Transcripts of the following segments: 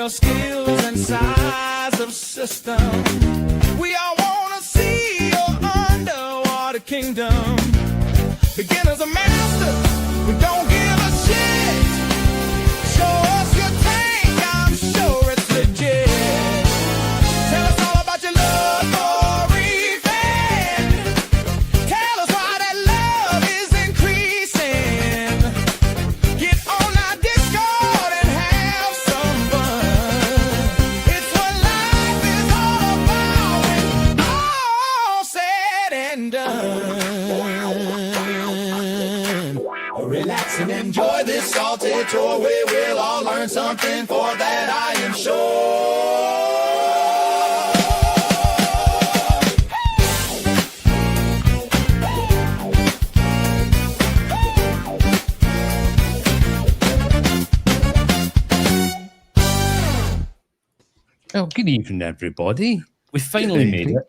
your skills and size of system. We all want to see your underwater kingdom. Beginners are masters, we don't give a shit. Show us your tank, I'm sure it's legit. Tell us all about your love for Reefy. Tell us why that love is increasing. Get on our Discord and have some fun. It's what life is all about when all said and done. Relax and enjoy this salty tour. We will all learn something, for that I am sure. Oh, good evening, everybody. We finally made it.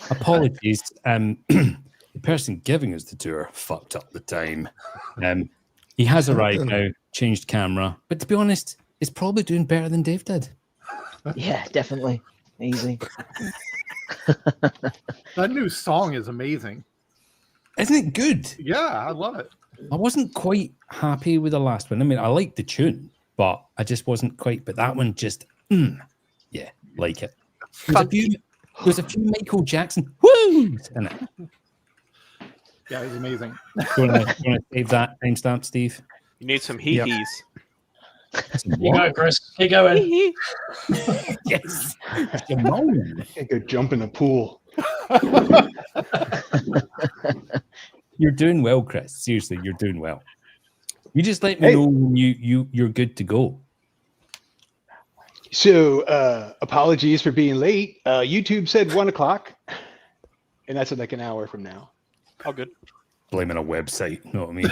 Apologies. The person giving us the tour fucked up the time. He has arrived now, changed camera, but to be honest, he's probably doing better than Dave did. Yeah, definitely. Easy. That new song is amazing. Isn't it good? Yeah, I love it. I wasn't quite happy with the last one. I mean, I liked the tune, but I just wasn't quite. But that one just, yeah, like it. There's a few Michael Jackson woos in it. Yeah, it's amazing. You want to save that timestamp, Steve? You need some hee-hees. You go, Chris. Keep going. Yes. Jamon. I go jump in a pool. You're doing well, Chris. Seriously, you're doing well. You just let me know when you're good to go. So, apologies for being late. YouTube said 1 o'clock, and that's like an hour from now. Oh, good. Blaming a website, you know what I mean?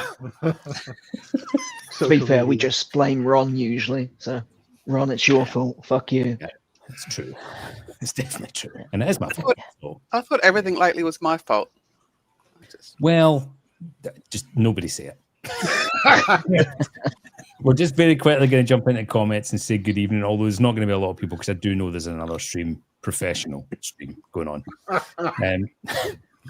To be fair, we just blame Ron usually. So, Ron, it's your fault. Fuck you. Yeah, it's true. It's definitely true. And it is my fault. So. I thought everything lately was my fault. Well, just nobody say it. We're just very quickly going to jump into comments and say good evening, although there's not going to be a lot of people because I do know there's another professional stream going on.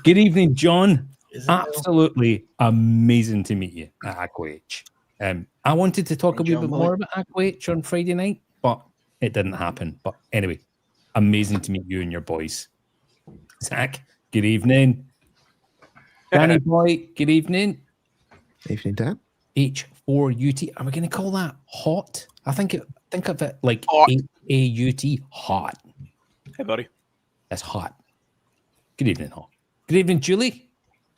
Good evening, John. Absolutely amazing to meet you at AquaH. I wanted to talk a wee bit more about AquaH on Friday night, but it didn't happen. But anyway, amazing to meet you and your boys. Zach, good evening. Danny boy, good evening. Evening, Dan. H4UT. Are we going to call that hot? Think of it like AUT, hot. Hey, buddy. That's hot. Good evening, hot. Good evening, Julie.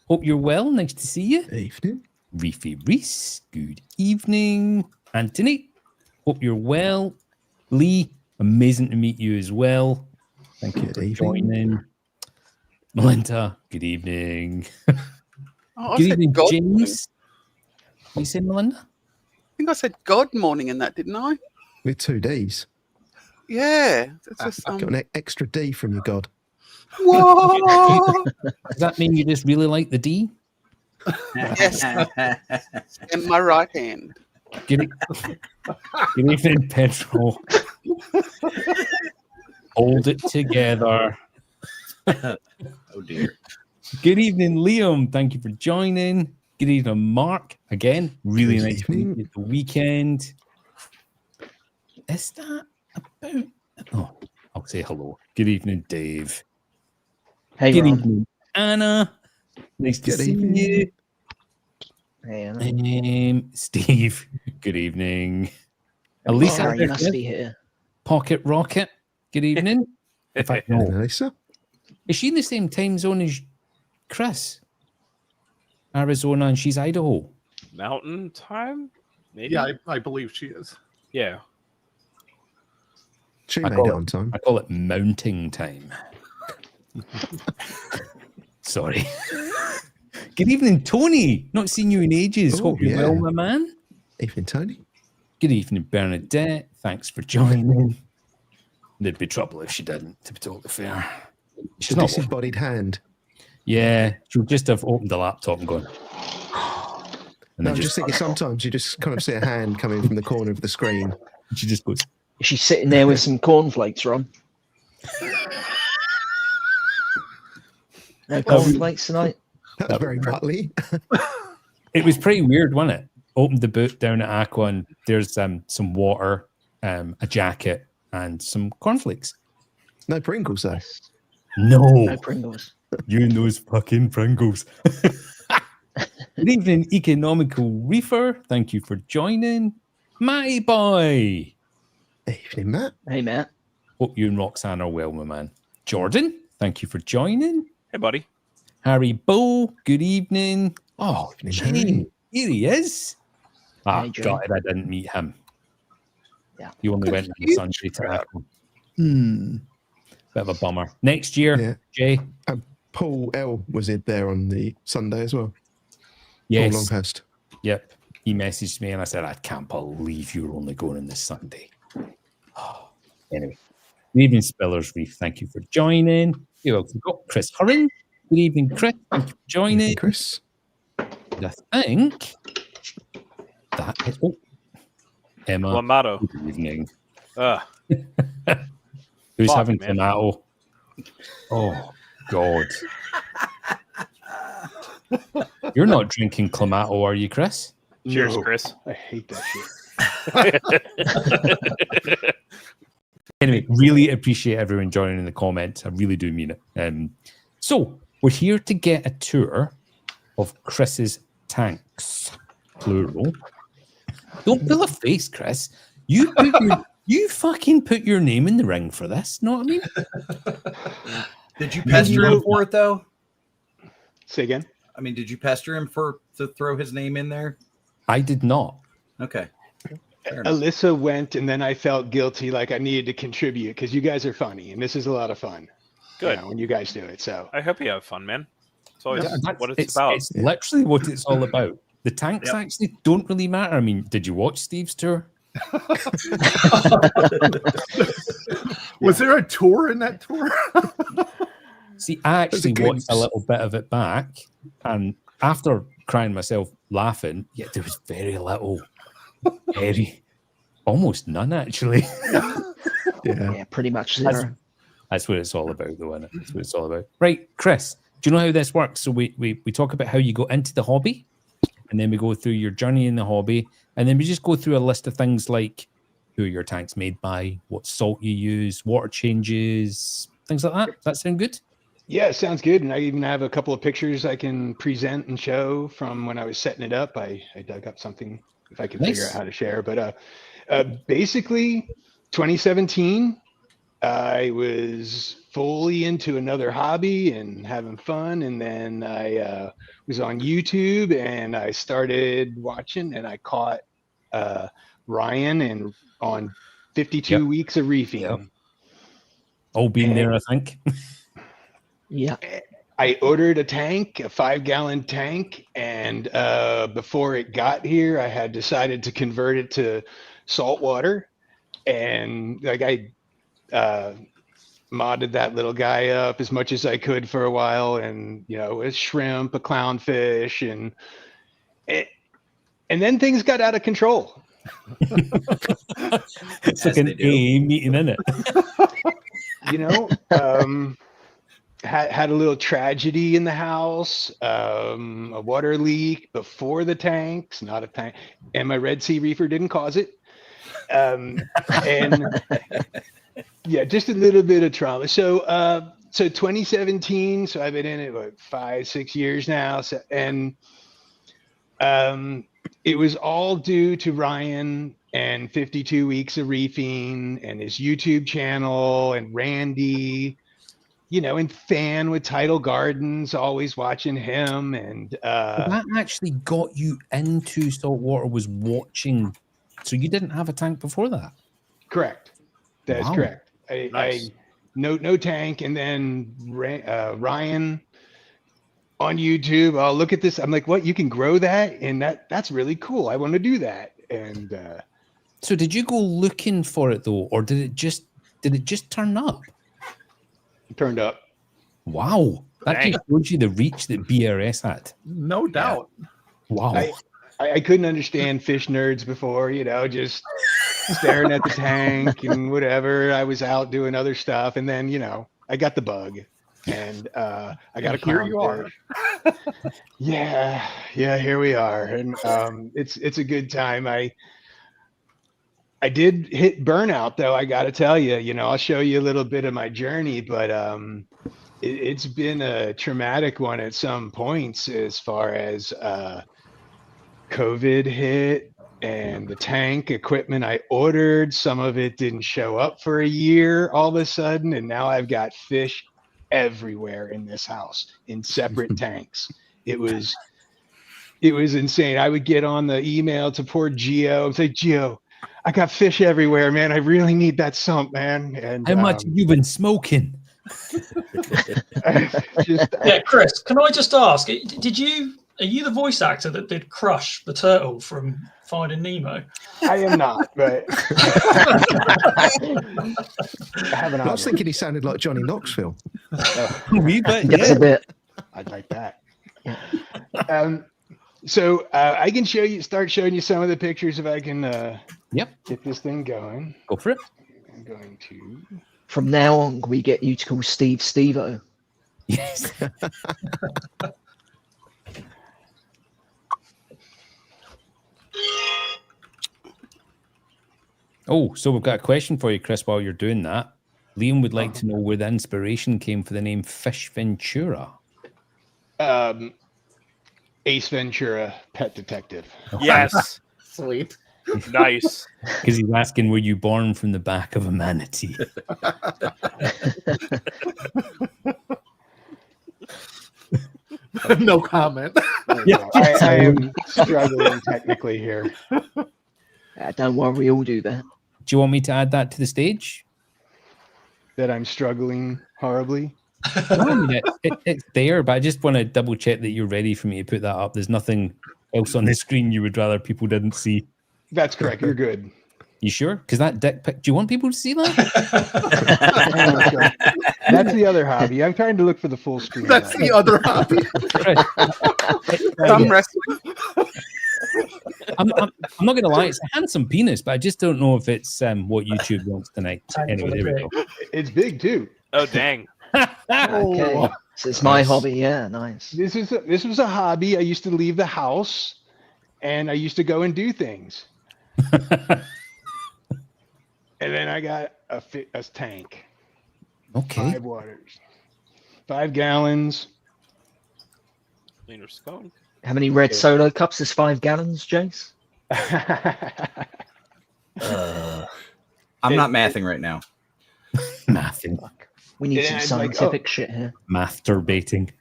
Hope you're well. Nice to see you. Evening. Reefy Reese. Good evening. Anthony. Hope you're well. Lee. Amazing to meet you as well. Thank you for joining. Melinda. Good evening. Good evening, James. You said Melinda? I think I said God morning in that, didn't I? With 2 Ds. Yeah. It's just, Got an extra D from your God. Whoa! Does that mean you just really like the D? Yes. In my right hand. Good evening, Pedro. Hold it together. Oh, dear. Good evening, Liam. Thank you for joining. Good evening, Mark. Again, really Good nice to evening. meet you at the weekend. Is that about... Oh, I'll say hello. Good evening, Dave. Hey, Good Ron. evening, Anna. Nice to Good see evening. you. Hey, Anna. Steve. Good evening. Oh, Elisa. you must be here. Pocket Rocket. Good evening. In fact, no. Lisa. Is she in the same time zone as Chris? Arizona, and she's Idaho. Mountain time? Maybe? Yeah, I believe she is. Yeah. She I made call it it- on time. I call it mounting time. Sorry. Good evening, Tony. Not seen you in ages. Oh, Hope you're yeah. well, my man. Evening, Tony. Good evening, Bernadette. Thanks for joining. There'd be trouble if she didn't, to be totally fair. She's The not. disembodied hand. Yeah, she would just have opened the laptop and gone. And No, then I'm just thinking sometimes you just kind of see a hand coming from the corner of the screen. she just goes. Is she sitting there with some cornflakes, Ron? No cornflakes tonight? That was very butley. It was pretty weird, wasn't it? Opened the boot down at Aqua, and there's some water, a jacket, and some cornflakes. No Pringles, though. No, No Pringles. you and those fucking Pringles. Good evening, Economical Reefer. Thank you for joining. Matty boy. Evening, Matt. Hey, Matt. Hope you and Roxanne are well, my man. Jordan, thank you for joining. Hey, buddy. Harry Bull, good evening. Oh, Evening, Jane, Harry. here he is. Ah, Hey, Jane. God, I didn't meet him. Yeah. You only went on you, Sunday to Brad. Aqua. Hmm. Bit of a bummer. Next year, Yeah. Jay. Paul L was in there on the Sunday as well. Yes. Paul Longhurst. Yep. He messaged me and I said, I can't believe you're only going on this Sunday. Anyway. Good evening, Spillers Reef. Thank you for joining. You also got Chris Hurren. Good evening, Chris. Thank you for joining. Evening, Chris. And I think that is. Oh, Emma. Clamato. Good evening. Who's Fuck, having man. Clamato? Oh, God. You're not drinking Clamato, are you, Chris? Cheers, No, Chris. I hate that shit. Anyway, really appreciate everyone joining in the comments. I really do mean it. So we're here to get a tour of Chris's tanks, plural. Don't pull a face, Chris. You fucking put your name in the ring for this. Know what I mean? Did you pester him for it though? Say again. I mean, did you pester him to throw his name in there? I did not. Okay. Fair enough. Alyssa went, and then I felt guilty, like I needed to contribute because you guys are funny, and this is a lot of fun. Good. When you guys do it. So I hope you have fun, man. It's always what it's It's about. literally what it's all about. The tanks actually don't really matter. I mean, did you watch Steve's tour? Was there a tour in that tour? See, I actually a watched a glimpse. little bit of it back, and after crying myself laughing, yeah, there was very little, very, almost none actually. Yeah. Yeah, pretty much zero. That's what it's all about, though, isn't it? That's what it's all about. Right, Chris, do you know how this works? So we talk about how you go into the hobby, and then we go through your journey in the hobby, and then we just go through a list of things like who are your tanks made by, what salt you use, water changes, things like that. Does that sound good? yeah, sounds good. And I even have a couple of pictures I can present and show from when I was setting it up. I dug up something if I can figure Nice. out how to share. But basically, 2017, I was fully into another hobby and having fun. And then I was on YouTube and I started watching, and I caught Ryan and on 52 Yep. weeks of reefing. Yep. All been there, I think. Yeah. I ordered a tank, a 5-gallon tank, and before it got here, I had decided to convert it to salt water, and like I modded that little guy up as much as I could for a while, and a shrimp, a clownfish, and then things got out of control. It's like As an they do. AA meeting, isn't it? Had a little tragedy in the house, a water leak before the tanks, not a tank, and my Red Sea reefer didn't cause it. And yeah, just a little bit of trauma. So 2017, so I've been in it what 5-6 years now. So, and it was all due to Ryan and 52 weeks of reefing and his YouTube channel and Randy, and Fan with Tidal Gardens, always watching him. And That actually got you into saltwater, was watching. So you didn't have a tank before that? correct. That's Wow. correct. Nice. No tank. And then Ryan on YouTube, I'll look at this. I'm like, what? You can grow that? And that's really cool. I want to do that. And So did you go looking for it though, or did it just turn up? it turned up. Wow, that Dang. just shows you the reach that BRS had. No doubt. Wow. I couldn't understand fish nerds before, just staring at the tank and whatever. I was out doing other stuff, and then I got the bug, and I got a Here you are. clownfish. Yeah, here we are, and it's a good time. I did hit burnout though. I got to tell you, I'll show you a little bit of my journey, but it's been a traumatic one at some points as far as COVID hit and the tank equipment I ordered. Some of it didn't show up for a year all of a sudden, and now I've got fish everywhere in this house in separate tanks. It was insane. I would get on the email to poor Geo and say, Geo, I got fish everywhere, man. I really need that sump, man. And how much have you been smoking? Yeah, Chris, can I just ask, are you the voice actor that did Crush the turtle from Finding Nemo? I am not, but I was thinking he sounded like Johnny Knoxville. Yes, a bit. I'd like that. So I can start showing you some of the pictures if I can get this thing going. Go for it. I'm going to. From now on, we get you to call Steve Steve-O. Yes. Oh, so we've got a question for you, Chris, while you're doing that. Liam would like to know where the inspiration came for the name Fish Ventura. Ace Ventura, Pet Detective. Yes. Sweet. Nice. Because he's asking, were you born from the back of a manatee? No comment. I am struggling technically here. Don't worry, we all do that. Do you want me to add that to the stage? That I'm struggling horribly. No, I mean, it's there, but I just want to double check that you're ready for me to put that up. There's nothing else on the screen you would rather people didn't see. That's correct. You're good. You sure? Because that dick pic, do you want people to see that? That's the other hobby. I'm trying to look for the full screen. That's the other hobby. Thumb wrestling. I'm not going to lie, it's a handsome penis, but I just don't know if it's what YouTube wants tonight. Anyway, there we go. It's big too. Oh, dang. Okay. So it's my hobby. Yeah, nice. This was a hobby. I used to leave the house and I used to go and do things. And then I got a tank. Okay. 5 waters. 5 gallons. Cleaner skunk. How many red solo cups is 5 gallons, Jace? I'm not mathing right now. Mathing. We need some scientific shit here. Masturbating.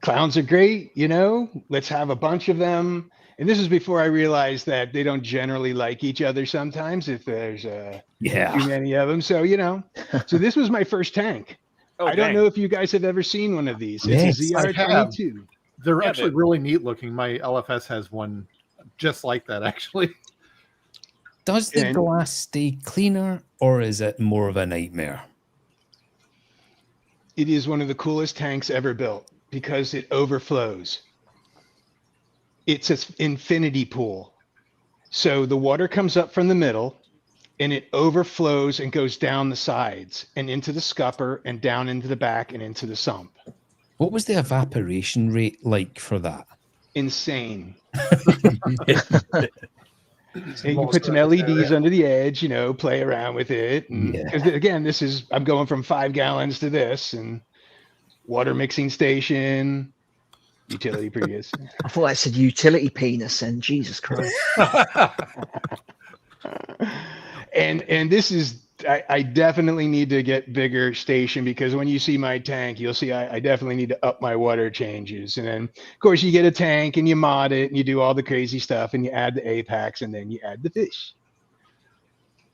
Clowns are great, let's have a bunch of them. And this is before I realized that they don't generally like each other sometimes if there's too many of them. So, so this was my first tank. Oh, I don't know if you guys have ever seen one of these. Yes, It's a ZR22. They're actually really neat looking. My LFS has one just like that, actually. Does the glass stay cleaner or is it more of a nightmare? It is one of the coolest tanks ever built because it overflows. It's an infinity pool. So the water comes up from the middle and it overflows and goes down the sides and into the scupper and down into the back and into the sump. What was the evaporation rate like for that? Insane. And you put some LEDs under the edge, play around with it. And again, I'm going from 5 gallons to this, and water mixing station, utility Prius. I thought I said utility penis, and Jesus Christ. And this is, I definitely need to get bigger station because when you see my tank, you'll see I definitely need to up my water changes. And then, of course, you get a tank and you mod it and you do all the crazy stuff and you add the apex and then you add the fish.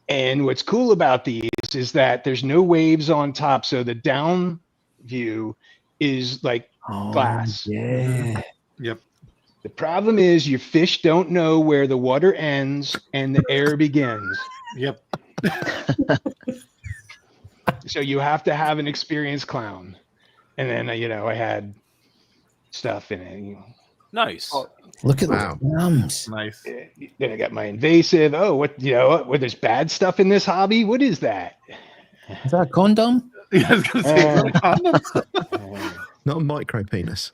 And what's cool about these is that there's no waves on top. So the down view is like glass. Yeah. Yep. The problem is your fish don't know where the water ends and the air begins. Yep. So you have to have an experienced clown. And then, I had stuff in it. Nice. Look at Wow. those numbs. Nice. Then I got my invasive. Oh, what? There's bad stuff in this hobby. What is that? Is that a condom? Yeah, I was gonna say, is that a condom? Not a micro penis.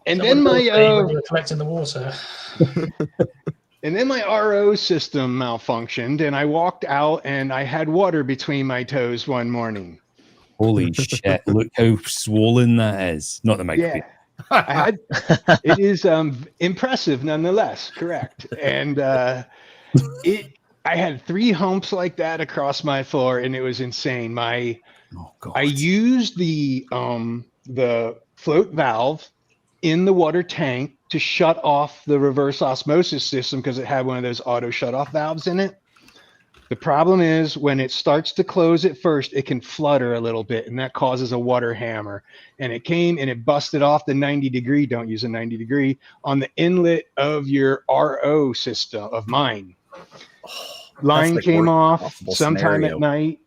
And That then would my be when you were collecting the water. and then my RO system malfunctioned, and I walked out, and I had water between my toes one morning. Holy shit! Look how swollen that is. Not the microphone. Yeah, I had. It is impressive nonetheless. Correct. And I had 3 humps like that across my floor, and it was insane. I used the float valve in the water tank to shut off the reverse osmosis system because it had one of those auto shut off valves in it. The problem is when it starts to close at first, it can flutter a little bit, and that causes a water hammer. And it came and it busted off the 90-degree, don't use a 90-degree, on the inlet of your RO system of mine. Line came off sometime at night,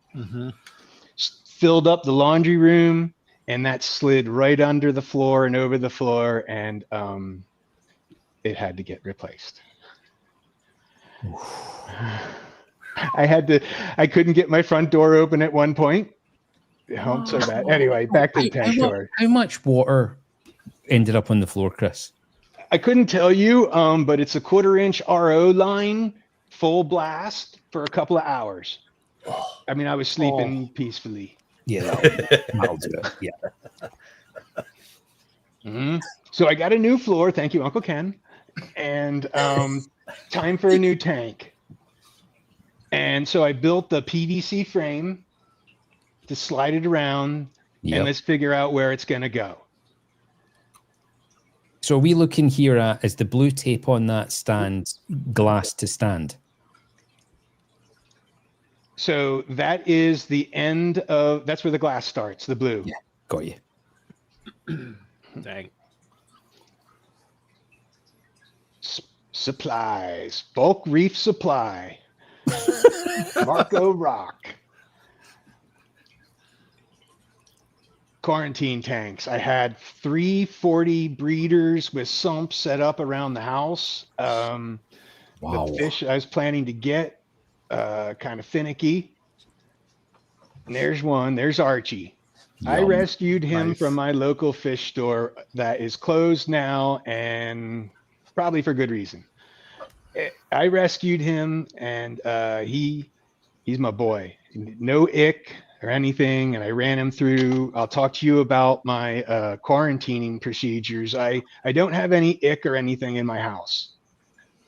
filled up the laundry room, and that slid right under the floor and over the floor, and it had to get replaced. I couldn't get my front door open at one point. So bad. Anyway, back to the tank story. How much water ended up on the floor, Chris? I couldn't tell you, but it's a 1/4-inch RO line, full blast for a couple of hours. I mean, I was sleeping peacefully. Yeah, I'll do it. Yeah. So I got a new floor. Thank you, Uncle Ken. And time for a new tank. And so I built the PVC frame to slide it around, and let's figure out where it's going to go. So are we looking here at, is the blue tape on that stand glass to stand? So that is the end of, that's where the glass starts, the blue. Yeah, got you. Dang. Supplies, bulk reef supply. Marco Rock. Quarantine tanks. I had 340 breeders with sumps set up around the house. Wow. The fish I was planning to get, kind of finicky. And there's one. There's Archie. I rescued him from my local fish store that is closed now, and probably for good reason. I rescued him, and he's my boy. No ick or anything, and I ran him through. I'll talk to you about my quarantining procedures. I don't have any ick or anything in my house,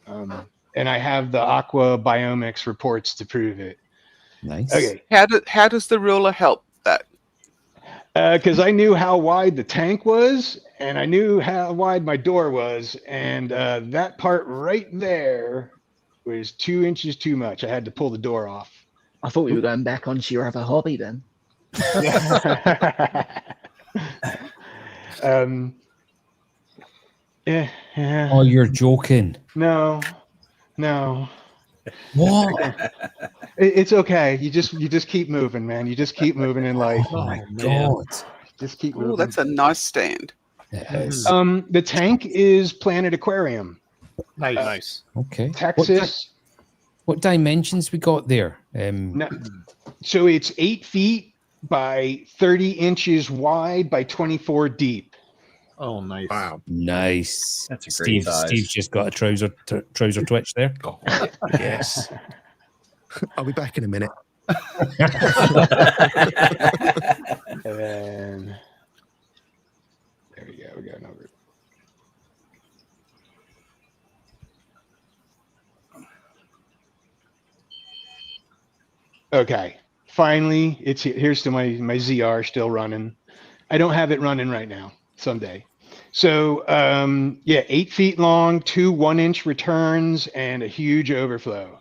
and I have the Aqua Biomics reports to prove it. Nice. Okay. How does the ruler help that? Because I knew how wide the tank was, and I knew how wide my door was, and that part right there was 2 inches too much. I had to pull the door off. I thought we were going back onto your other hobby then. Yeah. Oh, you're joking. No. What? It's okay. You just keep moving, man. You just keep moving in life. Oh my God. Just keep moving. Oh, that's a nice stand. It is. The tank is Planet Aquarium. Nice. Okay. Texas. What dimensions we got there? So it's 8 feet by 30 inches wide by 24 deep. Oh, nice. Wow. Nice. That's a great size. Steve's just got a trouser twitch there. Yes. I'll be back in a minute. And then there we go. We got another. Okay. Finally, it's here's to my ZR still running. I don't have it running right now. Someday. So 8 feet long, 2 1-inch returns, and a huge overflow.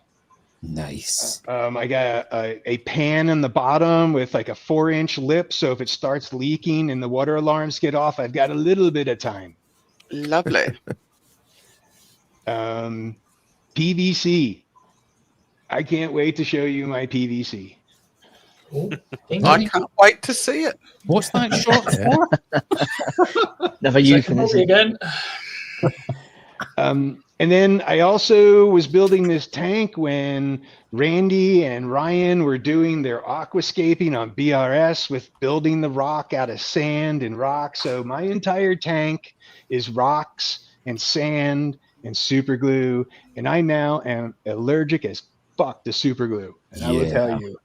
Nice. I got a pan in the bottom with like a 4-inch lip. So if it starts leaking and the water alarms get off, I've got a little bit of time. Lovely. PVC. I can't wait to show you my PVC. Oh, I can't wait to see it. What's that short for? Another Second body euphemism. again. And then I also was building this tank when Randy and Ryan were doing their aquascaping on BRS with building the rock out of sand and rock. So my entire tank is rocks and sand and super glue. And I now am allergic as fuck to super glue. And I will tell you,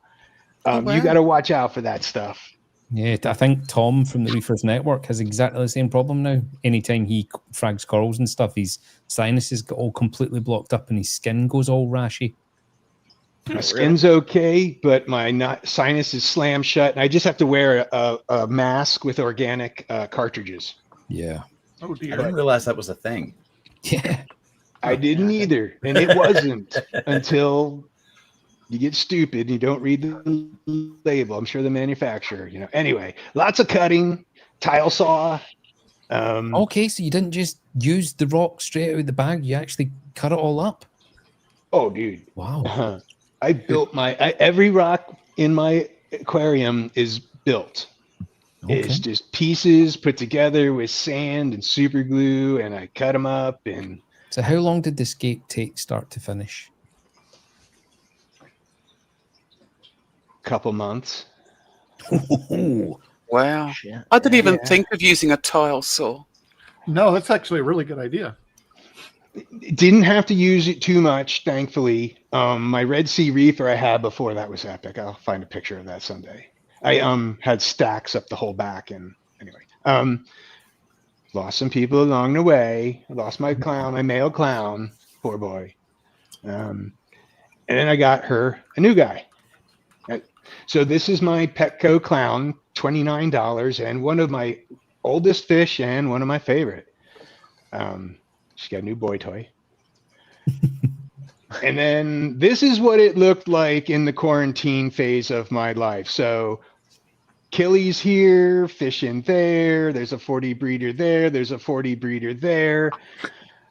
you got to watch out for that stuff. Yeah, I think Tom from the Reefers Network has exactly the same problem now. Anytime he frags corals and stuff, his sinuses get all completely blocked up and his skin goes all rashy. My skin's okay, but my sinus is slammed shut. And I just have to wear a mask with organic cartridges. Yeah. Oh I dear. didn't realize that was a thing. Yeah. I didn't either. And it wasn't until you get stupid and you don't read the label. I'm sure the manufacturer, Anyway, lots of cutting, tile saw. Okay, so you didn't just use the rock straight out of the bag. You actually cut it all up. Oh, dude. Wow. I built every rock in my aquarium is built. Okay. It's just pieces put together with sand and super glue, and I cut them up. And So how long did the scape take start to finish? couple months. Wow. Shit. I didn't even Yeah. think of using a tile saw. No, that's actually a really good idea. Didn't have to use it too much, thankfully. My Red Sea Reefer I had before, that was epic. I'll find a picture of that someday. I had stacks up the whole back, and anyway, lost some people along the way. I lost my male clown, poor boy. And then I got her a new guy. So this is my Petco clown, $29, and one of my oldest fish and one of my favorite. She got a new boy toy. And then this is what it looked like in the quarantine phase of my life. So Killies here, fishing there. There's a 40 breeder there. There's a 40 breeder there.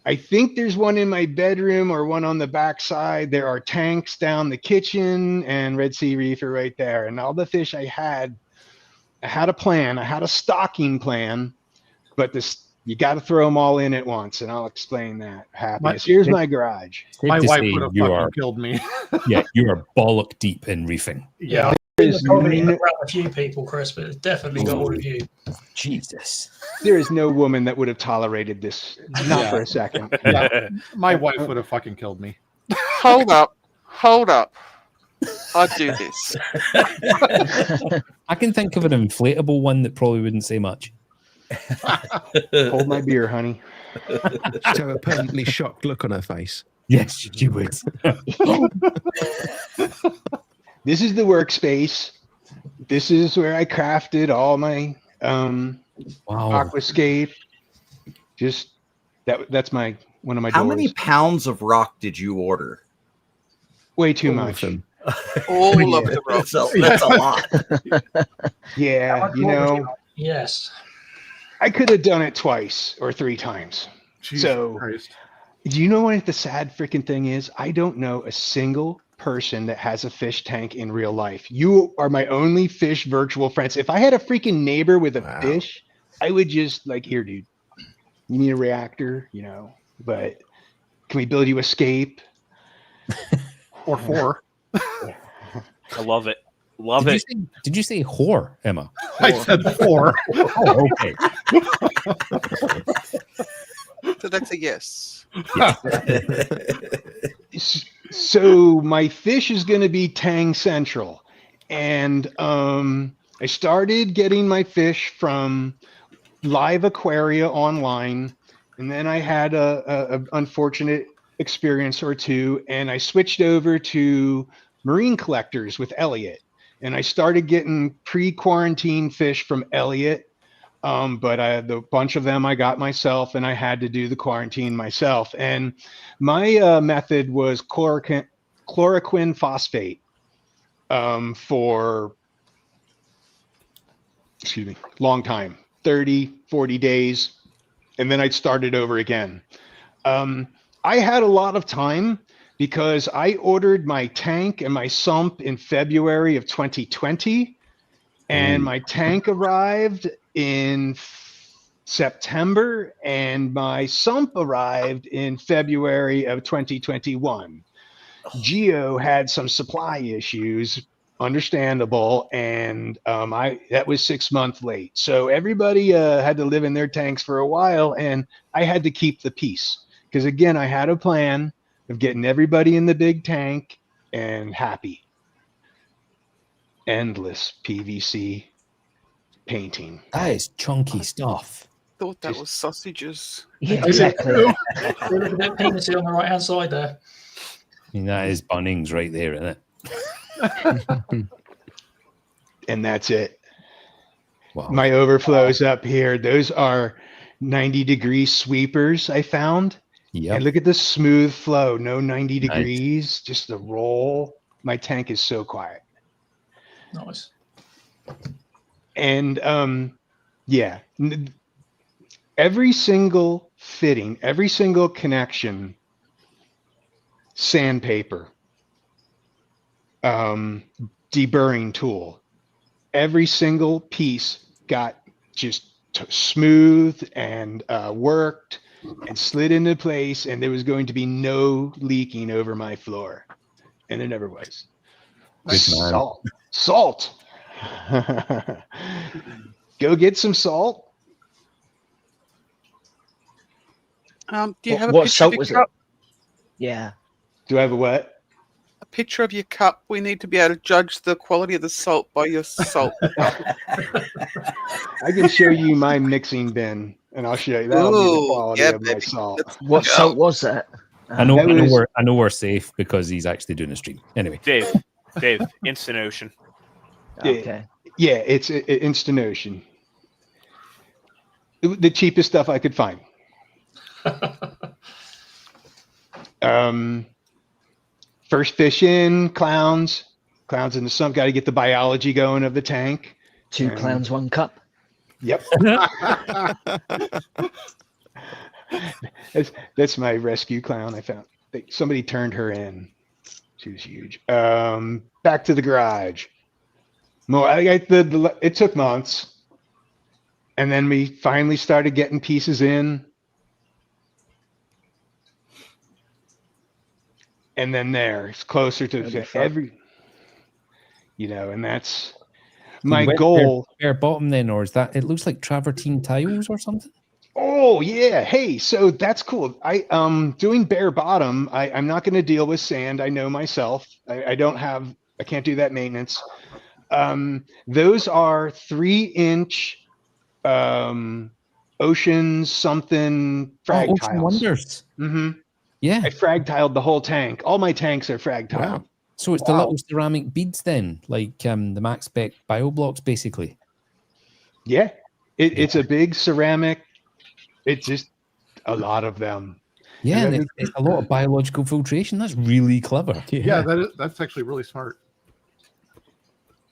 I think there's one in my bedroom or one on the backside. There are tanks down the kitchen and Red Sea Reefer right there. And all the fish I had a plan. I had a stocking plan, but you got to throw them all in at once, and I'll explain that. Here's my garage. My to wife say would have you fucking are- killed me. Yeah, you are bollock deep in reefing. Yeah. There's probably around a few people, Chris, but it's definitely got all of you. Jesus. There is no woman that would have tolerated this, not Yeah. for a second. Yeah. My wife would have fucking killed me. Hold up. I'd do this. I can think of an inflatable one that probably wouldn't say much. Hold my beer, honey. She'd have a permanently shocked look on her face. Yes, you would. This is the workspace. This is where I crafted all my Wow. aquascape. Just that's one of my How doors. many pounds of rock did you order? Way too All of much. them. All of the rocks. That's a lot. Yeah, Yes. I could have done it twice or 3 times. Jesus So- Christ. Do you know what the sad freaking thing is? I don't know a single person that has a fish tank in real life. You are my only fish virtual friends. If I had a freaking neighbor with a Wow. fish, I would just here, dude, you need a reactor, but can we build you a scape? Or 4. I love it. Love it. Did you say whore, Emma? I said 4. Oh, okay. So that's a yes. So my fish is going to be Tang Central, and I started getting my fish from Live Aquaria online, and then I had a unfortunate experience or two, and I switched over to Marine Collectors with Elliot, and I started getting pre-quarantine fish from Elliot. But the bunch of them I got myself, and I had to do the quarantine myself. And my method was chloroquine phosphate for, long time, 30, 40 days. And then I'd start it over again. I had a lot of time, because I ordered my tank and my sump in February of 2020, and my tank arrived in September, and my sump arrived in February of 2021. Geo had some supply issues, understandable, and that was 6 months late. So everybody had to live in their tanks for a while, and I had to keep the peace because, again, I had a plan of getting everybody in the big tank and happy. Endless PVC painting. That is chunky stuff. Thought that was sausages. Yeah, exactly. There was a bit of penis on the right hand side there. I mean, that is Bunnings right there, isn't it? And that's it. Wow. My overflows up here. Those are 90-degree sweepers I found. Yeah. And look at the smooth flow. No 90 degrees, just the roll. My tank is so quiet. Nice. And yeah, every single fitting, every single connection, sandpaper, deburring tool, every single piece got just smooth and worked and slid into place, and there was going to be no leaking over my floor, and there never was. Salt. Go get some salt. Do you have a what picture salt of your was cup? it? Yeah. Do I have a what? A picture of your cup. We need to be able to judge the quality of the salt by your salt. I can show you my mixing bin, and I'll show you that'll be the quality of my salt. What salt was that? I know we're safe because he's actually doing a stream. Anyway, Dave, Instant Ocean. Okay. Yeah, it's Instant Ocean. The cheapest stuff I could find. First fish in, clowns in the sump. Got to get the biology going of the tank. 2 clowns, 1 cup. Yep. That's my rescue clown I found. Somebody turned her in. She was huge. Back to the garage. It took months, and then we finally started getting pieces in, and then it's closer to every, and that's my goal. Bare bottom then, or is that? It looks like travertine tiles or something. Oh yeah, hey, so that's cool. I doing bare bottom. I'm not going to deal with sand. I know myself. I can't do that maintenance. Those are 3-inch ocean something frag tiles. Wonders. Mm-hmm. Yeah, I frag tiled the whole tank. All my tanks are frag tiled. Wow. So it's the little ceramic beads then, like the Max Spec bio blocks, basically. Yeah, it's a big ceramic. It's just a lot of them. Yeah, and it's a lot of biological filtration. That's really clever. Yeah, that's actually really smart.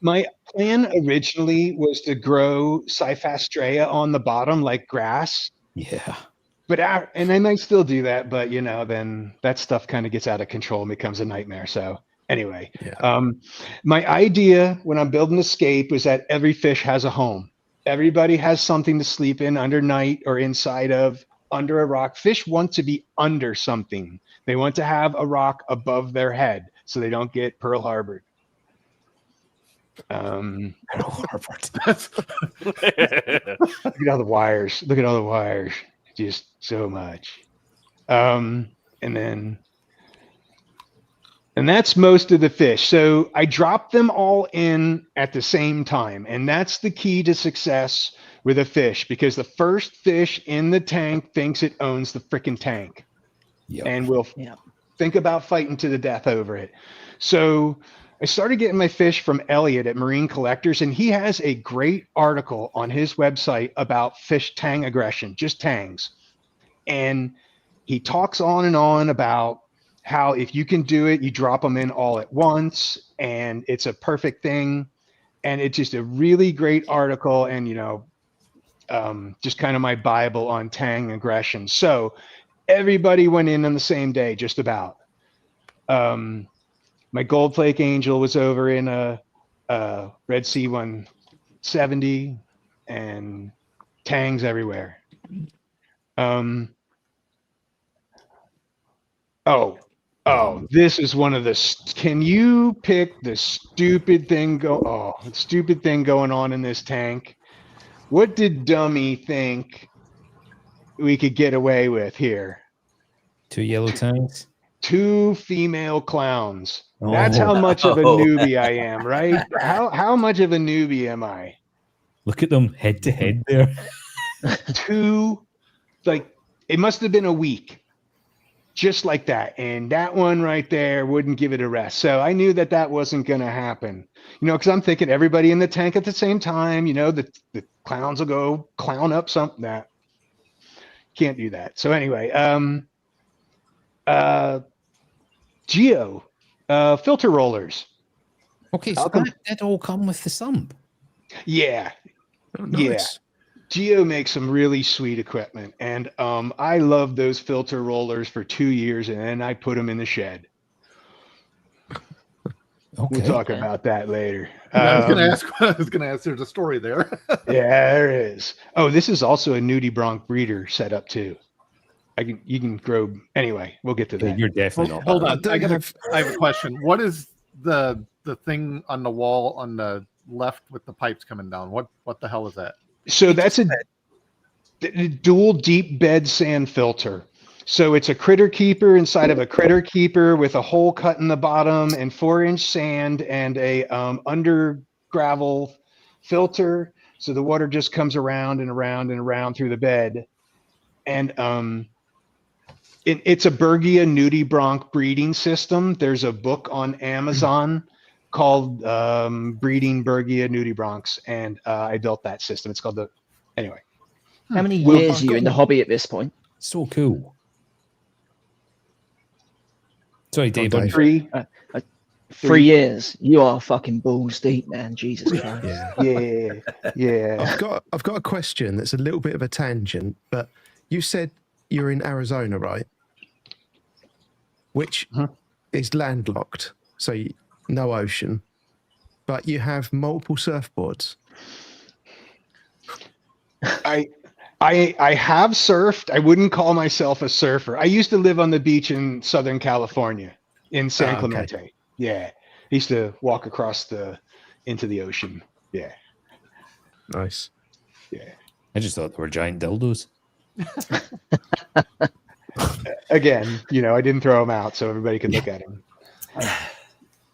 My plan originally was to grow Cyphastrea on the bottom like grass. Yeah. And I might still do that, but then that stuff kind of gets out of control and becomes a nightmare. So anyway, my idea when I'm building Escape was that every fish has a home. Everybody has something to sleep in under night or inside of, under a rock. Fish want to be under something. They want to have a rock above their head so they don't get Pearl Harbored. Look at all the wires. Just so much. And that's most of the fish. So I drop them all in at the same time. And that's the key to success with a fish, because the first fish in the tank thinks it owns the freaking tank. Yep. And will think about fighting to the death over it. So I started getting my fish from Elliot at Marine Collectors, and he has a great article on his website about fish tang aggression, just tangs. And he talks on and on about how if you can do it, you drop them in all at once, and it's a perfect thing. And it's just a really great article, and just kind of my Bible on tang aggression. So everybody went in on the same day, just about. My gold flake angel was over in a Red Sea 170 and tangs everywhere. This is one of the. Can you pick the stupid thing going on in this tank? What did Dummy think we could get away with here? 2 yellow tanks. 2 female clowns. That's how much of a newbie I am, right? How much of a newbie am I? Look at them head to head there. 2, like it must have been a week. Just like that. And that one right there wouldn't give it a rest. So I knew that wasn't going to happen, because I'm thinking everybody in the tank at the same time, the clowns will go clown up something. That can't do that. So anyway, Geo, filter rollers. Okay, so that all come with the sump. Yeah. Oh, nice. Yeah. Geo makes some really sweet equipment, and I loved those filter rollers for 2 years, and then I put them in the shed. Okay. We'll talk about that later. I was going to ask. There's a story there. Yeah, there is. Oh, this is also a nudie bronc breeder setup too. You can grow. Anyway, we'll get to that. You're definitely not. Hold on. I have a question. What is the thing on the wall on the left with the pipes coming down? What the hell is that? So that's a dual deep bed sand filter. So it's a critter keeper inside of a critter keeper with a hole cut in the bottom and 4-inch sand and a under gravel filter. So the water just comes around and around and around through the bed. And it's a Bergia nudie bronc breeding system. There's a book on Amazon called Breeding Bergia nudie broncs, and I built that system. It's called anyway. How many years are you in the hobby at this point? So cool. Sorry, Dave. 3 years. You are fucking balls deep, man. Jesus Christ. Yeah. I've got a question that's a little bit of a tangent, but you said you're in Arizona, right? Which is landlocked, so no ocean, but you have multiple surfboards. I have surfed. I wouldn't call myself a surfer. I used to live on the beach in Southern California in San Clemente. Okay. Yeah. I used to walk across into the ocean. Yeah. Nice. Yeah. I just thought they were giant dildos. Again, I didn't throw them out so everybody could look at them.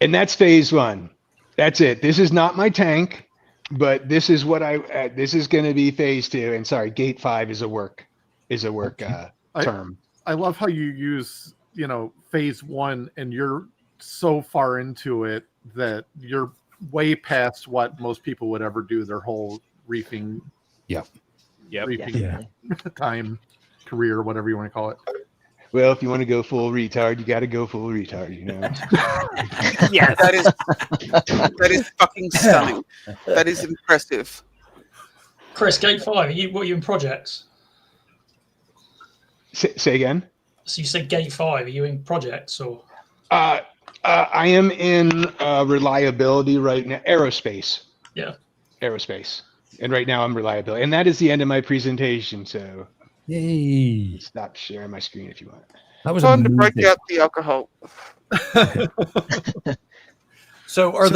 And that's phase 1. That's it. This is not my tank, but this is what this is going to be phase 2. And sorry, gate 5 is a work term. I love how you use, phase 1, and you're so far into it that you're way past what most people would ever do their whole reefing. Reefing time, career, whatever you want to call it. Well, if you want to go full retard, you got to go full retard, Yeah, that is fucking stunning. That is impressive. Chris, gate 5. What are you in projects? Say again. So you said gate 5. Are you in projects or? I am in reliability right now. Aerospace. Yeah. Aerospace. And right now I'm reliability. And that is the end of my presentation. So yay. Stop sharing my screen if you want. That was time to break out the alcohol. So are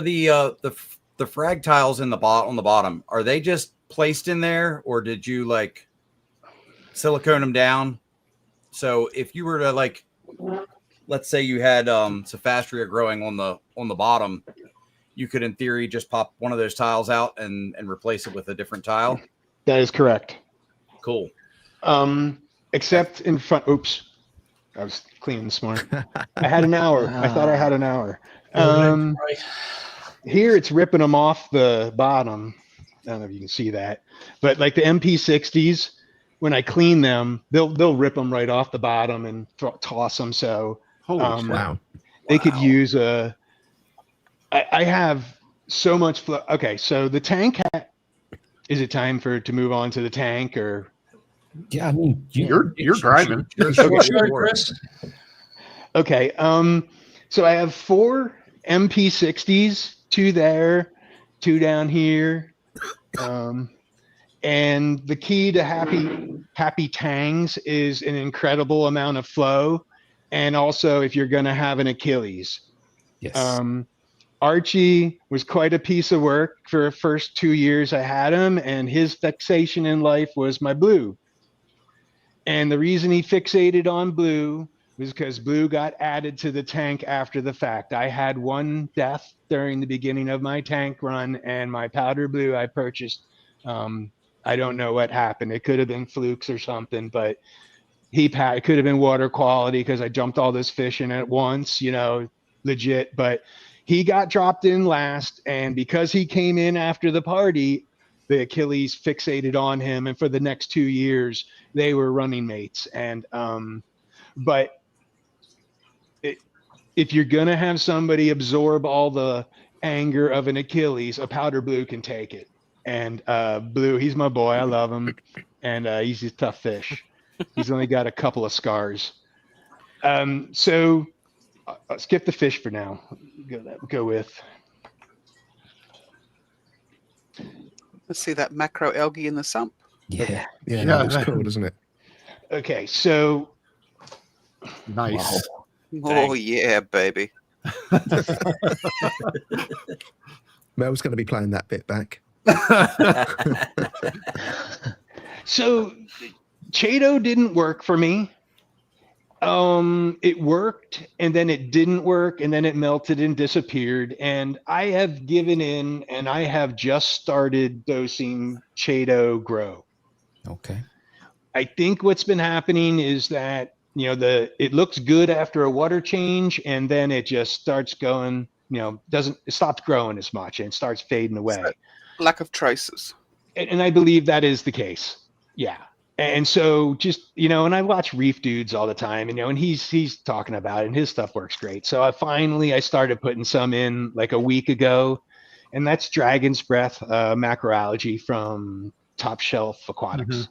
the frag tiles on the bottom, are they just placed in there, or did you like silicone them down? So if you were to let's say you had Sophastria growing on the bottom, you could in theory just pop one of those tiles out and replace it with a different tile. That is correct. Cool. Except in front. Oops. I was cleaning this morning. I had an hour. I thought I had an hour. Here it's ripping them off the bottom. I don't know if you can see that, but like the MP60s, when I clean them, they'll rip them right off the bottom and toss them. So wow, they could use a. I have so much flow. Okay, so the tank. Is it time to move on to the tank or? Yeah, I mean you're driving. Okay. So I have 4 MP60s, 2 there, 2 down here. And the key to happy tangs is an incredible amount of flow. And also if you're going to have an Achilles. Yes. Archie was quite a piece of work for the first 2 years I had him, and his fixation in life was my blue. And the reason he fixated on blue was because blue got added to the tank after the fact. I had 1 death during the beginning of my tank run, and my powder blue I purchased. I don't know what happened. It could have been flukes or something, but it could have been water quality because I jumped all this fish in at once, legit. But he got dropped in last, and because he came in after the party, the Achilles fixated on him, and for the next 2 years they were running mates. And but if you're gonna have somebody absorb all the anger of an Achilles, a powder blue can take it. And Blue, he's my boy. I love him, and he's a tough fish. He's only got a couple of scars. So I'll skip the fish for now. Go with. Let's see that macro algae in the sump. Yeah. Yeah, that looks cool, doesn't it? Okay, so Nice. Wow. Oh yeah, baby. Mel's going to be playing that bit back. So Chato didn't work for me. It worked, and then it didn't work, and then it melted and disappeared. And I have given in, and I have just started dosing Chato Grow. Okay. I think what's been happening is that it looks good after a water change, and then it just starts going. It stops growing as much and starts fading away. Lack of traces. And I believe that is the case. Yeah. And so just, and I watch Reef Dudes all the time, and he's talking about it, and his stuff works great. So I started putting some in like a week ago, and that's Dragon's Breath macroalgae from Top Shelf Aquatics.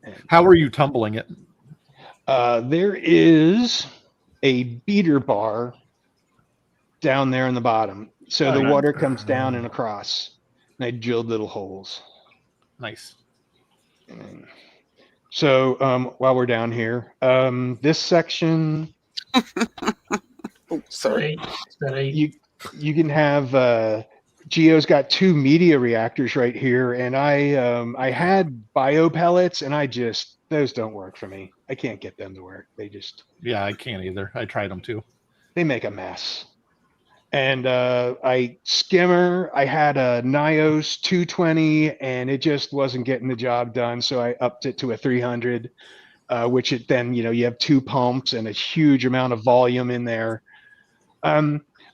Mm-hmm. How are you tumbling it? There is a beater bar down there in the bottom. So the water comes down and across, and I drilled little holes. Nice. So while we're down here, this section, Oh, sorry. you can have Geo's got 2 media reactors right here, and I had bio pellets, and those don't work for me. I can't get them to work. Yeah, I can't either. I tried them too. They make a mess. And I had a Nios 220, and it just wasn't getting the job done. So I upped it to a 300, which then, you have 2 pumps and a huge amount of volume in there.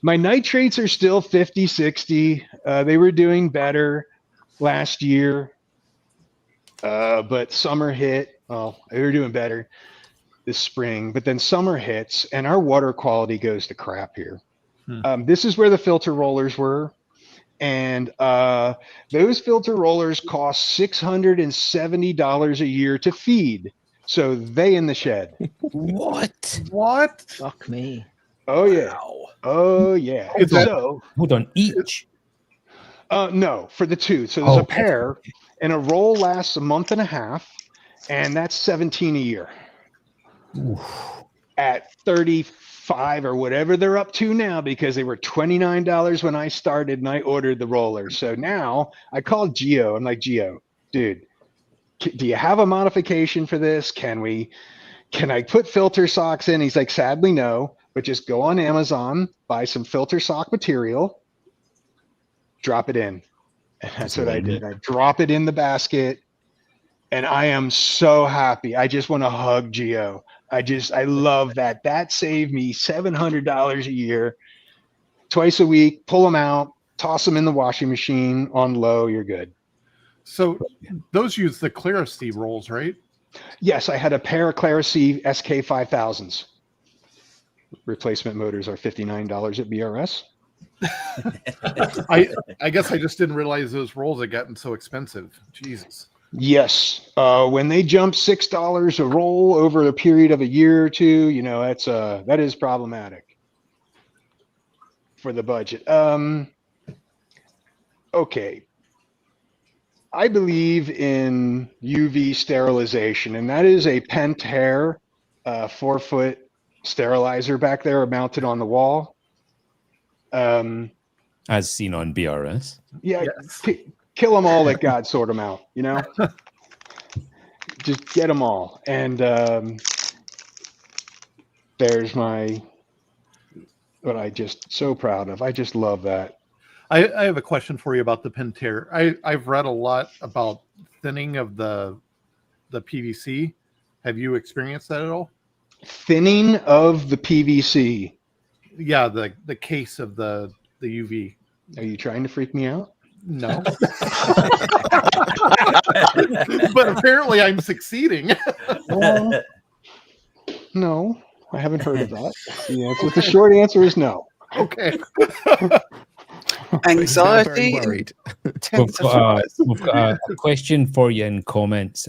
My nitrates are still 50, 60. They were doing better last year, but summer hit. Well, they were doing better this spring, but then summer hits, and our water quality goes to crap here. This is where the filter rollers were, and those filter rollers cost $670 a year to feed. So they in the shed. What? Fuck me. Oh yeah. Oh yeah. Hold on, each. No, for the 2. So there's a pair, and a roll lasts a month and a half, and that's $17 a year. Oof. At 35 or whatever they're up to now, because they were $29 when I started and I ordered the rollers. So now I called Geo. I'm like, Geo, dude, do you have a modification for this? Can I put filter socks in? He's like, sadly, no, but just go on Amazon, buy some filter sock material, drop it in. And that's what I did. I drop it in the basket, and I am so happy. I just want to hug Geo. I love that. That saved me $700 a year, twice a week. Pull them out, toss them in the washing machine on low. You're good. So those use the Clarity rolls, right? Yes, I had a pair of Clarity SK 5000s. Replacement motors are $59 at BRS. I guess I just didn't realize those rolls had gotten so expensive. Jesus. Yes. When they jump $6 a roll over a period of a year or two, that is problematic for the budget. Okay. I believe in UV sterilization, and that is a Pentair 4-foot sterilizer back there mounted on the wall. As seen on BRS. Yeah, kill them all, let God sort them out, Just get them all. And there's what I just so proud of. I just love that. I have a question for you about the Pentair. I've read a lot about thinning of the PVC. Have you experienced that at all? Thinning of the PVC. Yeah, the case of the UV. Are you trying to freak me out? No. But apparently I'm succeeding. Well, no, I haven't heard of that. The short answer is no. Okay. Anxiety. Worried. We've got a question for you in comments.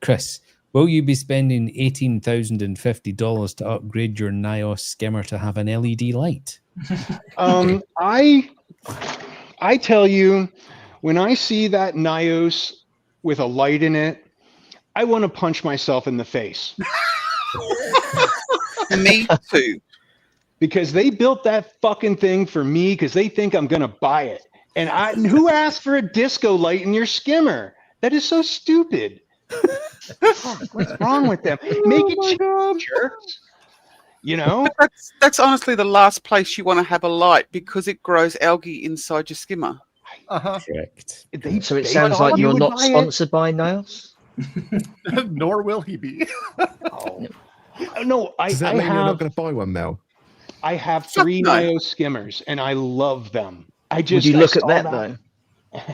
Chris, will you be spending $18,050 to upgrade your Nios skimmer to have an LED light? I tell you, when I see that Nios with a light in it, I want to punch myself in the face. Me too. Because they built that fucking thing for me because they think I'm going to buy it. And who asked for a disco light in your skimmer? That is so stupid. What's wrong with them? Make it jerks. That's honestly the last place you want to have a light because it grows algae inside your skimmer. Correct. So it sounds like you're not sponsored by Niles? Nor will he be. No, Does that mean you're not going to buy one, Mel? I have 3 Nios skimmers and I love them. Would you look at that though?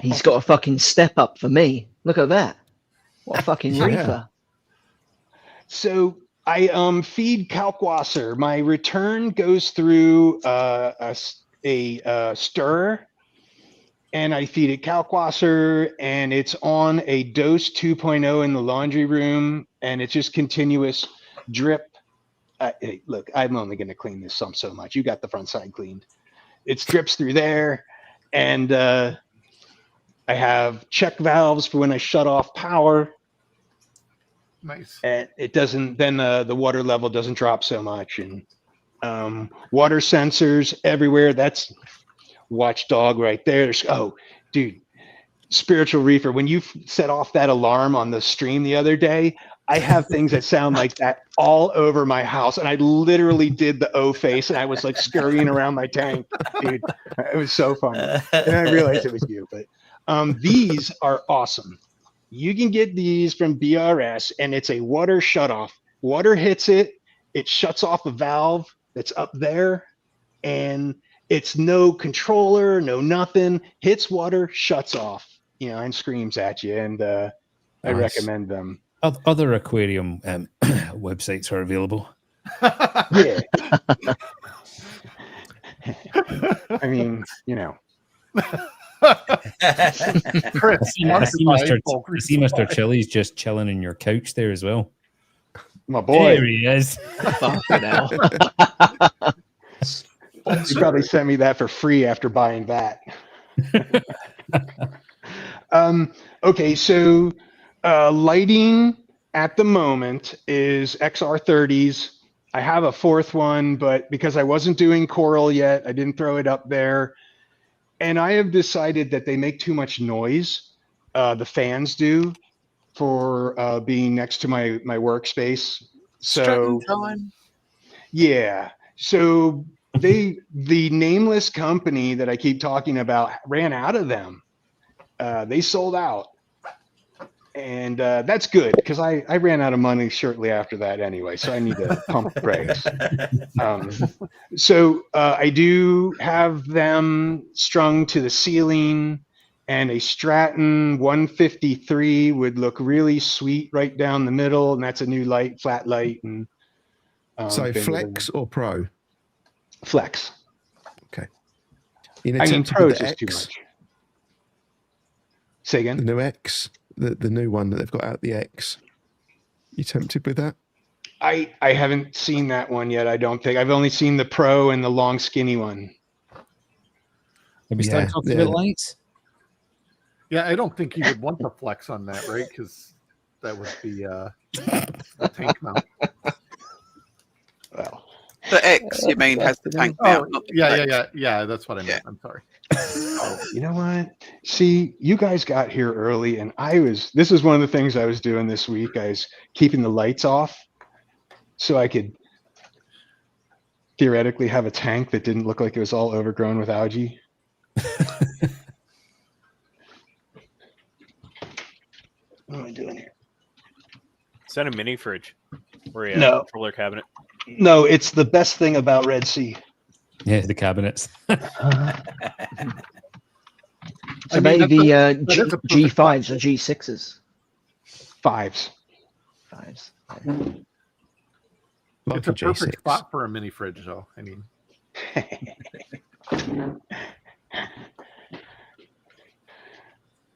He's got a fucking step up for me. Look at that. What a fucking reefer. So I feed Kalkwasser. My return goes through a stirrer, and I feed it Kalkwasser, and it's on a dose 2.0 in the laundry room, and it's just continuous drip. Hey, look, I'm only going to clean this sump so much. You got the front side cleaned. It drips through there, and I have check valves for when I shut off power. Nice. And it doesn't. Then the water level doesn't drop so much, and water sensors everywhere. That's watchdog right there. Oh, dude, spiritual reefer. When you set off that alarm on the stream the other day, I have things that sound like that all over my house, and I literally did the O face, and I was like scurrying around my tank, dude. It was so funny, and I realized it was you. But these are awesome. You can get these from BRS, and it's a water shutoff. Water hits it, it shuts off a valve that's up there, and it's no controller, no nothing. Hits water, shuts off, and screams at you. And I recommend them. Other aquarium websites are available. Yeah. I mean, I see Mr. Chili's just chilling in your couch there as well. My boy. There he is. Fucking hell. You probably sent me that for free after buying that. Okay, so lighting at the moment is XR30s. I have a 4th one, but because I wasn't doing coral yet, I didn't throw it up there. And I have decided that they make too much noise. The fans do for being next to my workspace. So yeah. So the nameless company that I keep talking about ran out of them. They sold out. And that's good because I ran out of money shortly after that anyway, so I need to pump the brakes. So I do have them strung to the ceiling, and a Stratton 153 would look really sweet right down the middle, and that's a new light, flat light. And so Flex or Pro? Flex. Okay. I mean, Pro is just too much. Say again? The new X. the new one that they've got out, the X. You tempted with that? I haven't seen that one yet. I don't think I've only seen the Pro and the long skinny one. Maybe start talking about lights. Yeah, I don't think you would want the flex on that, right? Because that would be a tank mount. Well, The X, you mean, has the tank mount? Not the flex. Yeah. That's what I meant. I'm sorry. Oh, you know what? See, you guys got here early, and this is one of the things I was doing this week. I was keeping the lights off so I could theoretically have a tank that didn't look like it was all overgrown with algae. What am I doing here? Is that a mini fridge or a No. controller cabinet? No, it's the best thing about Red Sea. Yeah, the cabinets. So maybe G5s or G6s. Fives. It's a perfect spot for a mini fridge, though. I mean,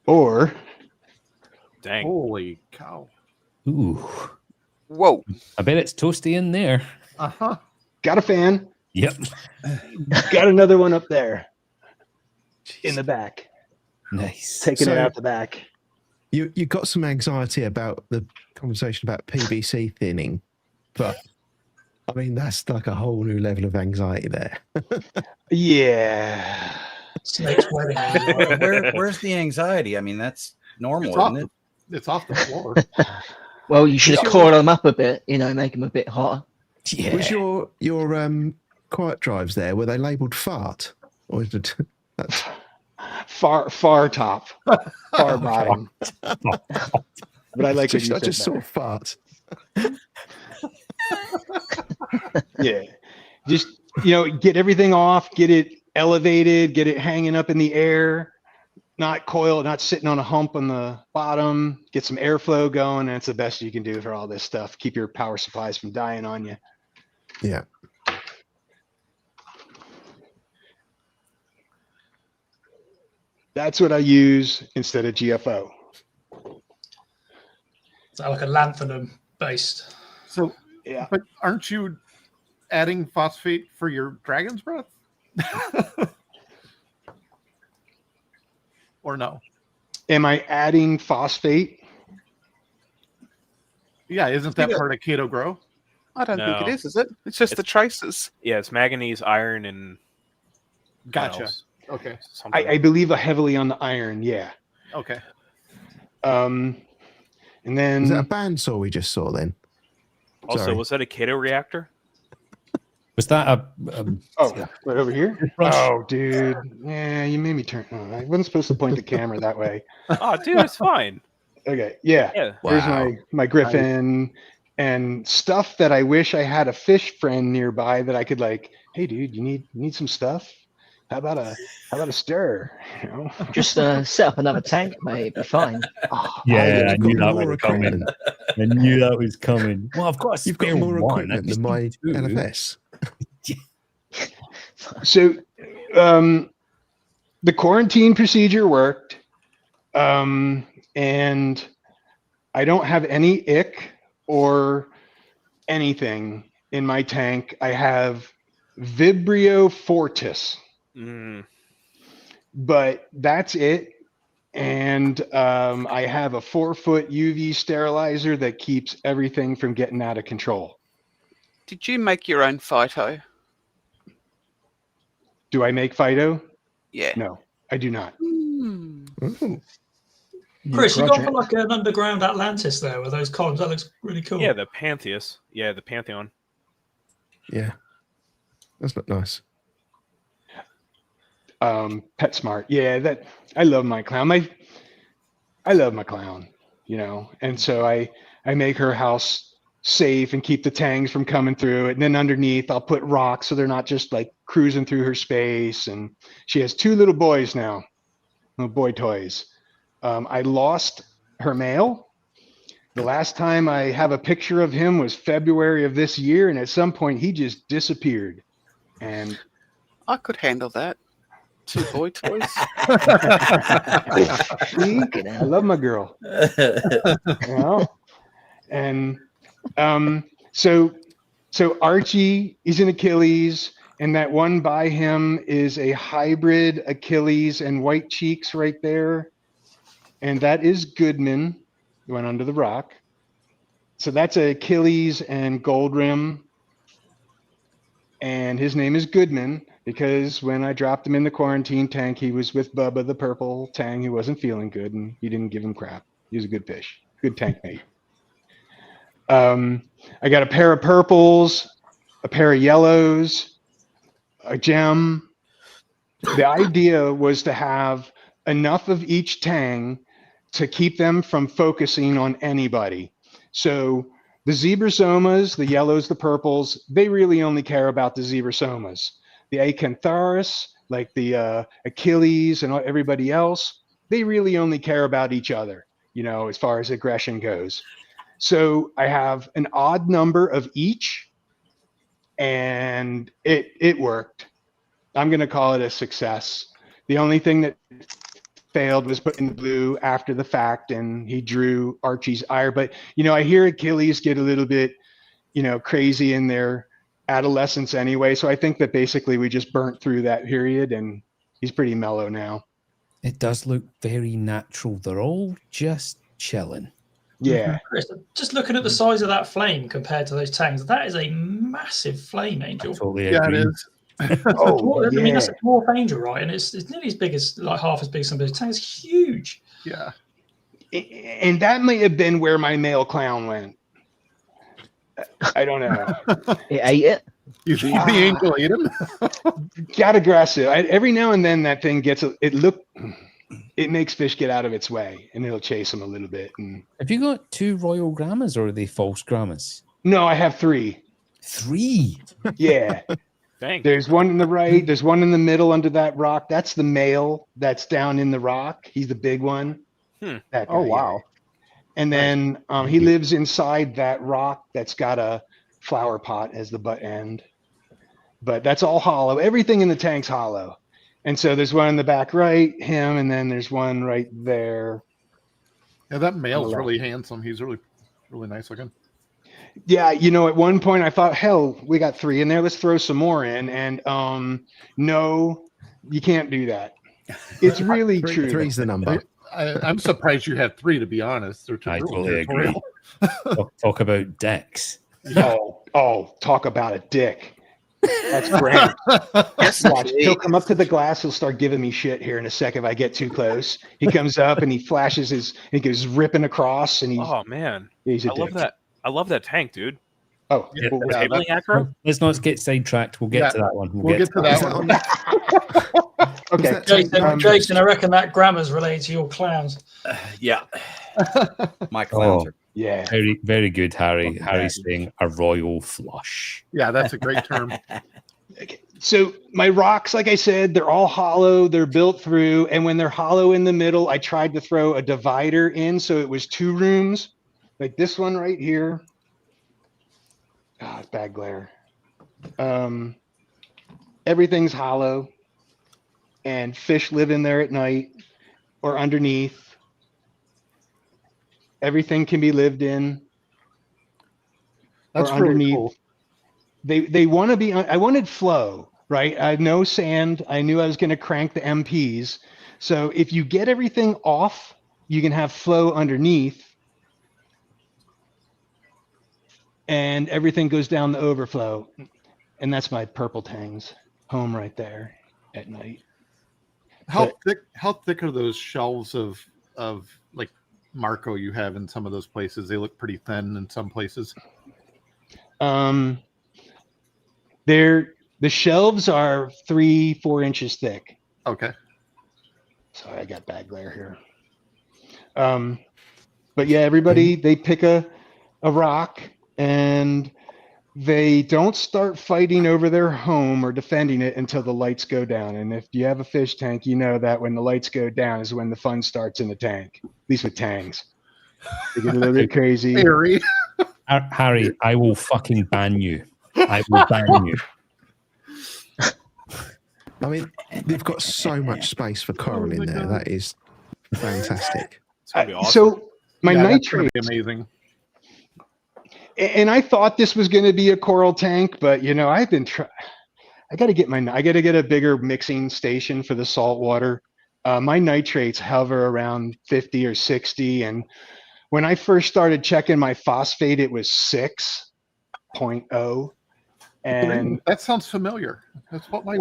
or dang, holy cow! Ooh, whoa! I bet it's toasty in there. Got a fan. Yep. Got another one up there in the back. Nice. Taking it out the back. You got some anxiety about the conversation about PVC thinning, but I mean that's like a whole new level of anxiety there. Yeah. Snake's wedding. Where's the anxiety? I mean, that's normal, isn't it? It's off the floor. Well, you should have coiled them up a bit, make them a bit hotter. Yeah. Was your quiet drives there? Were they labelled fart, or is it that's far top, far bottom? But I like. I just saw fart. Yeah, just get everything off, get it elevated, get it hanging up in the air, not coiled, not sitting on a hump on the bottom. Get some airflow going, and it's the best you can do for all this stuff. Keep your power supplies from dying on you. Yeah. That's what I use instead of GFO. Is that like a lanthanum based? So yeah, but aren't you adding phosphate for your dragon's breath? Or no? Am I adding phosphate? Yeah, isn't that part of Keto Grow? I don't think it is it? It's just the traces. Yeah, it's manganese, iron, and gotcha. Okay. I believe heavily on the iron. Yeah. Okay. And then was that a bandsaw we just saw then? Also, Sorry. was that a Keto reactor? Was that a right over here? Oh, dude. Yeah, you made me turn. Oh, I wasn't supposed to point the camera that way. Oh, dude, it's fine. Okay. Yeah. Here's my Griffin and stuff that I wish I had a fish friend nearby that I could hey, dude, you need some stuff? How about a stir? Just set up another tank, mate. It'd be fine. Yeah, I knew that was coming. I knew that was coming. Well, of course, you've got more equipment than my LFS. So, the quarantine procedure worked, and I don't have any ick or anything in my tank. I have Vibrio Fortis. But that's it. And I have a 4-foot UV sterilizer that keeps everything from getting out of control. Did you make your own phyto? Do I make phyto? Yeah. No, I do not. Chris, you got for like an underground Atlantis there with those columns. That looks really cool. Yeah, the Pantheus. Yeah, the Pantheon. Yeah, that's not nice. PetSmart. Yeah, I love my clown. I love my clown, and so I make her house safe and keep the tangs from coming through it. And then underneath I'll put rocks so they're not just cruising through her space. And she has 2 little boys now, little boy toys. I lost her male. The last time I have a picture of him was February of this year, and at some point he just disappeared. And I could handle that. 2 boy toys. See? I love my girl. You know? And so Archie is an Achilles, and that one by him is a hybrid Achilles and White Cheeks right there. And that is Goodman, the one under the rock. So that's a Achilles and Gold Rim. And his name is Goodman because when I dropped him in the quarantine tank, he was with Bubba, the purple tang, who wasn't feeling good, and he didn't give him crap. He was a good fish, good tank mate. I got a pair of purples, a pair of yellows, a gem. The idea was to have enough of each tang to keep them from focusing on anybody. So the zebrasomas, the yellows, the purples, they really only care about the zebrasomas. The acantharis, like the Achilles and everybody else, they really only care about each other, you know, as far as aggression goes. So I have an odd number of each, and it worked. I'm going to call it a success. The only thing that failed was putting the blue after the fact, and he drew Archie's ire. But, you know, I hear Achilles get a little bit, you know, crazy in their adolescence anyway. So I think that basically we just burnt through that period, and he's pretty mellow now. It does look very natural. They're all just chilling. Yeah. Chris, just looking at the size of that flame compared to those tangs, that is a massive flame, Angel. Totally Yeah, agree. it is. Oh, I mean, yeah. that's a dwarf angel, right? And it's nearly as big as, like, half as big as some of those tangs. It's huge. Yeah. And that may have been where my male clown went. I don't know. It ate it. You think the angel ate him? Got aggressive. Every now and then that thing gets it makes fish get out of its way, and it'll chase them a little bit. And Have you got 2 royal grammas, or are they false grammas? no, I have 3. 3? Yeah. Dang. There's one in the right. There's one in the middle under that rock. That's the male that's down in the rock. He's the big one. That guy, Oh, wow. Yeah. And then he lives inside that rock that's got a flower pot as the butt end. But that's all hollow. Everything in the tank's hollow. And so there's one in the back right, him, and then there's one right there. Yeah, that male's really handsome. He's really, really nice looking. Yeah, you know, at one point I thought, hell, we got 3 in there. Let's throw some more in. And no, you can't do that. It's really true. 3's the number. I'm surprised you have 3, to be honest. I totally agree. Talk about dicks. Oh, talk about a dick. That's great. Watch, he'll come up to the glass. He'll start giving me shit here in a second if I get too close. He comes up and he flashes he goes ripping across, and Oh man, he's a I love dick. that. I love that tank, dude. Oh, Yeah, well, Tabling acro. Let's not get sidetracked. We'll get to that one. We'll get to that one. okay. Jason, I reckon that grammar's related to your clowns. Yeah. My clowns are Yeah. Very, very good, Harry. Welcome Harry's back. saying a royal flush. Yeah, that's a great term. So my rocks, like I said, they're all hollow. They're built through, and when they're hollow in the middle, I tried to throw a divider in, so it was 2 rooms, like this one right here. Ah, it's bad glare. Everything's hollow, and fish live in there at night or underneath. Everything can be lived in. That's or really underneath. cool. They want to be. I wanted flow, right? I had no sand. I knew I was going to crank the MPs. So if you get everything off, you can have flow underneath, and everything goes down the overflow. And that's my purple tangs home right there at night. How thick are those shelves of like Marco you have in some of those places? They look pretty thin in some places. The shelves are 3-4 inches thick. Okay. Sorry, I got bad glare here. But yeah, everybody, they pick a rock, and they don't start fighting over their home or defending it until the lights go down. And if you have a fish tank, you know that when the lights go down is when the fun starts in the tank, at least with tangs. They get a little bit crazy. Harry. Harry, I will fucking ban you. I will ban you. I mean, They've got so much space for coral in there. That is fantastic. It's gonna be awesome. So my Yeah, that's gonna nitrates, be amazing. and I thought this was going to be a coral tank, but I've been I got to get a bigger mixing station for the salt water. My nitrates hover around 50 or 60, and when I first started checking my phosphate, it was 6.0. And That sounds familiar. That's what my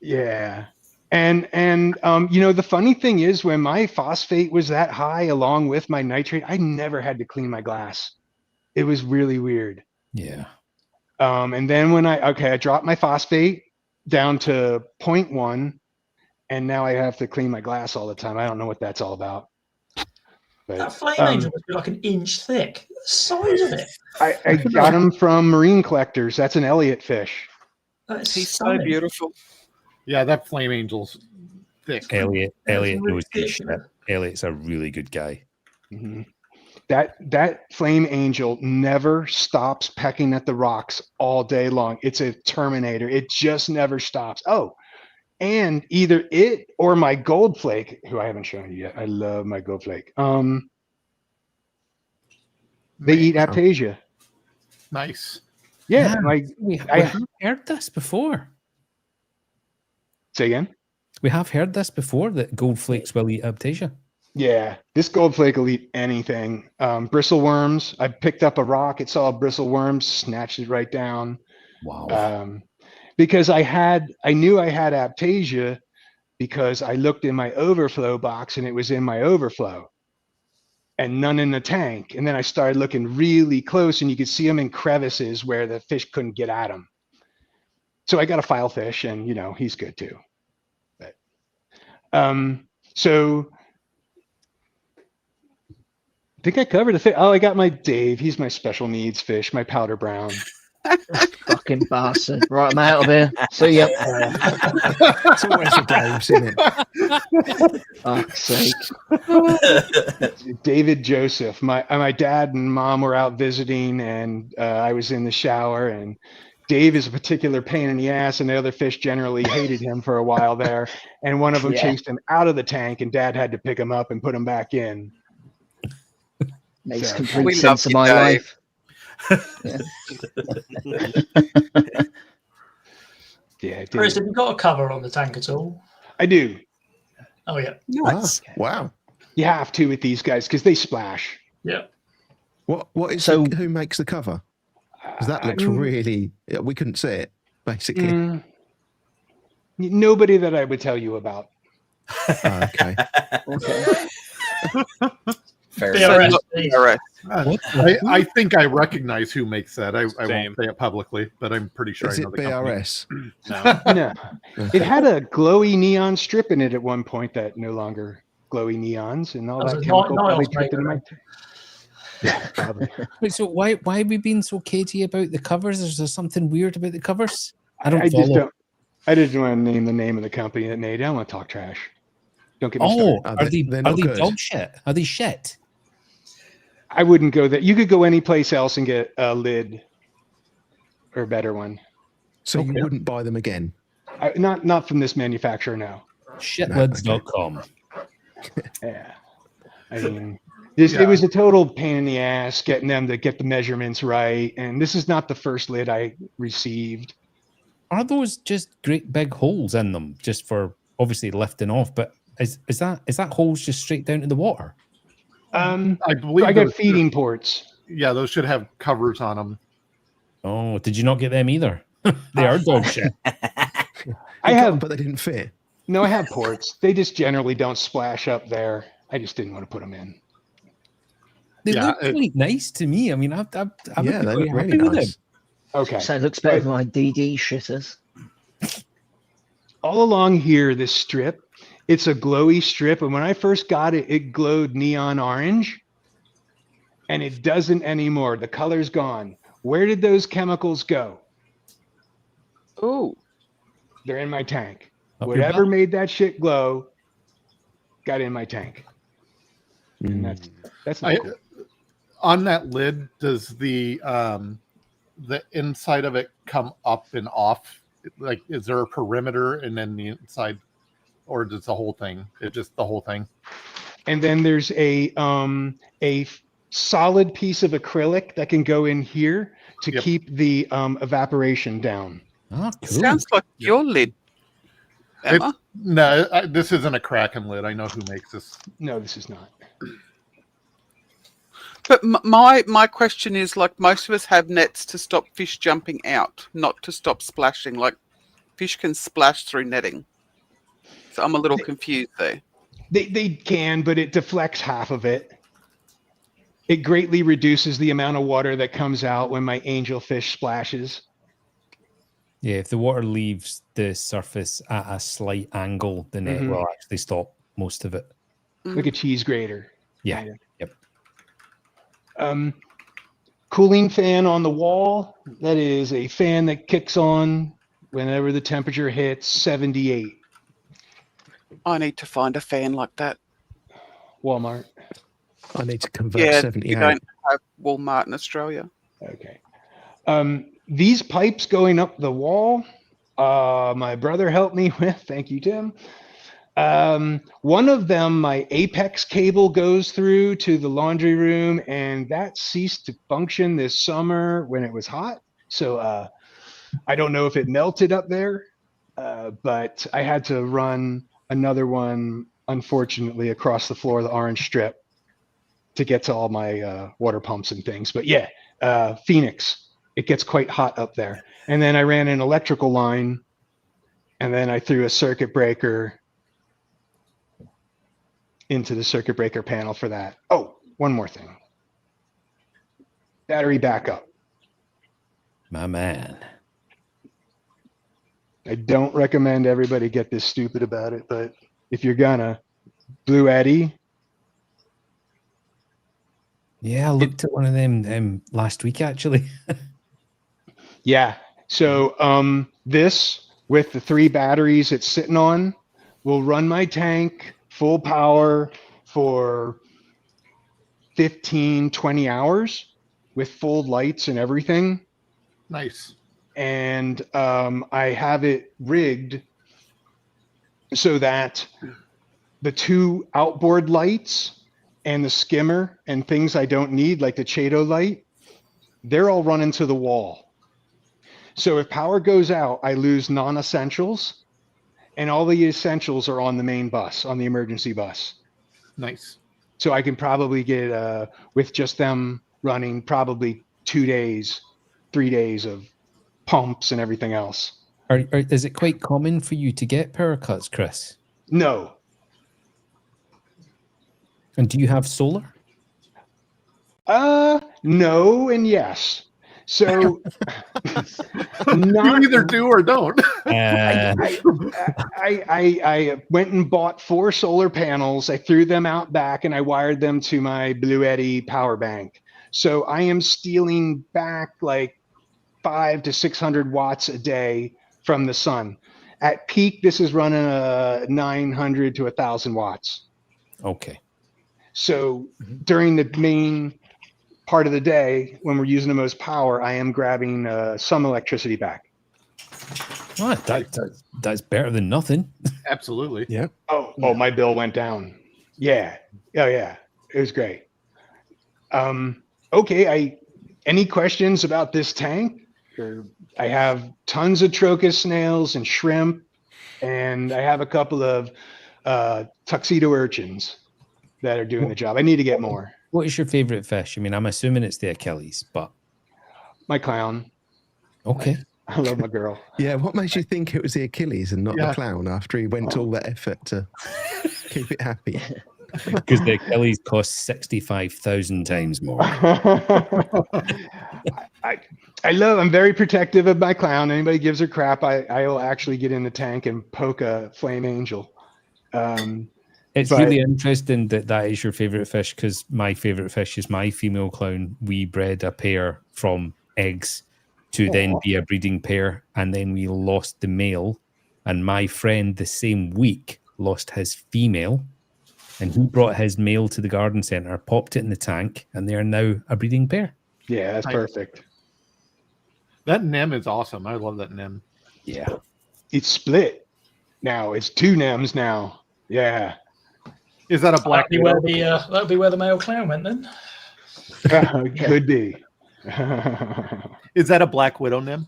yeah. And the funny thing is, when my phosphate was that high along with my nitrate, I never had to clean my glass. It was really weird. Yeah. And then when I dropped my phosphate down to 0.1, and now I have to clean my glass all the time. I don't know what that's all about. But, That flame angel must be like an inch thick. The size of it. I got them from marine collectors. That's an Elliott fish. He's so beautiful. Yeah, that flame angel's thick. Elliot really knows his thick. shit. Elliot's a really good guy. Mm-hmm. That flame angel never stops pecking at the rocks all day long. It's a Terminator. It just never stops. Oh, and either it or my gold flake, who I haven't shown you yet. I love my gold flake. They eat Aptasia. Nice. Yeah, we have heard this before. Say again? We have heard this before, that gold flakes will eat Aptasia. Yeah, this gold flake will eat anything. Bristle worms. I picked up a rock. It saw a bristle worm, snatched it right down. Wow. Because I knew I had Aptasia because I looked in my overflow box and it was in my overflow and none in the tank. And then I started looking really close and you could see them in crevices where the fish couldn't get at them. So I got a file fish and, he's good too. But, so I think I covered the fish. Oh, I got my Dave. He's my special needs fish, my powder brown. Fucking bastard. Right, I'm out of here. See ya. It's always the Dave's, isn't it? Fuck's sake. David Joseph. My dad and mom were out visiting, and I was in the shower, and Dave is a particular pain in the ass, and the other fish generally hated him for a while there. And one of them chased him out of the tank, and Dad had to pick him up and put him back in. Makes complete sense of my life. Yeah. Chris, have you got a cover on the tank at all? I do. Oh yeah. Nice. Wow. You have to with these guys because they splash. Yeah. What is who makes the cover? Because that looks really. We couldn't see it basically. Nobody that I would tell you about. Okay. Fair. BRS. I think I recognize who makes that. I won't say it publicly, but I'm pretty sure Is I know it the BRS? company. No. It had a glowy neon strip in it at one point that no longer glowy neons and all that chemical probably dripped into my tank. Yeah, probably. Wait, so why have we been so cagey about the covers? Is there something weird about the covers? I just don't. I didn't want to name the name of the company that made it. I don't want to talk trash. Don't get me started. Are they dog shit? Are they shit? I wouldn't go there. You could go any place else and get a lid or a better one. So you wouldn't buy them again? Not from this manufacturer, no. Shitlids.com. Yeah. I mean, it was a total pain in the ass getting them to get the measurements right. And this is not the first lid I received. Are those just great big holes in them just for obviously lifting off? But is that holes just straight down to the water? I believe I got feeding ports. Yeah, those should have covers on them. Oh, did you not get them either? They are dog shit. I have, but they didn't fit. No, I have ports. They just generally don't splash up there. I just didn't want to put them in. They look quite nice to me. I mean, they look really nice. Okay. So it looks better than my DD shitters. All along here, this strip, it's a glowy strip. And when I first got it, it glowed neon orange. And it doesn't anymore. The color's gone. Where did those chemicals go? Oh. They're in my tank. Whatever made that shit glow got in my tank. And that's not cool. On that lid, does the inside of it come up and off Like, is there a perimeter and then the inside, or just the whole thing? It's just the whole thing. And then there's a solid piece of acrylic that can go in here to keep the evaporation down. Ah, cool. Sounds like your lid, Emma. This isn't a Kraken lid. I know who makes this. No, this is not. But my question is, like, most of us have nets to stop fish jumping out, not to stop splashing. Like, fish can splash through netting. So I'm a little confused there. They can, but it deflects half of it. It greatly reduces the amount of water that comes out when my angelfish splashes. Yeah, if the water leaves the surface at a slight angle, the net will actually stop most of it. Like a cheese grater. Yeah. Kinda. Yep. Cooling fan on the wall. That is a fan that kicks on whenever the temperature hits 78. I need to find a fan like that. Walmart. I need to convert 78. You don't have Walmart in Australia. Okay. These pipes going up the wall, my brother helped me with. Thank you, Tim. One of them, my Apex cable goes through to the laundry room, and that ceased to function this summer when it was hot. So I don't know if it melted up there, but I had to run another one, unfortunately, across the floor of the orange strip to get to all my water pumps and things. But yeah, Phoenix. It gets quite hot up there. And then I ran an electrical line, and then I threw a circuit breaker into the circuit breaker panel for that. Oh, one more thing. Battery backup. My man. I don't recommend everybody get this stupid about it, but if you're gonna, Blue Eddy. Yeah, I looked at one of them last week, actually. Yeah. So this, with the 3 batteries it's sitting on, will run my tank full power for 15, 20 hours with full lights and everything. Nice. And I have it rigged so that the 2 outboard lights and the skimmer and things I don't need, like the Chato light, they're all running to the wall. So if power goes out, I lose non-essentials, and all the essentials are on the main bus, on the emergency bus. Nice. So I can probably get, with just them running, probably 2 days, 3 days of pumps and everything else. Is it quite common for you to get power cuts, Chris? No. And do you have solar? No and yes. So you either do or don't. I went and bought 4 solar panels. I threw them out back and I wired them to my Blue Eddy power bank. So I am stealing back like 500 to 600 watts a day from the sun. At peak, this is running 900 to 1,000 watts. Okay. So during the main part of the day, when we're using the most power, I am grabbing some electricity back. Oh, that's better than nothing. Absolutely. Yeah. Oh, my bill went down. Yeah. Oh, yeah. It was great. Okay. Any questions about this tank? I have tons of trocus snails and shrimp, and I have a couple of tuxedo urchins that are doing the job. I need to get more. What is your favorite fish? I mean, I'm assuming it's the Achilles, but my clown. Okay. I love my girl. Yeah, what makes you think it was the Achilles and not the clown after he went to all that effort to keep it happy? Because the Achilles costs 65,000 times more. I'm very protective of my clown. Anybody gives her crap, I will actually get in the tank and poke a flame angel. It's really interesting that is your favorite fish, because my favorite fish is my female clown. We bred a pair from eggs to then be a breeding pair, and then we lost the male, and my friend the same week lost his female, and he brought his male to the garden center, popped it in the tank, and they are now a breeding pair. Yeah, that's perfect. That nymph is awesome. I love that nymph. Yeah. It's split now. It's 2 NEMs now. Yeah. Is that a black That'd be where that'd be where the male clown went then. Could be. Is that a Black Widow NIM?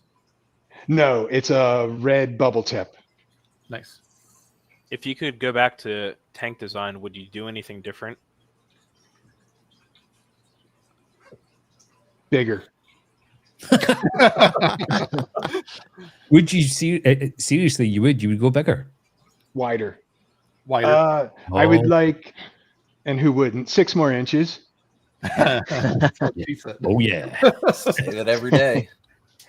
No, it's a red bubble tip. Nice. If you could go back to tank design, would you do anything different? Bigger. Would you see seriously? You would go bigger, Wider. Wider. I would like, and who wouldn't? 6 more inches. Oh yeah. Say that every day.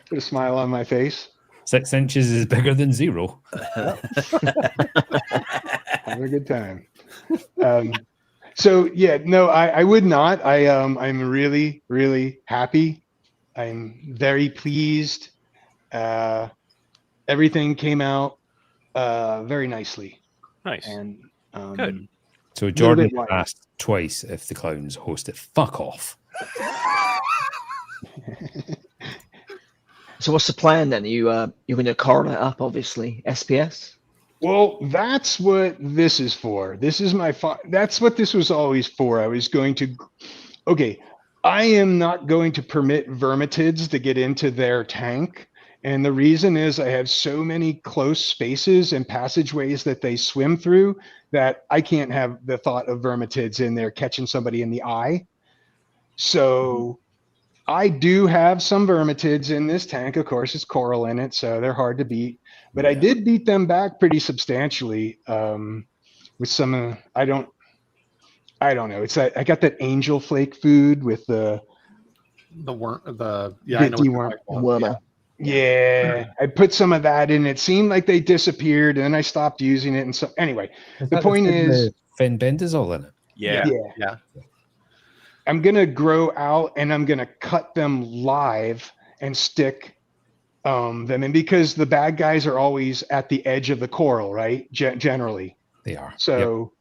Put a smile on my face. 6 inches is bigger than 0. Have a good time. So yeah, no, I would not. I'm really, really happy. I'm very pleased. Everything came out very nicely. Nice. And good. So Jordan asked twice if the clowns host it. Fuck off. So what's the plan then? You're going to correlate it up, obviously. SPS. Well, that's what this is for. This is that's what this was always for. I was going to, okay, I am not going to permit vermitids to get into their tank. And the reason is I have so many close spaces and passageways that they swim through that I can't have the thought of vermitids in there catching somebody in the eye. So I do have some vermitids in this tank. Of course, it's coral in it, so they're hard to beat. But I did beat them back pretty substantially with some. I don't know. It's that I got that angel flake food with the worm. I know worm. Yeah, I put some of that in. It seemed like they disappeared, and then I stopped using it. And so, anyway, the point is, fenbendazole in it. Yeah. I'm gonna grow out, and I'm gonna cut them live and stick them in, because the bad guys are always at the edge of the coral, right? Generally, they are. So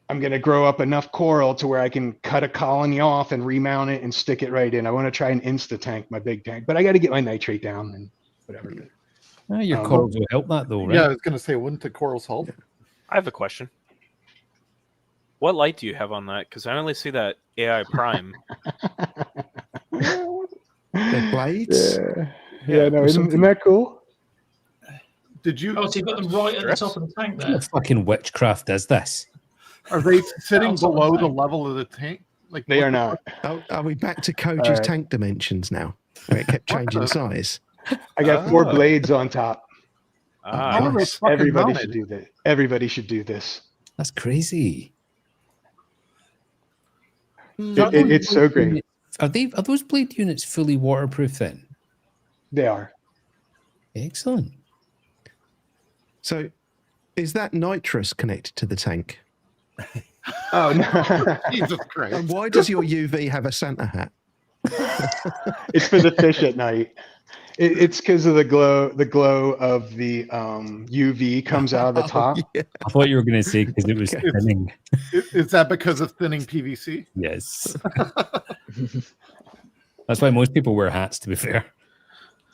I'm gonna grow up enough coral to where I can cut a colony off and remount it and stick it right in. I want to try and insta tank my big tank, but I got to get my nitrate down and whatever. Your corals will help that though, right? Yeah, I was gonna say, wouldn't the corals help? I have a question. What light do you have on that? Because I only see that AI Prime. The blades. Yeah, no, isn't that cool? Did you? Oh, so you've got them right at the top of the tank there. What fucking witchcraft is this? Are they sitting below the level of the tank? Like they are not. Oh, are we back to Koji's tank dimensions now? Where it kept changing size. I got 4 blades on top. Nice. Everybody should do that. Everybody should do this. That's crazy. It's so great. Are those blade units fully waterproof then? They are. Excellent. So, is that nitrous connected to the tank? Oh no! Jesus Christ! And why does your UV have a Santa hat? It's for the fish at night. It's because of the glow. The glow of the UV comes out of the top. Yeah. I thought you were going to say because it was thinning. Is that because of thinning PVC? Yes. That's why most people wear hats, to be fair.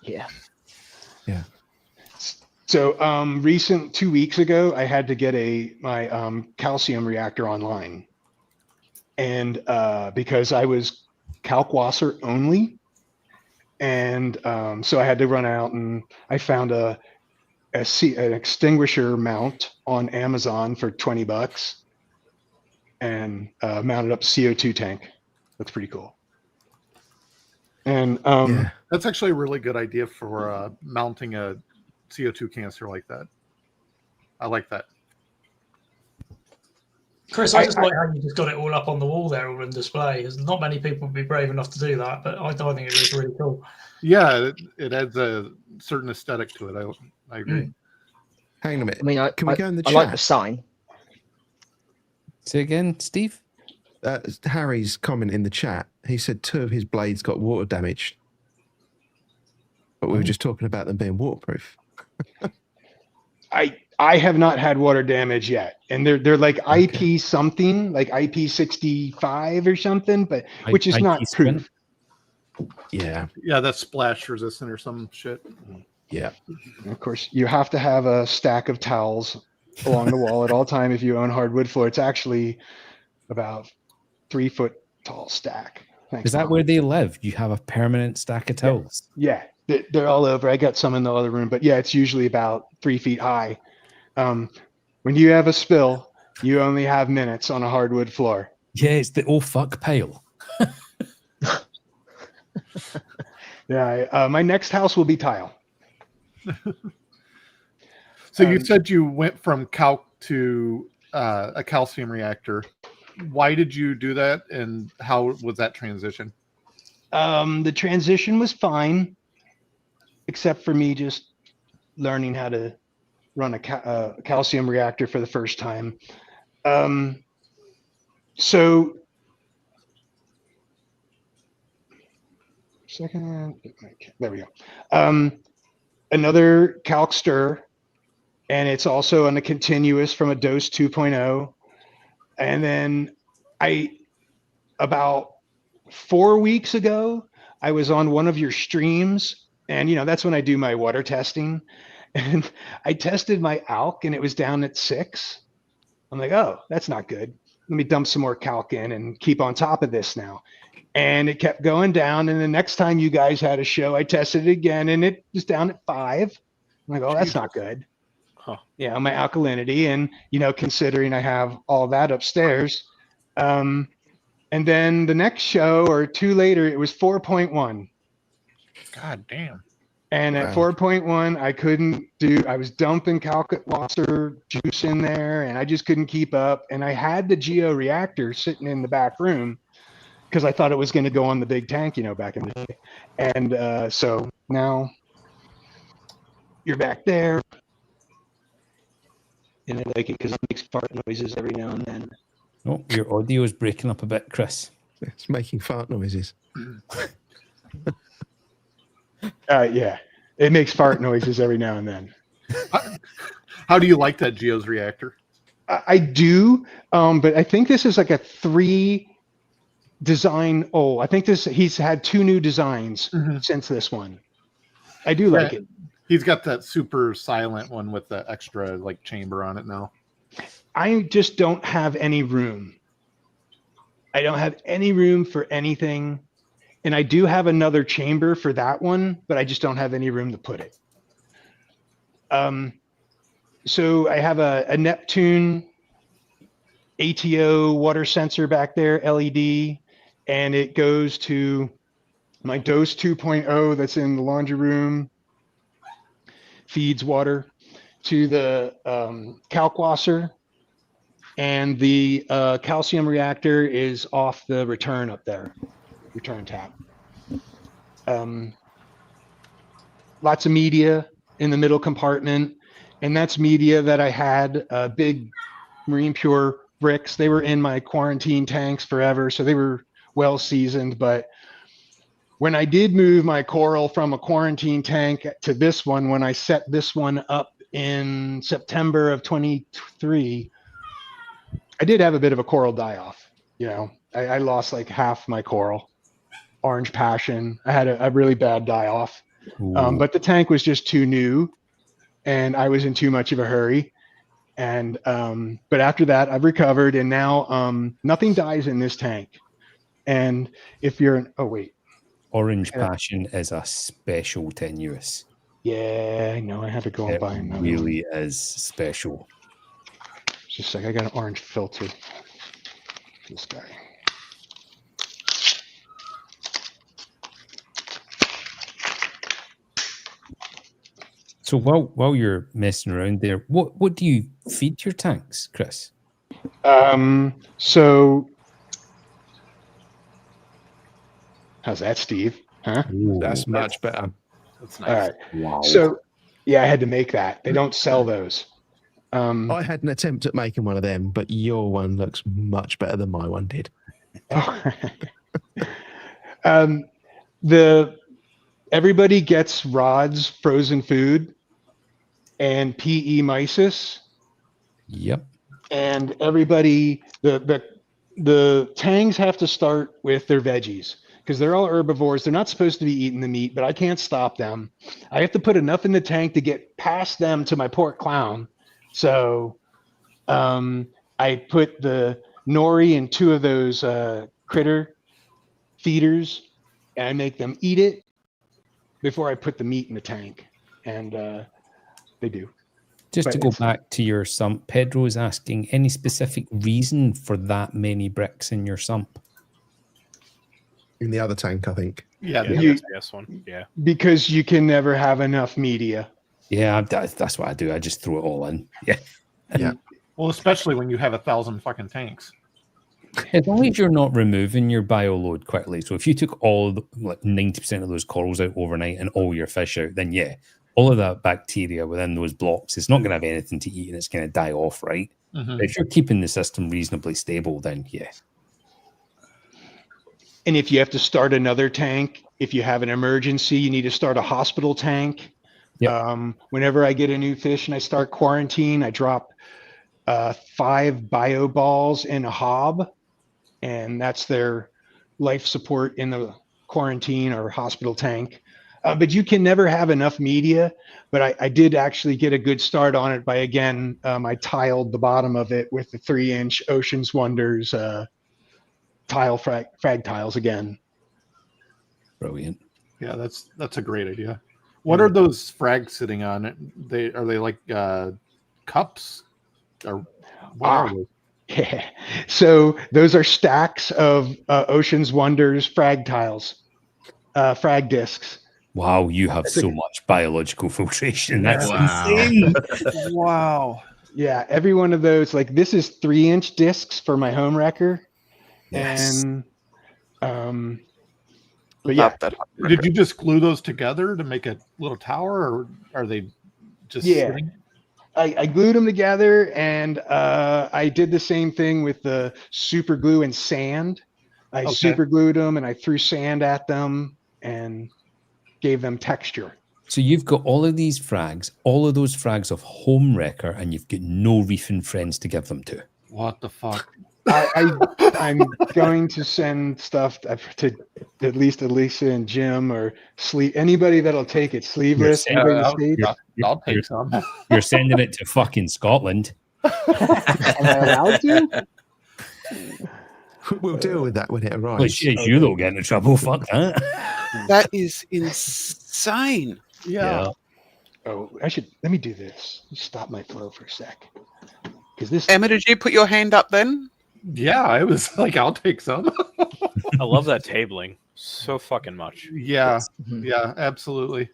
Yeah. Yeah. So 2 weeks ago, I had to get my calcium reactor online. And because I was Kalkwasser only. And so I had to run out, and I found an extinguisher mount on Amazon for $20 and mounted up a CO2 tank. That's pretty cool. And that's actually a really good idea for mounting a CO2 canister like that. I like that. Chris, I just like how you just got it all up on the wall there, all in display. There's not many people would be brave enough to do that, but I think it was really cool. Yeah, it adds a certain aesthetic to it. I agree. Hang on a minute. I mean, Can we go in the I chat? like the sign. Say again, Steve? Harry's comment in the chat. He said 2 of his blades got water damaged. But we were just talking about them being waterproof. I have not had water damage yet, and they're like IP something, like IP65 or something, but which is not proof. Yeah, that's splash resistant or some shit. Yeah. And of course, you have to have a stack of towels along the wall at all time if you own hardwood floor. It's actually about 3 foot tall stack. Thanks, Is that Mom. where they live? You have a permanent stack of towels? Yeah, they're all over. I got some in the other room, but yeah, it's usually about 3 feet high. When you have a spill, you only have minutes on a hardwood floor. Yeah, it's the oh fuck pile. Yeah, my next house will be tile. So you said you went from calc to a calcium reactor. Why did you do that, and how was that transition? The transition was fine, except for me just learning how to run a calcium reactor for the first time. So, there we go. Another calc stir, and it's also on a continuous from a dose 2.0. And then about 4 weeks ago, I was on one of your streams, and that's when I do my water testing. And I tested my alk, and it was down at 6. I'm like, oh, that's not good. Let me dump some more calc in and keep on top of this now. And it kept going down. And the next time you guys had a show, I tested it again, and it was down at 5. I'm like, oh, that's not good. Huh. Yeah, my alkalinity, and considering I have all that upstairs. And then the next show or 2 later, it was 4.1. God damn. And at 4.1, I was dumping Calcat-Wasser juice in there, and I just couldn't keep up. And I had the Geo reactor sitting in the back room because I thought it was going to go on the big tank, back in the day. And so now you're back there. And I like it because it makes fart noises every now and then. Oh, your audio is breaking up a bit, Chris. It's making fart noises. Yeah, it makes fart noises every now and then. How do you like that Geo's reactor? I do, but I think this is like a 3 design. Oh, I think he's had 2 new designs since this one. I do like it. He's got that super silent one with the extra chamber on it now. I just don't have any room. I don't have any room for anything. And I do have another chamber for that one, but I just don't have any room to put it. So I have a Neptune ATO water sensor back there, LED, and it goes to my dose 2.0 that's in the laundry room, feeds water to the Calc-Wasser, and the calcium reactor is off the return up there, return tap. Lots of media in the middle compartment, and that's media that I had, big Marine Pure bricks. They were in my quarantine tanks forever, so they were well seasoned. But when I did move my coral from a quarantine tank to this one, when I set this one up in September of 23, I did have a bit of a coral die-off. I lost like half my coral. Orange Passion. I had a really bad die-off. But the tank was just too new, and I was in too much of a hurry. And but after that, I've recovered, and now nothing dies in this tank. And if you're Orange Passion is a special tenuous. Yeah, I know. I had to go and buy another. It really is special. Just like I got an orange filter. This guy. So while you're messing around there, what do you feed your tanks, Chris? So how's that, Steve? Huh? Ooh, that's much better. That's nice. All right. Wow. So yeah, I had to make that. They don't sell those. I had an attempt at making one of them, but your one looks much better than my one did. Everybody gets Rod's frozen food and PE mysis. Yep. And everybody, the tangs have to start with their veggies. because they're all herbivores. They're not supposed to be eating the meat, but I can't stop them. I have to put enough in the tank to get past them to my pork clown. So I put the nori in 2 of those critter feeders, and I make them eat it before I put the meat in the tank. And they do. Just But to go it's- back to your sump, Pedro is asking any specific reason for that many bricks in your sump? In the other tank, I think. Yeah, Yeah, You- the SBS one. Yeah. Because you can never have enough media. Yeah, that's what I do. I just throw it all in. Yeah. Yeah. well, especially when you have 1,000 fucking tanks. As long as you're not removing your bio load quickly. So if you took all like 90% of those corals out overnight and all your fish out, then yeah, all of that bacteria within those blocks is not going to have anything to eat and it's going to die off, right? Mhm. But if you're keeping the system reasonably stable, then yeah. And if you have to start another tank, if you have an emergency, you need to start a hospital tank. Yep. Whenever I get a new fish and I start quarantine, I drop 5 bio balls in a hob, and that's their life support in the quarantine or hospital tank. But you can never have enough media. But I did actually get a good start on it by, again, I tiled the bottom of it with the 3-inch Ocean's Wonders tile frag tiles again. Brilliant. Yeah, that's a great idea. What are those frags sitting on? Are they like cups? Or what are they? Yeah. So those are stacks of Ocean's Wonders frag tiles, frag discs. Wow, you have It's a- so much biological filtration. That's Wow. insane. Wow. Yeah, every one of those, like this is 3-inch discs for my home wrecker. Yes. And but yeah, Love that. Did you just glue those together to make a little tower, or are they just Yeah. sitting? I glued them together, and I did the same thing with the super glue and sand. I Okay. super glued them and I threw sand at them and gave them texture. So you've got all of these frags, all of those frags of home wrecker, and you've got no reefing friends to give them to. What the fuck? I'm going to send stuff to at least Elisa and Jim or anybody that'll take it sleeveless. You're Anybody in the I'll- States? I'll take some. You're sending it to fucking Scotland. Am I allowed to? We'll deal with that when it Well, arrives. shit, you don't get into trouble. Fuck that. That is insane. Yeah. Oh, let me do this. Stop my flow for a sec. Because this Emma, did you put your hand up then? Yeah, I was like, I'll take some. I love that tabling so fucking much. Yeah. Mhm. Yeah, absolutely.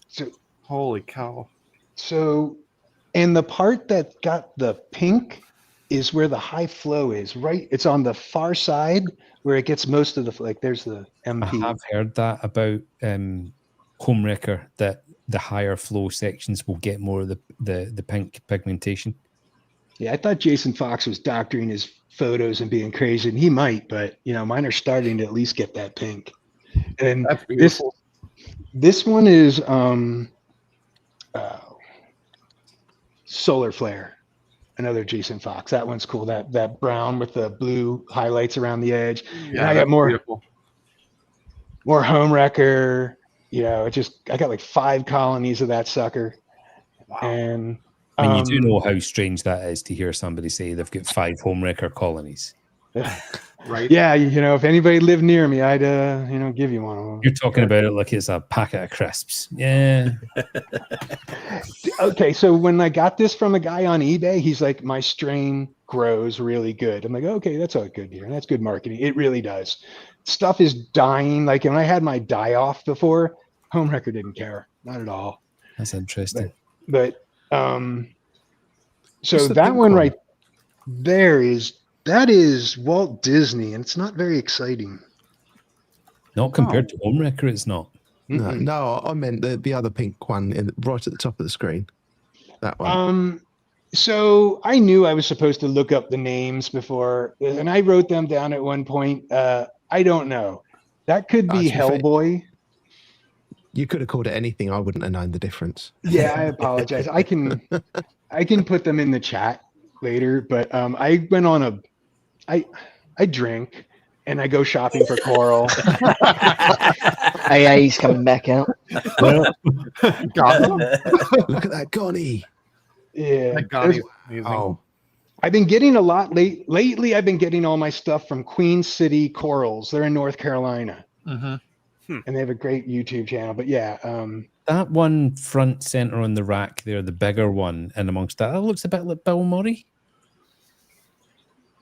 so Holy cow. and the part that got the pink is where the high flow is, right? It's on the far side where it gets most of the there's the I MP. have heard that about home wrecker, that the higher flow sections will get more of the pink pigmentation. Yeah, I thought Jason Fox was doctoring his photos and being crazy, and he might, but mine are starting to at least get that pink. And That's beautiful. this one is Solar Flare, another Jason Fox. That one's cool. That brown with the blue highlights around the edge. Yeah, I got that's more beautiful. home wrecker. I got like 5 colonies of that sucker. Wow. And And you do know how strange that is to hear somebody say they've got 5 home wrecker colonies. Right? yeah, if anybody lived near me, I'd give you one of them. You're talking about it like it's a packet of crisps. Yeah. Okay, so when I got this from a guy on eBay, he's like, my strain grows really good. I'm like, okay, that's all good here. That's good marketing. It really does. Stuff is dying. Like when I had my die off before, home wrecker didn't care. Not at all. That's interesting. But so What's the that pink one one? right there that is Walt Disney, and it's not very exciting. Not compared to home wrecker, it's not. No, I meant the other pink one right at the top of the screen. That one. So I knew I was supposed to look up the names before, and I wrote them down at one point. I don't know. That could be to be fair- Hellboy. You could have called it anything. I wouldn't have known the difference. Yeah, I apologize. I can put them in the chat later, but I went on I drink, and I go shopping for coral. AA's coming back out. Got him. Look at that Gonnie. Yeah. That Ghani's amazing. Oh, I've been getting a lot lately. I've been getting all my stuff from Queen City Corals. They're in North Carolina, Mhm. and they have a great YouTube channel. But yeah, That one front center on the rack there, the bigger one, and amongst that looks a bit like Bill Murray.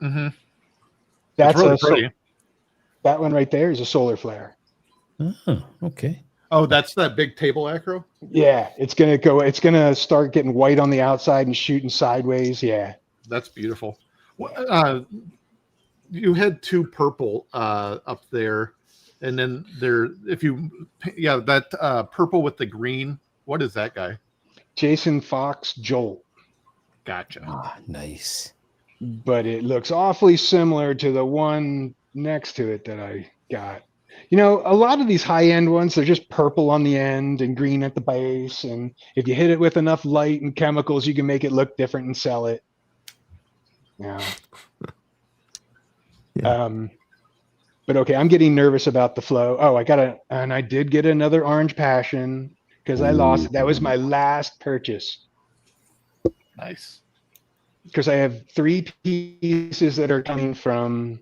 Mhm. that's It's really a, pretty. that one right there is a solar flare. Oh, okay. Oh, that's that big table acro? Yeah, it's gonna start getting white on the outside and shooting sideways. Yeah. That's beautiful. You had two purple up there, and then that purple with the green. What is that guy? Jason Fox Jolt. Gotcha. Ah, nice. But it looks awfully similar to the one next to it that I got. You know, a lot of these high-end ones, they're just purple on the end and green at the base. And if you hit it with enough light and chemicals, you can make it look different and sell it. Yeah. But okay, I'm getting nervous about the flow. Oh, I did get another orange passion because I lost it. That was my last purchase. Nice. Because I have 3 pieces that are coming from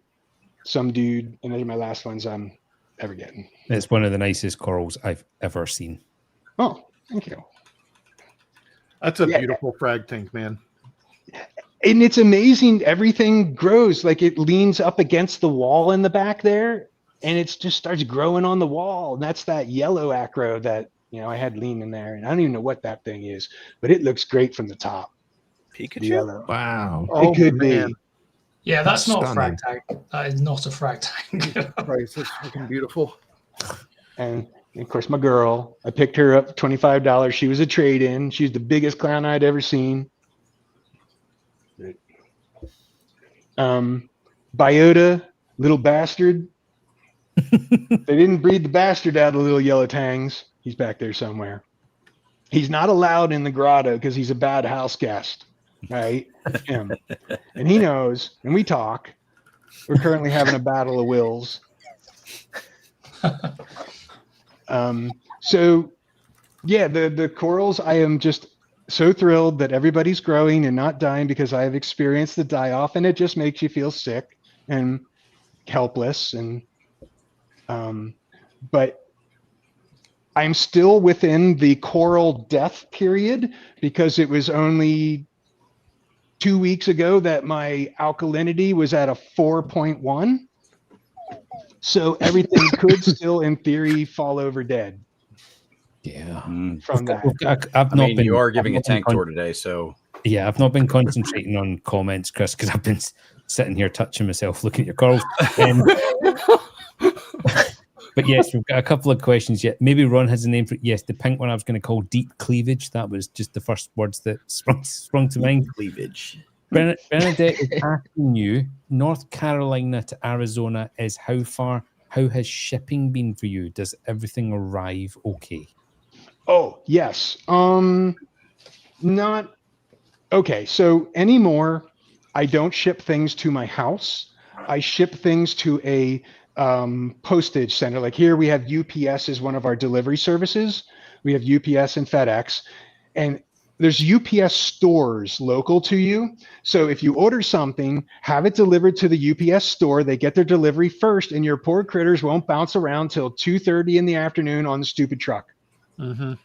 some dude, and those are my last ones I'm ever getting. It's one of the nicest corals I've ever seen. Oh, thank you. That's a beautiful frag tank, man. And it's amazing. Everything grows. Like it leans up against the wall in the back there, and it just starts growing on the wall. And that's that yellow acro that, I had leaning there. And I don't even know what that thing is, but it looks great from the top. Pikachu? Yellow. wow. It could be. Yeah, that's not a Stunning. frag tank. That is not a frag tank. Christ, it's fucking beautiful. And of course, my girl, I picked her up for $25. She was a trade-in. She's the biggest clown I'd ever seen. Biota, little bastard. They didn't breed the bastard out of the little yellow tangs. He's back there somewhere. He's not allowed in the grotto because he's a bad house guest, right? Him. And he knows, and we talk. We're currently having a battle of wills. So yeah, the corals, I am just so thrilled that everybody's growing and not dying because I have experienced the die off, and it just makes you feel sick and helpless. And but I'm still within the coral death period because it was only 2 weeks ago that my alkalinity was at a 4.1. So everything could still, in theory, fall over dead. Yeah. From that. You are giving a tank tour today, so. Yeah, I've not been concentrating on comments, Chris, because I've been sitting here touching myself, looking at your corals. But yes, we've got a couple of questions yet. Maybe Ron has a name for it. Yes, the pink one I was going to call deep cleavage. That was just the first words that sprung to mind. Cleavage. Bernadette is asking you, North Carolina to Arizona is how far? How has shipping been for you? Does everything arrive okay? Oh, yes. Not okay. So anymore, I don't ship things to my house. I ship things to a postage center. Like here we have UPS as one of our delivery services. We have UPS and FedEx, and there's UPS stores local to you. So if you order something, have it delivered to the UPS store. They get their delivery first, and your poor critters won't bounce around till 2:30 in the afternoon on the stupid truck. Mm-hmm.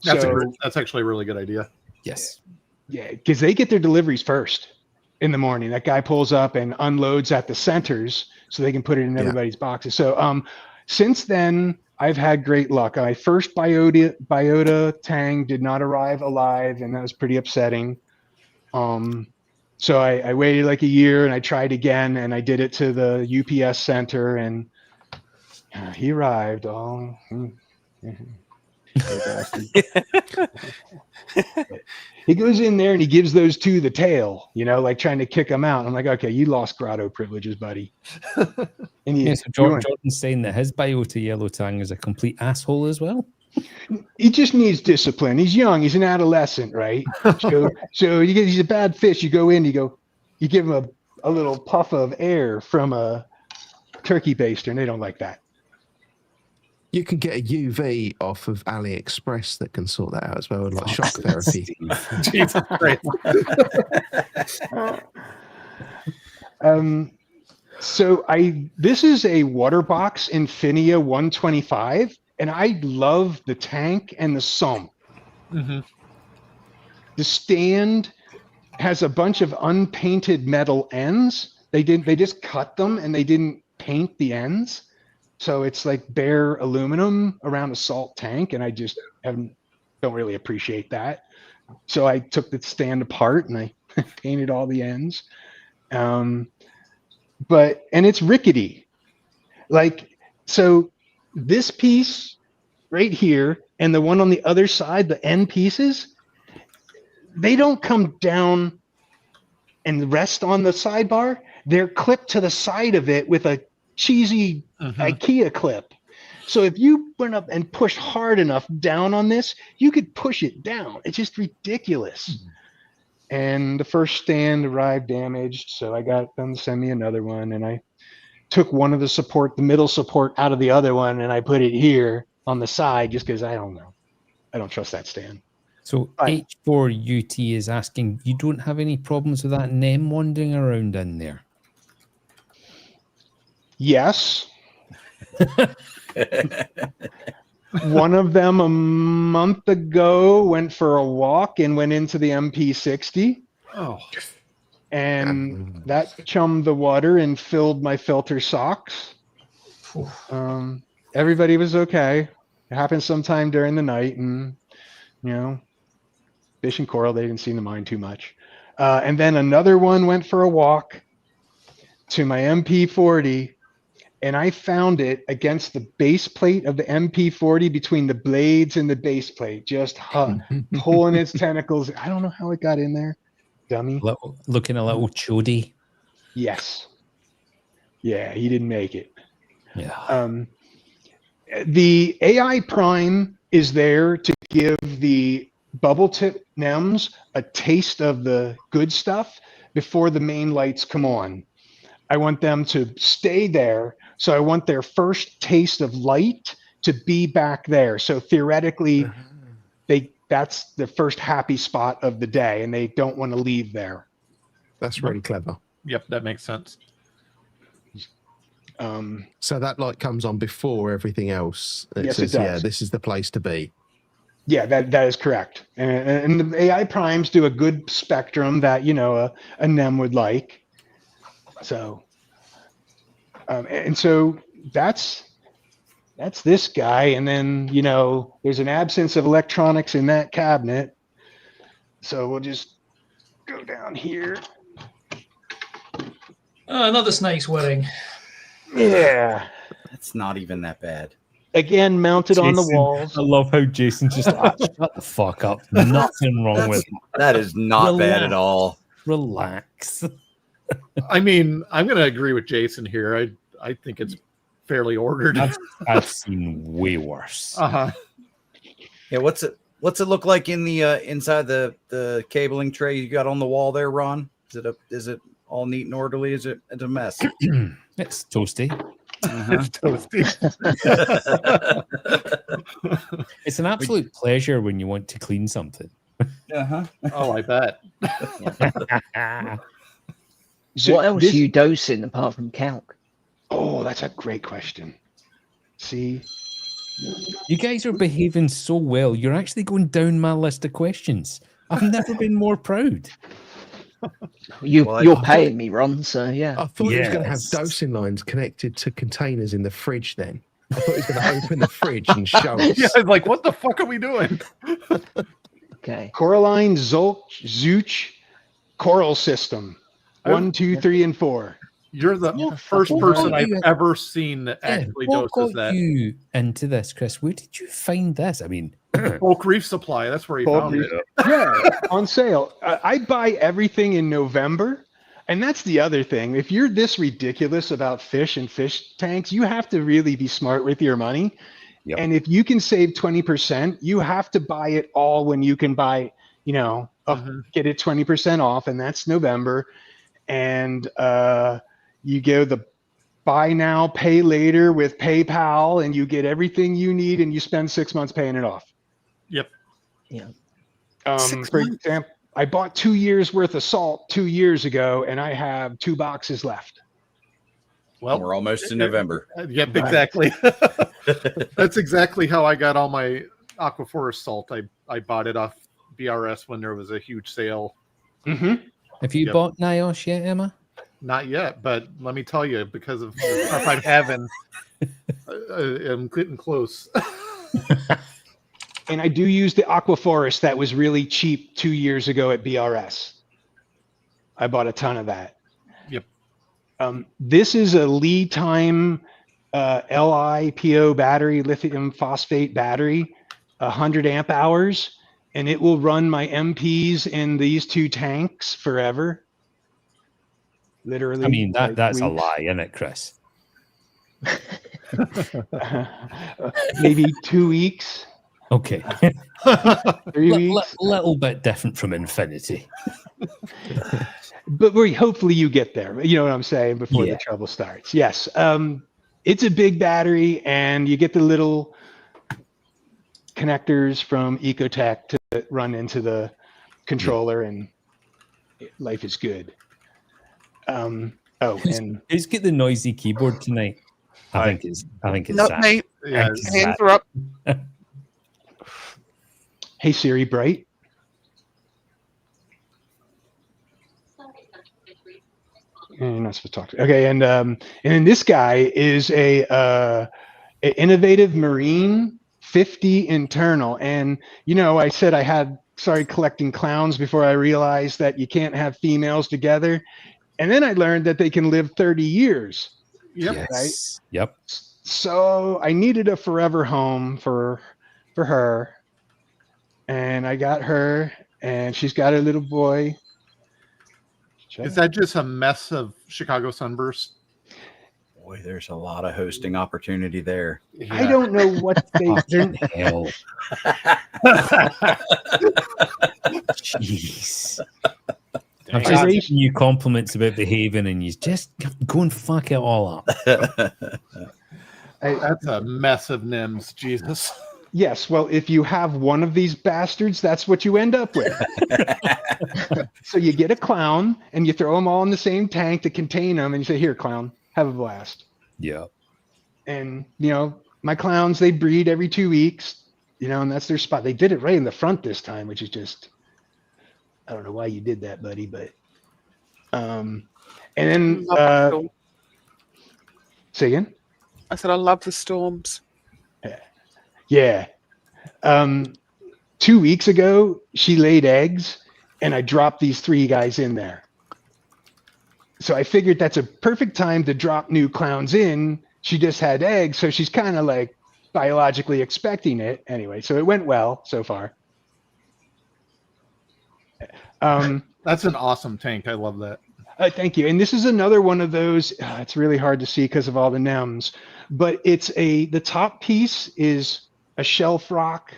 That's actually a really good idea. Yes. Yeah, because they get their deliveries first in the morning. That guy pulls up and unloads at the centers so they can put it in everybody's boxes. So since then, I've had great luck. My first biota tang did not arrive alive, and that was pretty upsetting. So I waited like a year, and I tried again, and I did it to the UPS center, and he arrived. He goes in there and he gives those two the tail, like trying to kick them out. I'm like, okay, you lost grotto privileges, buddy. And so Jordan's saying that his biota yellow tang is a complete asshole as well. He just needs discipline. He's young. He's an adolescent, right? So he's a bad fish. You go in, you give him a little puff of air from a turkey baster, and they don't like that. You can get a UV off of AliExpress that can sort that out as well, like shock therapy. Jesus Christ. So this is a water box Infinia 125, and I love the tank and the sump. Mm-hmm. The stand has a bunch of unpainted metal ends. They just cut them and they didn't paint the ends. So it's like bare aluminum around a salt tank, and I just don't really appreciate that. So I took the stand apart and I painted all the ends. And it's rickety. So this piece right here and the one on the other side, the end pieces, they don't come down and rest on the sidebar. They're clipped to the side of it with a cheesy IKEA clip. So if you went up and pushed hard enough down on this, you could push it down. It's just ridiculous. And the first stand arrived damaged, so I got them to send me another one, and I took one of the middle support out of the other one, and I put it here on the side just because I don't know. I don't trust that stand. So H4UT is asking, you don't have any problems with that NEM wandering around in there? Yes. One of them a month ago went for a walk and went into the MP60. Oh. And that chummed the water and filled my filter socks. Everybody was okay. It happened sometime during the night, and fish and coral, they didn't seem to mind too much. And then another one went for a walk to my MP40, and I found it against the base plate of the MP40 between the blades and the base plate, just pulling its tentacles. I don't know how it got in there, dummy. Looking a little chody. Yes. Yeah, he didn't make it. Yeah. The AI Prime is there to give the bubble tip NEMs a taste of the good stuff before the main lights come on. I want them to stay there. So I want their first taste of light to be back there. So theoretically, that's the first happy spot of the day, and they don't want to leave there. That's really clever. Yep, that makes sense. So that light comes on before everything else. Yes, says, it does. Yeah, this is the place to be. Yeah, that is correct. And the AI primes do a good spectrum that, a NEM would like. So, and so that's this guy. And then, there's an absence of electronics in that cabinet. So we'll just go down here. Another snake's wedding. Yeah. It's not even that bad. Again, mounted on the walls. I love how Jason just shut the fuck up. Nothing wrong with it. That is not bad at all. Relax. I mean, I'm going to agree with Jason here. I think it's fairly ordered. I've seen way worse. Yeah, what's it look like in the inside the cabling tray you got on the wall there, Ron? Is it all neat and orderly? Is it a mess? It's toasty. It's toasty. It's an absolute pleasure when you want to clean something. Oh, I bet. So what else are you dosing apart from calc? Oh, that's a great question. See? You guys are behaving so well. You're actually going down my list of questions. I've never been more proud. You're paying me, Ron, so yeah. I thought he was going to have dosing lines connected to containers in the fridge then. I thought he was going to open the fridge and show us. Yeah, I'm like, what the fuck are we doing? Okay. Coraline Zooch Coral System. 1, 2, 3, and 4. You're the first person I've ever seen that actually doses got that. You into this, Chris? Where did you find this? I mean, Bulk Reef Supply. That's where he found it. Yeah, on sale. I buy everything in November, and that's the other thing. If you're this ridiculous about fish and fish tanks, you have to really be smart with your money. Yep. And if you can save 20%, you have to buy it all when you can buy, get it 20% off, and that's November. And you go the buy now, pay later with PayPal, and you get everything you need, and you spend 6 months paying it off. Yep. Yeah. 6 For months? example, I bought 2 years worth of salt 2 years ago, and I have 2 boxes left. Well, We're almost in November. Yep, Right. exactly. That's exactly how I got all my Aquaforest salt. I bought it off BRS when there was a huge sale. Mm-hmm. Have you Yep. bought NIOSH yet, Emma? Not yet, but let me tell you, because of the stuff I'm having, I'm getting close. And I do use the Aquaforest that was really cheap 2 years ago at BRS. I bought a ton of that. Yep. This is a lead time LiPo battery, lithium phosphate battery, 100 amp hours, and it will run my MPs in these 2 tanks forever. Literally. I mean, like that's a weeks. lie, isn't it, Chris? Maybe 2 weeks, Okay. 3 weeks. Little bit different from infinity. But hopefully you get there. You know what I'm saying? Before the trouble starts. Yes. It's a big battery, and you get the little connectors from Ecotech to run into the controller, and life is good. Who's got the noisy keyboard tonight? I think it's Not Sam. me. Yeah, Hands are up. Hey Siri, bright. You're not supposed to talk to. Okay, and then this guy is a innovative marine 50 internal, and I said I started collecting clowns before I realized that you can't have females together, and then I learned that they can live 30 years. Yep. Yes. Right. Yep. So I needed a forever home for her, and I got her, and she's got a little boy. Is that just a mess of Chicago sunburst? Boy, there's a lot of hosting opportunity there. Yeah. I don't know what they're Hell. Jeez. I'm just Dang. giving you compliments about behaving, and you just go and fuck it all up. That's a mess of NIMS, Jesus. Yes, well, if you have one of these bastards, that's what you end up with. So you get a clown, and you throw them all in the same tank to contain them, and you say, "Here, clown, have a blast." Yeah. And my clowns, they breed every 2 weeks, and that's their spot. They did it right in the front this time, which is just, I don't know why you did that, buddy, but and then say again. I said I love the storms. Yeah. 2 weeks ago, she laid eggs, and I dropped these 3 guys in there. So I figured that's a perfect time to drop new clowns in. She just had eggs, so she's kind of like biologically expecting it. Anyway, so it went well so far. That's an awesome tank. I love that. Thank you. And this is another one of those, it's really hard to see because of all the NEMs, but the top piece is a shelf rock.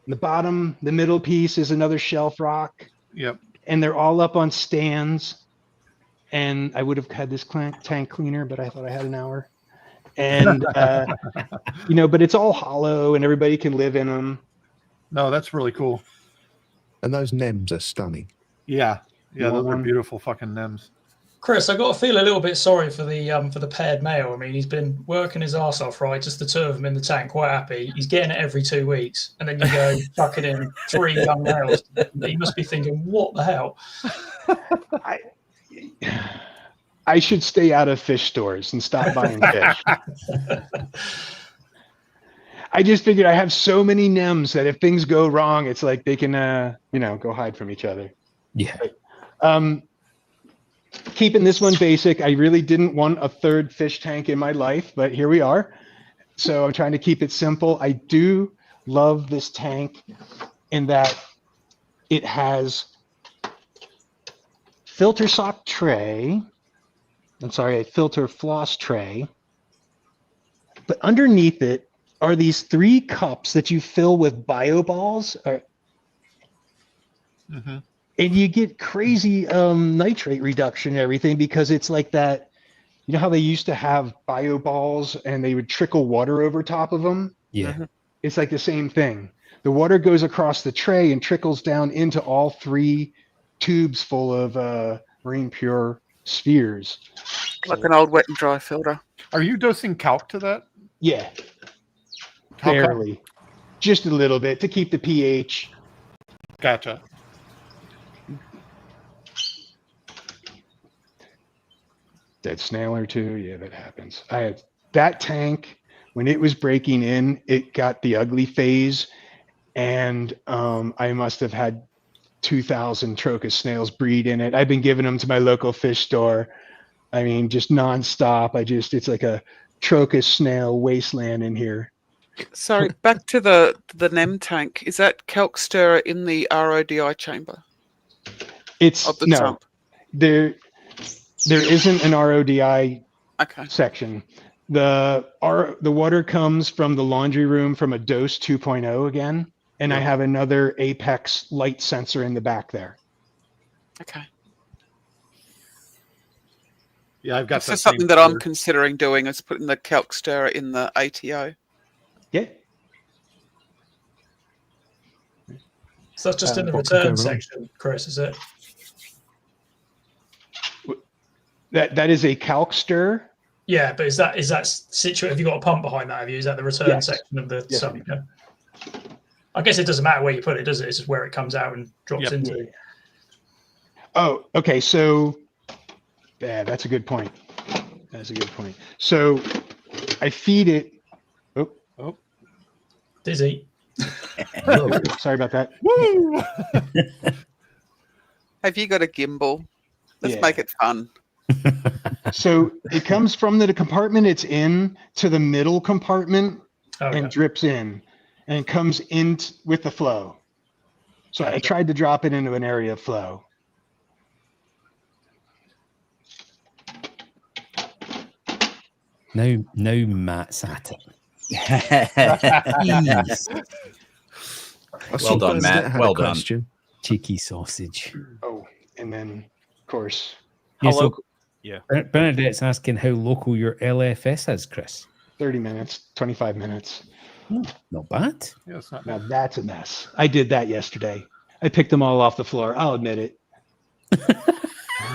The middle piece is another shelf rock. Yep. And they're all up on stands. And I would have had this tank cleaner, but I thought I had an hour. And, but it's all hollow and everybody can live in them. No, that's really cool. And those NEMs are stunning. Yeah. Yeah, those are beautiful fucking NEMs. Chris, I got to feel a little bit sorry for the paired male. I mean, he's been working his ass off, right? Just the 2 of them in the tank, quite happy. He's getting it every 2 weeks, and then you go fucking in 3 young males. He must be thinking, "What the hell?" I should stay out of fish stores and stop buying fish. I just figured I have so many NEMs that if things go wrong, it's like they can, go hide from each other. Yeah. Keeping this one basic. I really didn't want a 3rd fish tank in my life, but here we are. So I'm trying to keep it simple. I do love this tank in that it has filter sock tray. A filter floss tray. But underneath it are these 3 cups that you fill with bio balls. And you get crazy nitrate reduction and everything because it's like that You know how they used to have bio balls and they would trickle water over top of them? Yeah. It's like the same thing. The water goes across the tray and trickles down into all 3 tubes full of marine pure spheres. Like an old wet and dry filter. Are you dosing calc to that? Yeah, How come? barely. Just a little bit to keep the pH. Gotcha. Dead snail or 2. Yeah, that happens. I had that tank when it was breaking in, it got the ugly phase, and I must have had 2,000 Trocus snails breed in it. I've been giving them to my local fish store. I mean, just nonstop. It's like a Trocus snail wasteland in here. Sorry, back to the NEM tank. Is that calc stirrer in the RODI chamber? It's Of the no, sump? there isn't an RODI Okay. section. The water comes from the laundry room from a dose 2.0 again, and I have another Apex light sensor in the back there. Okay. Yeah, I've got This that is something same that I'm fear. considering doing, is putting the calc stirrer in the ATO. Yeah. So that's just in the what could go return wrong? section, Chris, is it? That is a calc stir. Yeah, but is that situated? Have you got a pump behind that? Have you? Is that the return Yes. section of the Yes, I sump? Yeah. I guess it doesn't matter where you put it, does it? It's just where it comes out and drops into. Oh, okay. So, yeah, that's a good point. That's a good point. So, I feed it. Oh, Dizzy. sorry about that. Woo! Have you got a gimbal? Let's Yeah. make it fun. So it comes from the compartment it's in to the middle compartment Okay. and drips in and comes in with the flow. So I tried to drop it into an area of flow. Now Matt's at it. Well done, Matt. Well done. Cheeky sausage. Oh, and then, of course. Yeah, How so local- yeah. Bernadette's asking how local your LFS is, Chris. 30 minutes, 25 minutes. Not bad. Yeah, it's not Now that's a mess. I did that yesterday. I picked them all off the floor. I'll admit it.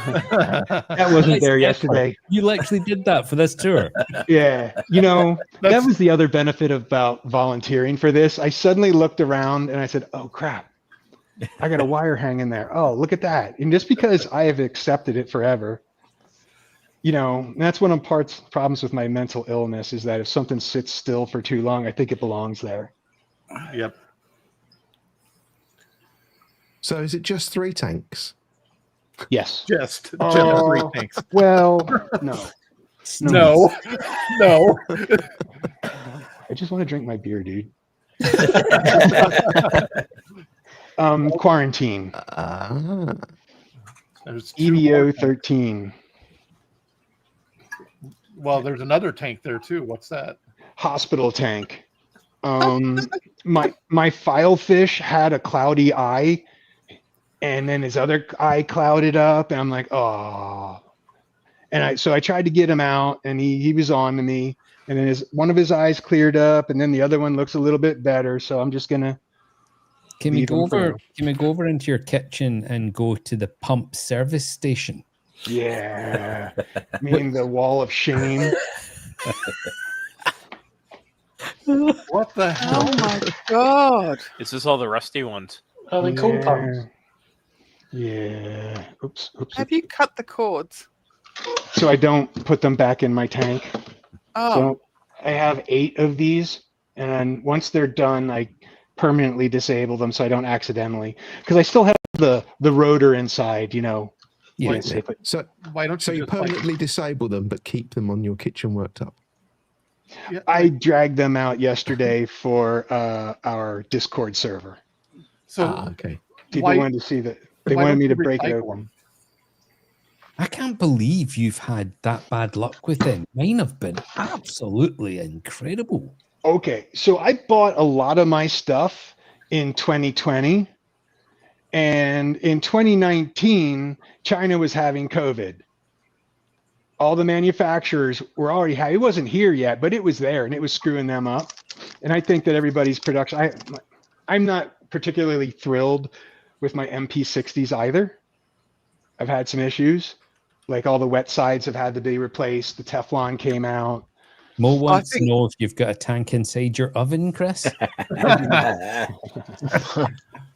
That wasn't there yesterday. You literally did that for this tour. Yeah. You know, that was the other benefit about volunteering for this. I suddenly looked around and I said, oh, crap. I got a wire hanging there. Oh, look at that. And just because I have accepted it forever, you know, that's one of problems with my mental illness is that if something sits still for too long, I think it belongs there. Yep. So is it just 3 tanks? Yes. Just 3 tanks. Well, no. No. No. I just want to drink my beer, dude. Quarantine. There's 2 EVO more. 13. Well, there's another tank there too. What's that? Hospital tank. My file fish had a cloudy eye, and then his other eye clouded up, and I'm like, oh. And so I tried to get him out, and he was on to me, and then one of his eyes cleared up, and then the other one looks a little bit better. So I'm just gonna. Can we leave go him for over? Can we go over into your kitchen and go to the pump service station? Yeah, meaning the wall of shame. What the hell? Oh my god! Is this all the rusty ones? Oh, they cool pumps. Yeah. Oops. Have you cut the cords? So I don't put them back in my tank. Oh, So I have 8 of these, and once they're done, I permanently disable them so I don't accidentally, because I still have the rotor inside, you know. Yeah. So Why don't so you you just, like- permanently disable them but keep them on your kitchen worktop? Yeah, I dragged them out yesterday for our Discord server. so Okay. People Why- wanted to see that. They why wanted don't me you to break it recycle open. I can't believe you've had that bad luck with them. Mine have been absolutely incredible. Okay, so I bought a lot of my stuff in 2020, and in 2019, China was having COVID. all the manufacturers were already it wasn't here yet, but it was there and it was screwing them up. And I think that everybody's production, I'm not particularly thrilled with my MP60s either. I've had some issues, like all the wet sides have had to be replaced. The Teflon came out. Mo wants to know if you've got a tank inside your oven, Chris.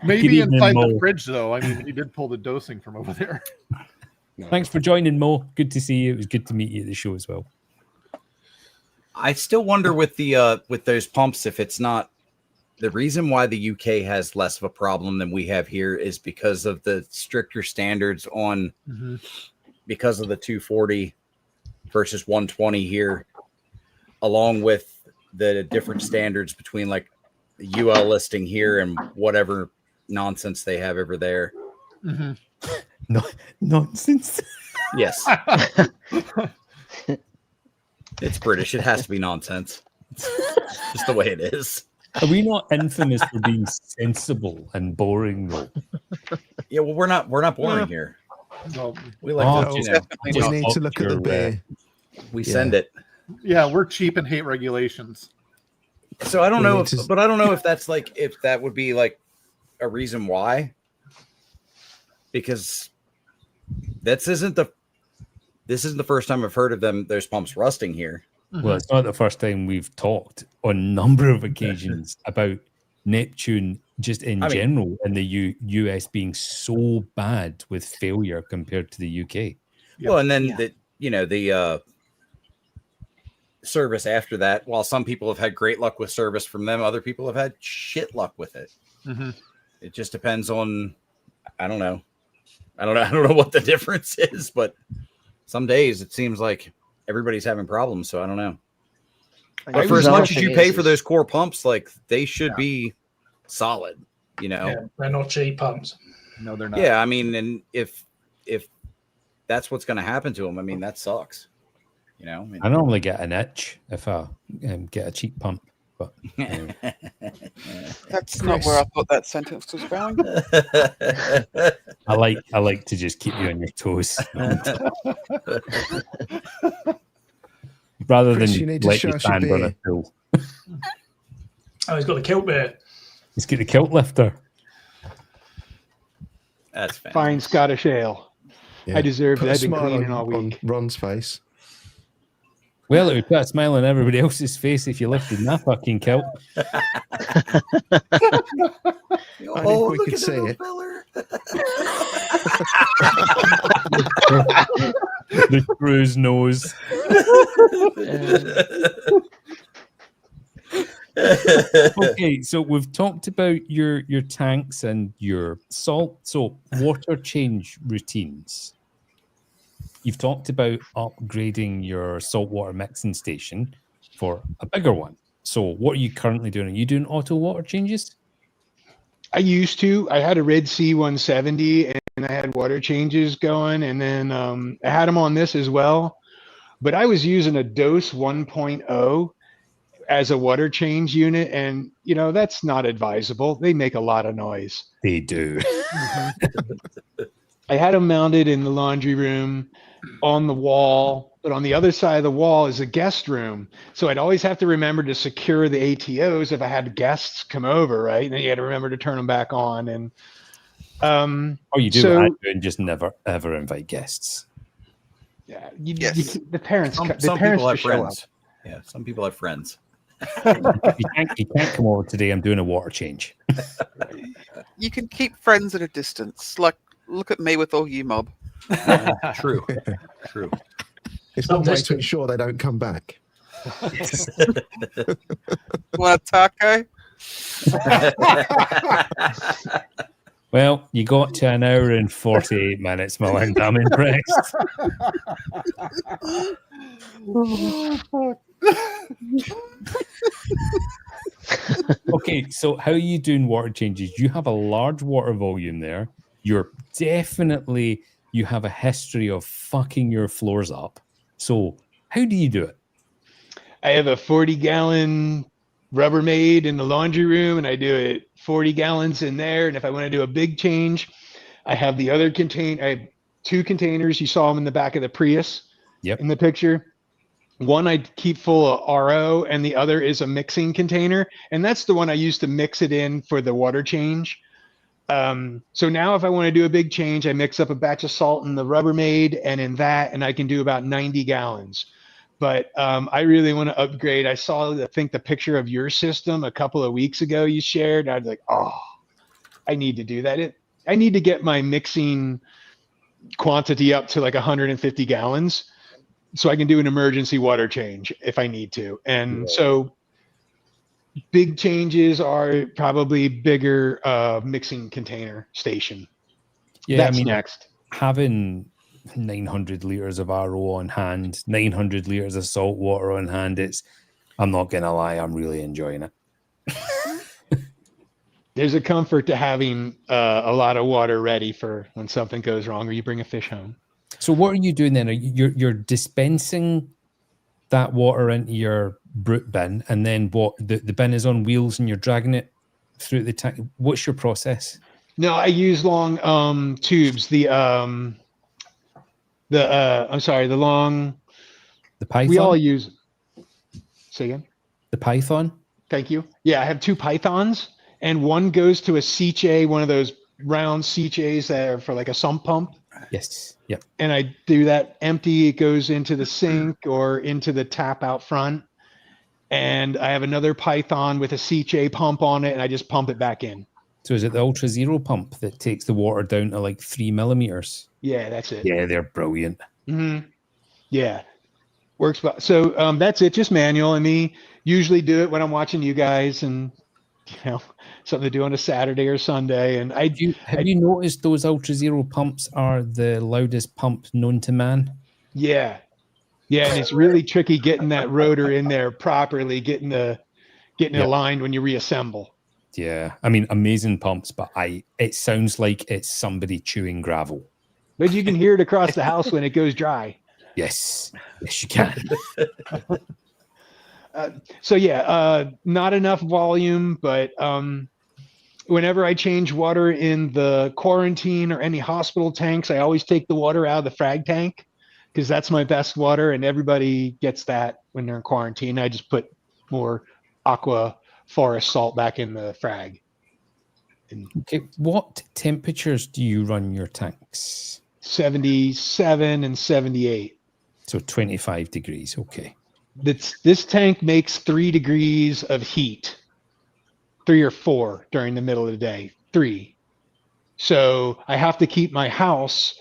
Maybe inside the fridge, though. I mean, he did pull the dosing from over there. Thanks for joining, Mo. Good to see you. It was good to meet you at the show as well. I still wonder with the with those pumps if it's not the reason why the UK has less of a problem than we have here is because of the stricter standards on because of the 240 versus 120 here, along with the different standards between like the UL listing here and whatever nonsense they have over there. No, nonsense. Yes. It's British. It has to be nonsense. It's just the way it is. Are we not infamous for being sensible and boring, though? Yeah, well, we're not boring here. Well, We like to, we need to look at the beer. We send it. Yeah, we're cheap and hate regulations. So I don't know but I don't know if that's like if that would be like a reason why. Because this isn't the first time I've heard of those pumps rusting here. Well, it's not the first time we've talked on a number of occasions about Neptune just in general and the US being so bad with failure compared to the UK. Well, and then the service after that, while some people have had great luck with service from them, other people have had shit luck with it. It just depends on I don't know what the difference is, but some days it seems like everybody's having problems, so I don't know. But for as much as you pay for those core pumps, like they should be solid, Yeah, they're not cheap pumps. No, they're not. Yeah, I mean, and if that's what's going to happen to them, I mean, that sucks. I normally get an itch if I get a cheap pump, but That's not where I thought that sentence was going. I like to just keep you on your toes. Rather Chris, than you need to let you shush your stand on a beer. tool. Oh, he's got the kilt beer. He's got the kilt lifter. That's fantastic. Fine Scottish ale. Yeah. I deserve Put it. a I've been smile cleaning all on week. Ron's face. Well, it would put a smile on everybody else's face if you lifted that fucking kilt. Oh, we look could at see that it. feller. The crew's nose. Okay, so we've talked about your tanks and your salt. So water change routines. You've talked about upgrading your saltwater mixing station for a bigger one. So what are you currently doing? Are you doing auto water changes? I used to. I had a Red Sea 170 and I had water changes going, and then I had them on this as well. But I was using a Dose 1.0 as a water change unit, and that's not advisable. They make a lot of noise. They do. I had them mounted in the laundry room on the wall, but on the other side of the wall is a guest room. So I'd always have to remember to secure the ATOs if I had guests come over, right? And then you had to remember to turn them back on. And you do what I do and just never ever invite guests. Yeah, the parents. Some parents people have just show friends. Yeah, some people have friends. You can't come over today. I'm doing a water change. You can keep friends at a distance. Like, look at me with all you mob. True. It's one way to ensure they don't come back. Want a taco? Well, you got to an hour and 48 minutes, Melinda. I'm impressed. Okay, so how are you doing water changes? You have a large water volume there. You have a history of fucking your floors up. So how do you do it? I have a 40-gallon Rubbermaid in the laundry room, and I do it 40 gallons in there. And if I want to do a big change, I have the other container. I have 2 containers. You saw them in the back of the Prius. Yep. in the picture. One I keep full of RO, and the other is a mixing container, and that's the one I use to mix it in for the water change. So now if I want to do a big change, I mix up a batch of salt in the Rubbermaid and in that, and I can do about 90 gallons. But I really want to upgrade. I saw, I think, the picture of your system a couple of weeks ago you shared. I was like, oh, I need to do that. I need to get my mixing quantity up to like 150 gallons so I can do an emergency water change if I need to. And so big changes are probably bigger mixing container station. Yeah, That's I mean, next. having 900 liters of RO on hand, 900 liters of salt water on hand, I'm not going to lie, I'm really enjoying it. There's a comfort to having a lot of water ready for when something goes wrong or you bring a fish home. So what are you doing then? You're dispensing that water into your brute bin, and then what? The bin is on wheels, and you're dragging it through the tank. What's your process? No, I use long tubes. The long. The Python. We all use. Say again. The Python. Thank you. Yeah, I have 2 Pythons, and one goes to a Seche, one of those round Seches that are for like a sump pump. Yes. Yep. And I do that empty. It goes into the sink or into the tap out front. And I have another Python with a Seche pump on it, and I just pump it back in. So is it the Ultra Zero pump that takes the water down to like 3 millimeters? Yeah, that's it. Yeah, they're brilliant. Mm-hmm. Yeah, works. So that's it. Just manual. And me usually do it when I'm watching you guys, and something to do on a Saturday or Sunday. And have you noticed those Ultra Zero pumps are the loudest pump known to man? Yeah, and it's really tricky getting that rotor in there properly, getting it aligned when you reassemble. Yeah, I mean, amazing pumps, but it sounds like it's somebody chewing gravel. But you can hear it across the house when it goes dry. Yes, you can. Not enough volume, but whenever I change water in the quarantine or any hospital tanks, I always take the water out of the frag tank because that's my best water, and everybody gets that when they're in quarantine. I just put more aqua forest salt back in the frag. Okay, what temperatures do you run your tanks? 77 and 78. So 25 degrees, okay. This tank makes 3 degrees of heat, 3 or 4 during the middle of the day, 3. So I have to keep my house,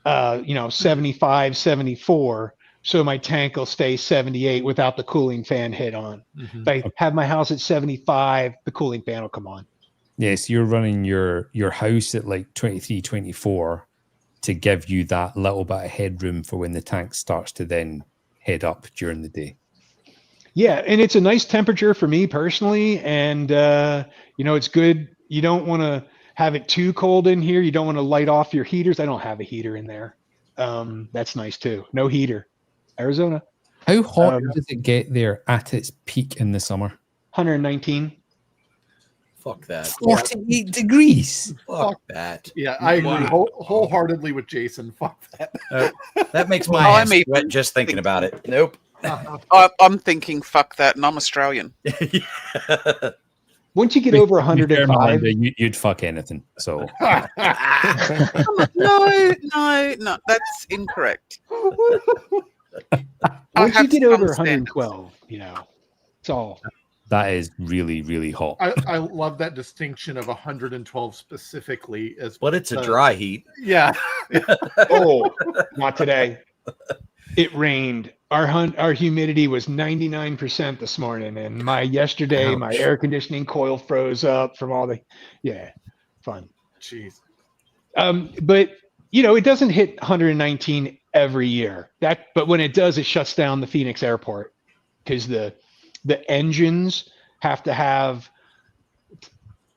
75, 74, so my tank will stay 78 without the cooling fan hit on. Mm-hmm. If I have my house at 75, the cooling fan will come on. Yes, you're running your house at like 23, 24 to give you that little bit of headroom for when the tank starts to then head up during the day. Yeah, and it's a nice temperature for me personally, and it's good. You don't want to have it too cold in here. You don't want to light off your heaters. I don't have a heater in there. That's nice too. No heater. Arizona. How hot does it get there at its peak in the summer? 119. Fuck that. 48 degrees. Fuck that. Yeah, I agree wholeheartedly with Jason. Fuck that. That makes my ass sweat just thinking about it. Nope. I'm thinking fuck that, and I'm Australian. Once you get over 105, you'd fuck anything. So no, that's incorrect. Once you get over 112, it's all. That is really, really hot. I love that distinction of 112 specifically. But it's a dry heat. Yeah. Oh, not today. It rained. Our humidity was 99% this morning, and my air conditioning coil froze up from all the fun. Jeez. But it doesn't hit 119 every year. But when it does, it shuts down the Phoenix airport because the engines have to have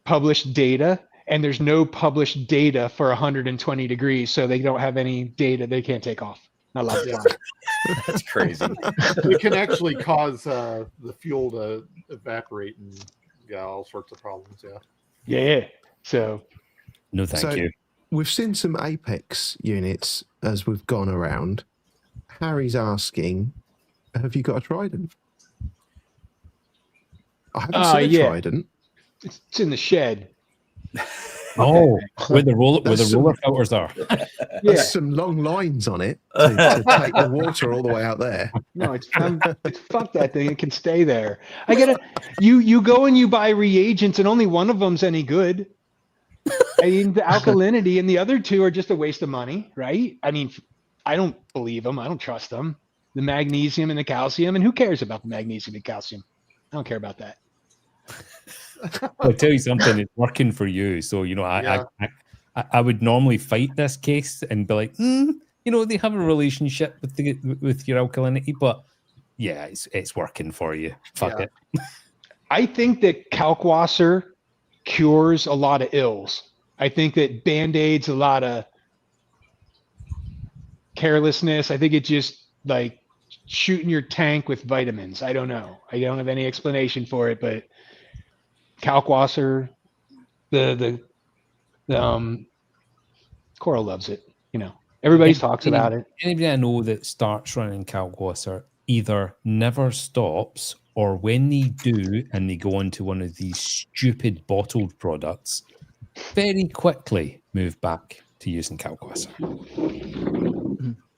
published data, and there's no published data for 120 degrees, so they don't have any data. They can't take off. Not allowed to fly. That's crazy. It can actually cause the fuel to evaporate and all sorts of problems. Yeah. So no, thank you. We've seen some Apex units as we've gone around. Harry's asking, have you got a trident? I haven't seen a trident. It's in the shed. Oh, where the roller filters are. There's some long lines on it to take the water all the way out there. No, it's fuck that thing. It can stay there. I gotta. You go and you buy reagents, and only one of them's any good. I mean, the alkalinity and the other two are just a waste of money, right? I mean, I don't believe them. I don't trust them. The magnesium and the calcium, and who cares about the magnesium and calcium? I don't care about that. I'll tell you something, it's working for you. So, you know, I would normally fight this case and be like, you know, they have a relationship with your alkalinity, but yeah, it's working for you. Fuck it. I think that Kalkwasser cures a lot of ills. I think that Band-Aid's a lot of carelessness. I think it's just like shooting your tank with vitamins. I don't know. I don't have any explanation for it, but Kalkwasser, the Coral loves it. You know, everybody talks about it. Anybody I know that starts running Kalkwasser either never stops, or when they do and they go into one of these stupid bottled products, very quickly move back to using Kalkwasser.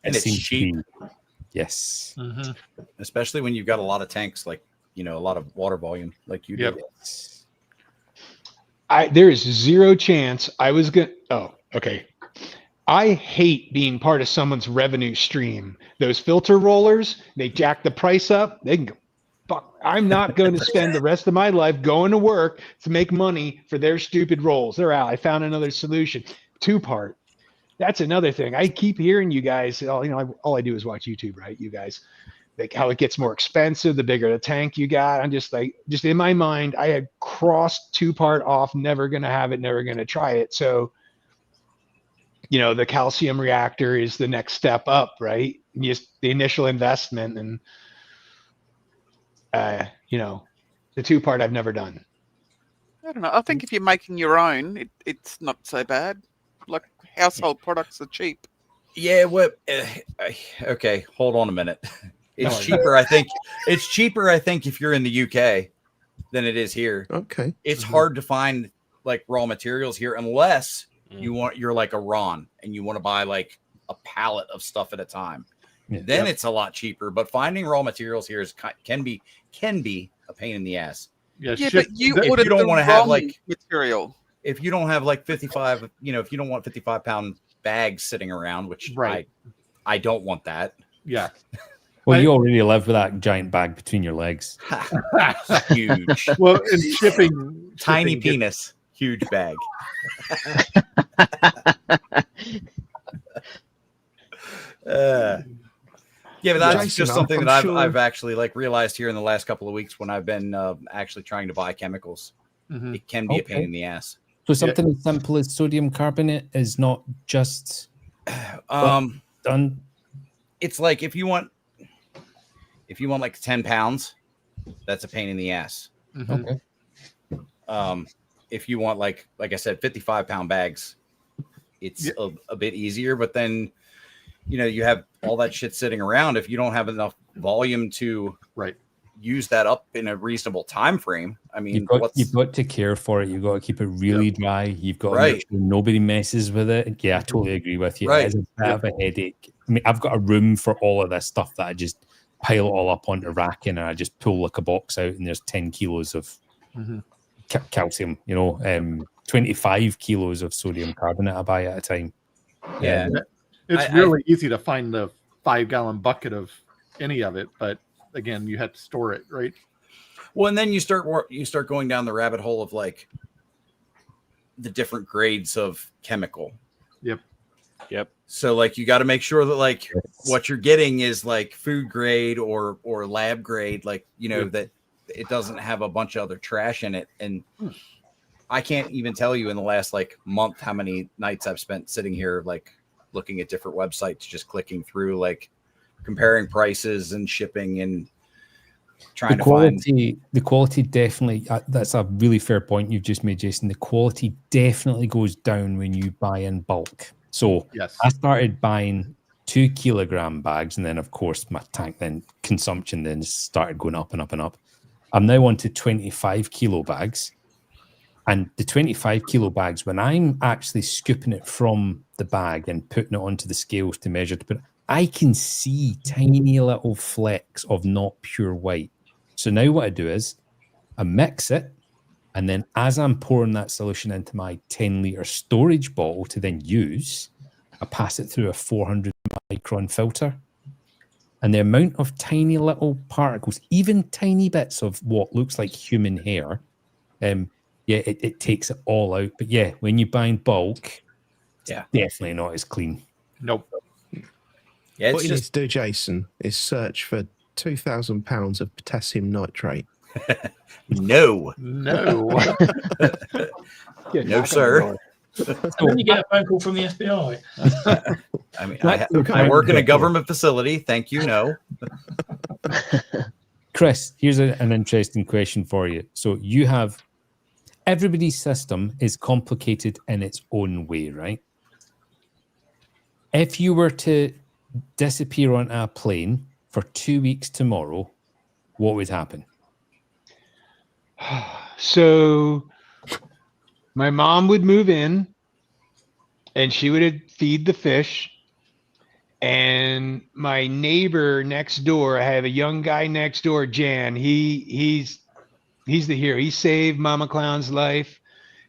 And it's cheap. Yes. Mm-hmm. Especially when you've got a lot of tanks, like, you know, a lot of water volume like you do. There is zero chance I was going to. Oh, okay. I hate being part of someone's revenue stream. Those filter rollers, they jack the price up. They can go, fuck. I'm not going to spend the rest of my life going to work to make money for their stupid rolls. They're out. I found another solution. 2-part. That's another thing. I keep hearing you guys, you know, all I do is watch YouTube, right? You guys, like how it gets more expensive, the bigger the tank you got. I'm just like, just in my mind, I had crossed 2-part off, never going to have it, never going to try it. So, you know, the calcium reactor is the next step up, right? Just the initial investment, and, you know, the 2-part I've never done. I don't know. I think if you're making your own, it's not so bad. Like household products are cheap. Yeah. What? Okay. Hold on a minute. It's cheaper. I think it's cheaper. I think if you're in the UK than it is here. Okay. It's hard to find like raw materials here unless you're like a Ron and you want to buy like a pallet of stuff at a time. Yeah. Then it's a lot cheaper. But finding raw materials here can be a pain in the ass. Yeah, but you don't want to have like material. If you don't have like 55, you know, if you don't want 55-pound bags sitting around, which I don't want that. Yeah. Well, you already live with that giant bag between your legs. Huge. Well, and shipping tiny penis, huge bag. Yeah, but that's just something that I've actually like realized here in the last couple of weeks when I've been actually trying to buy chemicals. Mm-hmm. It can be a pain in the ass. So something as simple as sodium carbonate is not just done. It's like if you want like 10 pounds, that's a pain in the ass. Mm-hmm. Okay. If you want like I said, 55-pound bags, it's a bit easier, but then you know, you have all that shit sitting around. If you don't have enough volume to use that up in a reasonable time frame, I mean, you've got to care for it. You've got to keep it really dry. You've got to make sure nobody messes with it. Yeah, I totally agree with you. It's a bit of a headache. I mean, I've got a room for all of this stuff that I just pile it all up onto racking, and I just pull like a box out, and there's 10 kilos of calcium. You know, 25 kilos of sodium carbonate I buy at a time. Yeah. It's really easy to find the 5-gallon bucket of any of it, but again, you have to store it, right? Well, and then you start going down the rabbit hole of like the different grades of chemical. Yep. So like you got to make sure that like what you're getting is like food grade or lab grade, like you know that it doesn't have a bunch of other trash in it. And I can't even tell you in the last like month how many nights I've spent sitting here like looking at different websites, just clicking through, like comparing prices and shipping and trying to find the quality. Definitely, that's a really fair point you've just made, Jason. The quality definitely goes down when you buy in bulk. So I started buying 2 kilogram bags, and then of course my tank then consumption then started going up and up and up. I'm now on to 25 kilo bags. And the 25 kilo bags, when I'm actually scooping it from the bag and putting it onto the scales to measure, I can see tiny little flecks of not pure white. So now what I do is I mix it, and then as I'm pouring that solution into my 10-liter storage bottle to then use, I pass it through a 400 micron filter. And the amount of tiny little particles, even tiny bits of what looks like human hair, it takes it all out. But yeah, when you buy in bulk, it's definitely not as clean. Nope. Yeah, What you need to do, Jason, is search for 2,000 pounds of potassium nitrate. No. No. No, sir. When you get a phone call from the FBI. I mean, I work in a government facility. Thank you. No. Chris, here's an interesting question for you. So you have everybody's system is complicated in its own way, right? If you were to disappear on a plane for 2 weeks tomorrow, what would happen? So my mom would move in and she would feed the fish. And my neighbor next door, I have a young guy next door, Jan. He's the hero. He saved Mama Clown's life.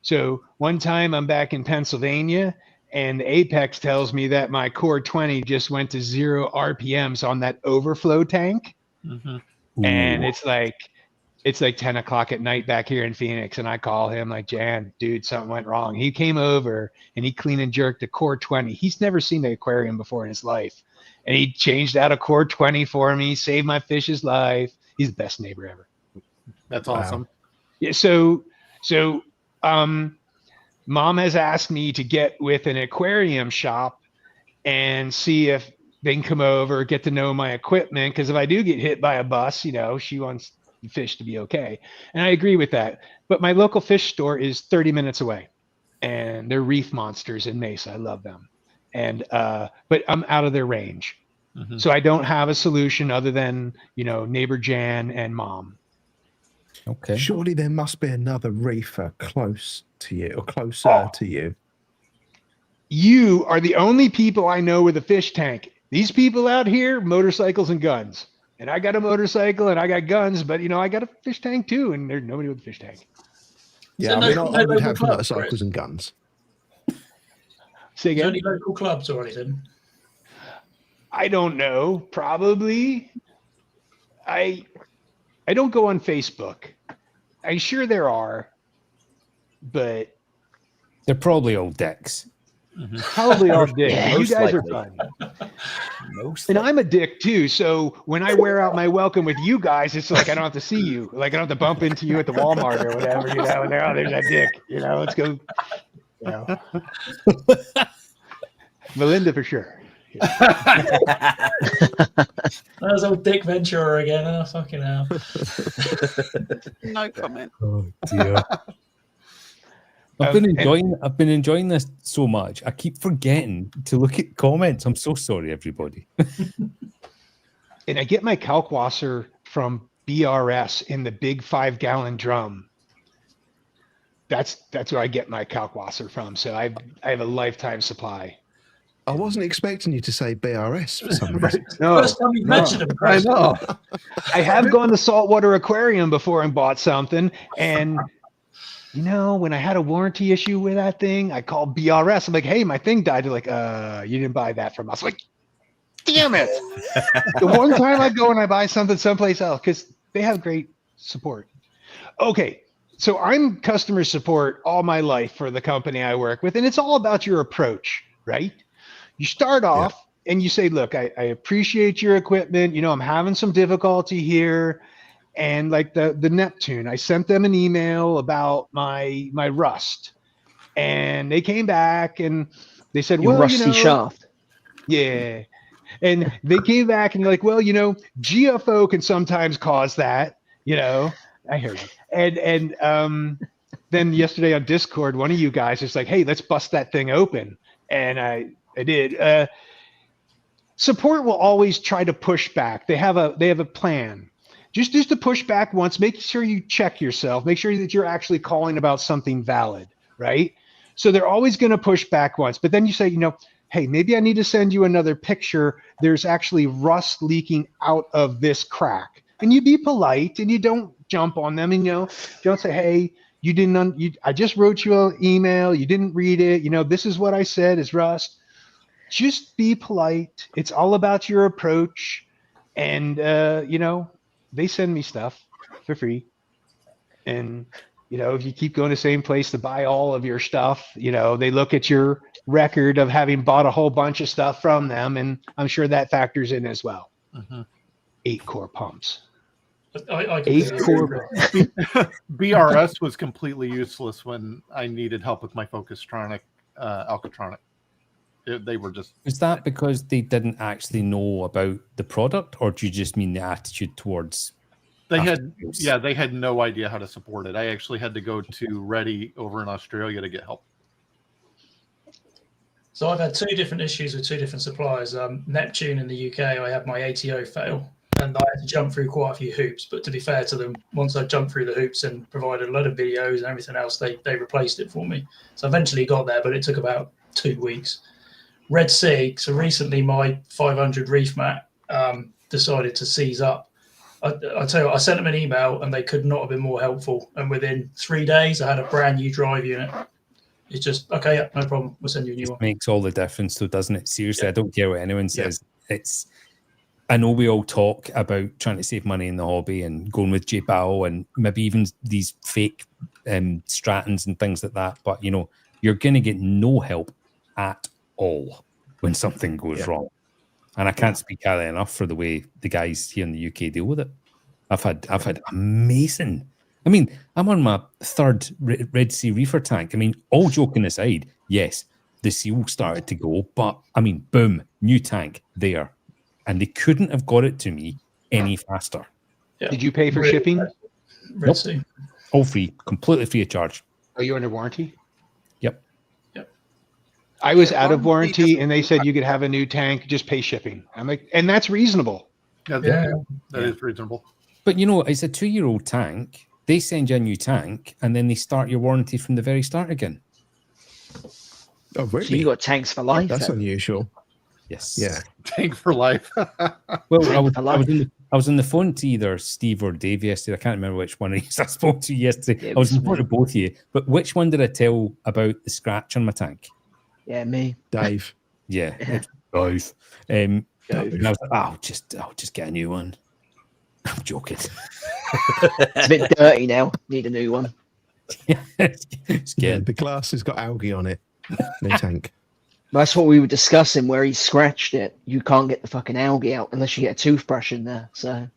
So one time I'm back in Pennsylvania and the Apex tells me that my Core 20 just went to 0 RPMs on that overflow tank. Mm-hmm. And it's like 10 o'clock at night back here in Phoenix. And I call him like, Jan, dude, something went wrong. He came over and he clean and jerked a Core 20. He's never seen an aquarium before in his life. And he changed out a Core 20 for me, saved my fish's life. He's the best neighbor ever. That's awesome. Yeah. So, Mom has asked me to get with an aquarium shop and see if they can come over, get to know my equipment. Because if I do get hit by a bus, she wants the fish to be okay. And I agree with that. But my local fish store is 30 minutes away. And they're reef monsters in Mesa. I love them. And but I'm out of their range. Mm-hmm. So I don't have a solution other than, neighbor Jan and Mom. Okay. Surely there must be another reefer close to you or closer to you. You are the only people I know with a fish tank. These people out here, motorcycles and guns. And I got a motorcycle and I got guns, but I got a fish tank too, and there's nobody with a fish tank. Yeah, So I would have clubs, motorcycles Chris? And guns. Say Is there again? any local clubs or anything? I don't know. Probably. I don't go on Facebook. I'm sure there are, but They're probably all dicks. probably all dicks. Yeah, You most guys are likely. fun. And I'm a dick too. So when I wear out my welcome with you guys, it's like I don't have to see you. Like I don't have to bump into you at the Walmart or whatever, and there's that dick. Let's go. Melinda for sure. There's old Dick Ventura again. Oh, fucking hell. No comment. Oh dear. I've been enjoying this so much. I keep forgetting to look at comments. I'm so sorry, everybody. And I get my kalkwasser from BRS in the big 5-gallon drum. That's where I get my kalkwasser from. So I have a lifetime supply. I wasn't expecting you to say BRS for some reason. No, First time you mentioned him, I Chris. know. I have gone to saltwater aquarium before and bought something, and when I had a warranty issue with that thing, I called BRS. I'm like, hey, my thing died. They're like, you didn't buy that from us. I'm like, damn it. The one time I go and I buy something someplace else, because they have great support. Okay, so I'm customer support all my life for the company I work with, and it's all about your approach, right? You start off and you say, look, I appreciate your equipment. I'm having some difficulty here. And like the Neptune, I sent them an email about my rust, and they came back and they said, Your well, rusty shaft. Yeah. And they came back and they're like, well, GFO can sometimes cause that, I heard you. And then yesterday on Discord, one of you guys is like, hey, let's bust that thing open. And I did. support will always try to push back. They have a plan. Just to push back once, make sure you check yourself, make sure that you're actually calling about something valid, right? So they're always going to push back once, but then you say, hey, maybe I need to send you another picture. There's actually rust leaking out of this crack. And you be polite and you don't jump on them, and don't say, hey, you didn't, I just wrote you an email, you didn't read it, this is what I said is rust. Just be polite. It's all about your approach. And they send me stuff for free. And, if you keep going to the same place to buy all of your stuff, they look at your record of having bought a whole bunch of stuff from them. And I'm sure that factors in as well. 8 core pumps. I 8 core. BRS was completely useless when I needed help with my Focustronic Alcatronic. They were just. Is that because they didn't actually know about the product, or do you just mean the attitude towards? They had no idea how to support it. I actually had to go to Ready over in Australia to get help. So I've had 2 different issues with 2 different suppliers. Neptune in the UK, I had my ATO fail, and I had to jump through quite a few hoops. But to be fair to them, once I jumped through the hoops and provided a lot of videos and everything else, they replaced it for me. So I eventually got there, but it took about 2 weeks. Red Sea. So recently, my 500 reef mat decided to seize up. I tell you what, I sent them an email and they could not have been more helpful. And within 3 days, I had a brand new drive unit. It's just, okay, yeah, no problem. We'll send you a new one. It makes all the difference, though, doesn't it? Seriously, I don't care what anyone says. I know we all talk about trying to save money in the hobby and going with J-Bow and maybe even these fake Stratons and things like that. But, you're going to get no help at all when something goes wrong. And I can't speak highly enough for the way the guys here in the UK deal with it. I've had amazing. I mean, I'm on my 3rd Red Sea reefer tank. I mean, all joking aside, yes, the seal started to go, but I mean, boom, new tank there. And they couldn't have got it to me any faster. Yeah. Did you pay for shipping? Red Sea. All free, completely free of charge. Are you under warranty? Yep. I was out of warranty, and they said you could have a new tank, just pay shipping. I'm like, and that's reasonable. That is reasonable. But it's a 2-year-old tank. They send you a new tank, and then they start your warranty from the very start again. Oh, really? So you got tanks for life. That's unusual. Yes. Yeah. Tank for life. Well, I was on the phone to either Steve or Dave yesterday. I can't remember which one I spoke to yesterday. I was on the phone to both of you. But which one did I tell about the scratch on my tank? Yeah, me. Dave. Yeah. Dave. And I was like, I'll just get a new one. I'm joking. It's a bit dirty now. Need a new one. The glass has got algae on it. No tank. That's what we were discussing, where he scratched it. You can't get the fucking algae out unless you get a toothbrush in there. So,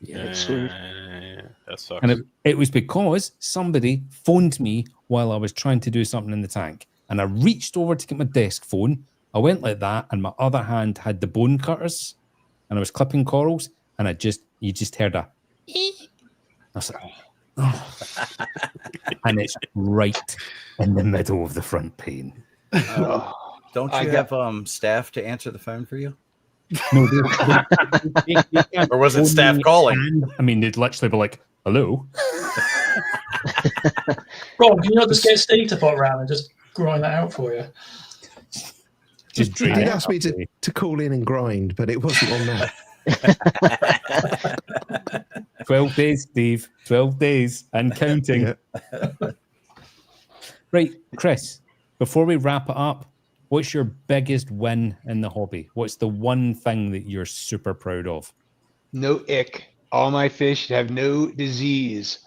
it's screwed. That sucks. And it was because somebody phoned me while I was trying to do something in the tank. And I reached over to get my desk phone. I went like that, and my other hand had the bone cutters, and I was clipping corals, and you just heard a I was like, oh. And it's right in the middle of the front pane. Don't you have staff to answer the phone for you? No, or was it staff calling? I mean, they'd literally be like, "Hello." Rob, can you not just get Steve to pop around and just grind that out for you? He did ask me to call in and grind, but it wasn't on that. 12 days, Steve. 12 days and counting. Yeah. Right, Chris, before we wrap it up, what's your biggest win in the hobby? What's the one thing that you're super proud of? No ick. All my fish have no disease.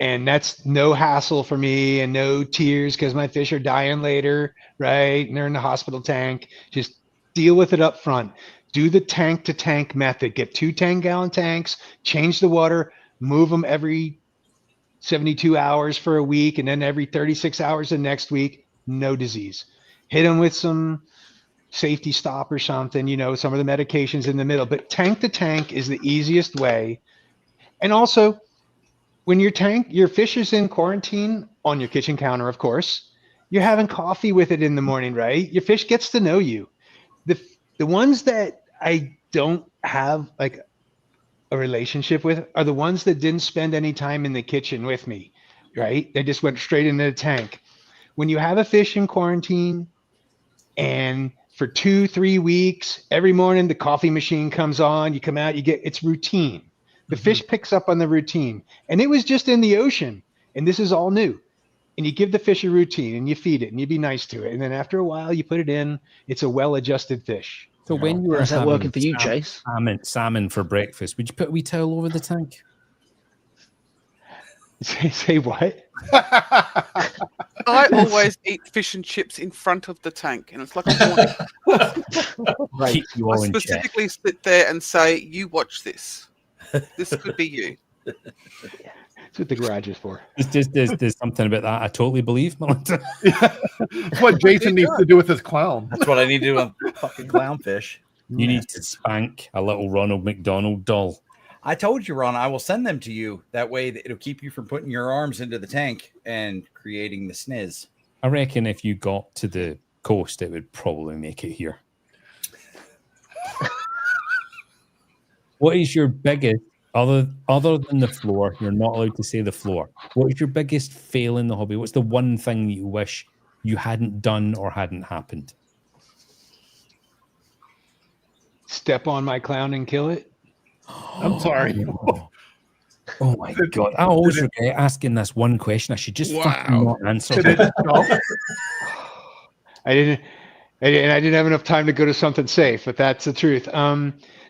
And that's no hassle for me and no tears because my fish are dying later, right? And they're in the hospital tank. Just deal with it up front. Do the tank to tank method. Get 2 10-gallon tanks, change the water, move them every 72 hours for a week, and then every 36 hours the next week. No disease. Hit them with some safety stop or something, some of the medications in the middle. But tank to tank is the easiest way. And also, when your fish is in quarantine on your kitchen counter, of course, you're having coffee with it in the morning, right? Your fish gets to know you. The The ones that I don't have like a relationship with are the ones that didn't spend any time in the kitchen with me, right? They just went straight into the tank. When you have a fish in quarantine and for 2-3 weeks, every morning the coffee machine comes on, you come out, it's routine. The fish picks up on the routine, and it was just in the ocean, and this is all new. And you give the fish a routine and you feed it and you be nice to it. And then after a while you put it in, it's a well-adjusted fish. So when you were How's that having working for you, Chase? salmon for breakfast, would you put a wee towel over the tank? Say what? I always eat fish and chips in front of the tank, and it's like a warning. Right. Keep you I all in check. specifically sit there and say, "You watch this. This could be you." That's what the garage is for. There's something about that I totally believe, Melinda. That's what Jason needs to do with his clown. That's what I need to do with fucking clownfish. You need to spank a little Ronald McDonald doll. I told you, Ron, I will send them to you. That way it'll keep you from putting your arms into the tank and creating the sniz. I reckon if you got to the coast, it would probably make it here. What is your biggest, other than the floor, you're not allowed to say the floor. What is your biggest fail in the hobby? What's the one thing that you wish you hadn't done or hadn't happened? Step on my clown and kill it. I'm sorry. Oh my God. I always regret asking this one question. I should just fucking not answer it. I didn't have enough time to go to something safe, but that's the truth.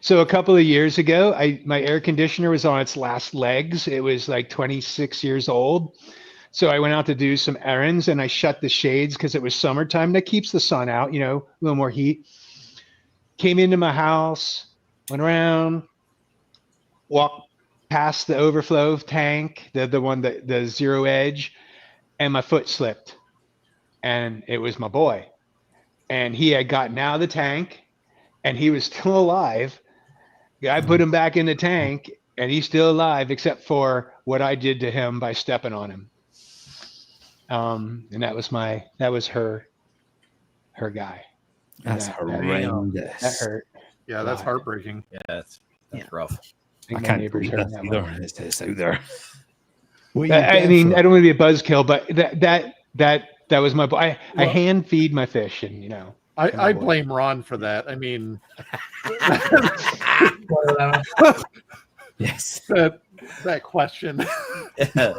So a couple of years ago, my air conditioner was on its last legs. It was like 26 years old. So I went out to do some errands and I shut the shades because it was summertime. That keeps the sun out, a little more heat. Came into my house, went around, walked past the overflow tank, the one that the zero edge, and my foot slipped. And it was my boy. And he had gotten out of the tank and he was still alive. I put him back in the tank and he's still alive, except for what I did to him by stepping on him. And that was her guy. That's horrendous. That hurt. Yeah, that's heartbreaking. Yeah, that's rough. I can't believe that either. It's out there. I mean, I don't want to be a buzzkill, but that was my boy. I hand feed my fish, and I blame Ron for that. I mean, yes, that question. I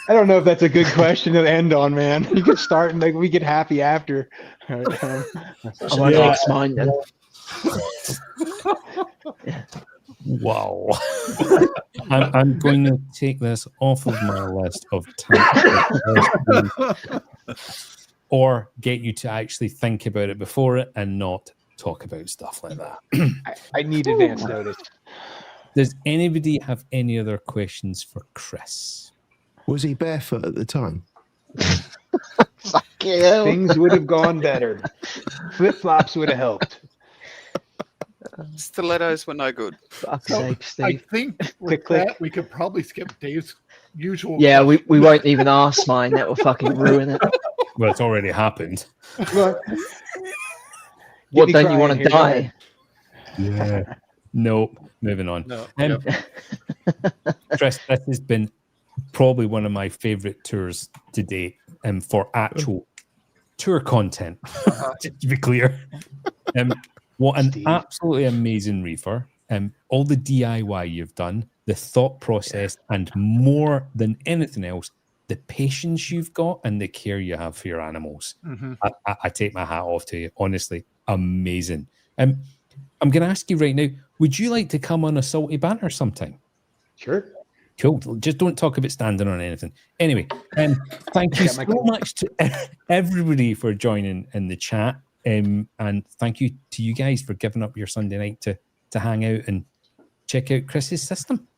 don't know if that's a good question to end on, man. You could start and we get happy after. I'm on next mine then. Wow. I'm going to take this off of my list of tasks, or get you to actually think about it before it and not talk about stuff like that. I need advance notice. Does anybody have any other questions for Chris? Was he barefoot at the time? Things would have gone better. Flip-flops would have helped. Stilettos were no good. Fuck's So, sake, Steve. I think with that, we could probably skip Dave's usual. Yeah, we won't even ask mine. That will fucking ruin it. Well, it's already happened. What, don't you want to die? Yeah. Nope. Moving on. No, Chris, this has been probably one of my favorite tours to date, for actual tour content. To be clear, what an absolutely amazing reefer! All the DIY you've done, the thought process, and more than anything else, the patience you've got and the care you have for your animals. Mm-hmm. I take my hat off to you. Honestly, amazing. I'm going to ask you right now, would you like to come on a Salty Banter sometime? Sure. Cool. Just don't talk about standing on anything. Anyway, thank you so much to everybody for joining in the chat. And thank you to you guys for giving up your Sunday night to hang out and check out Chris's system.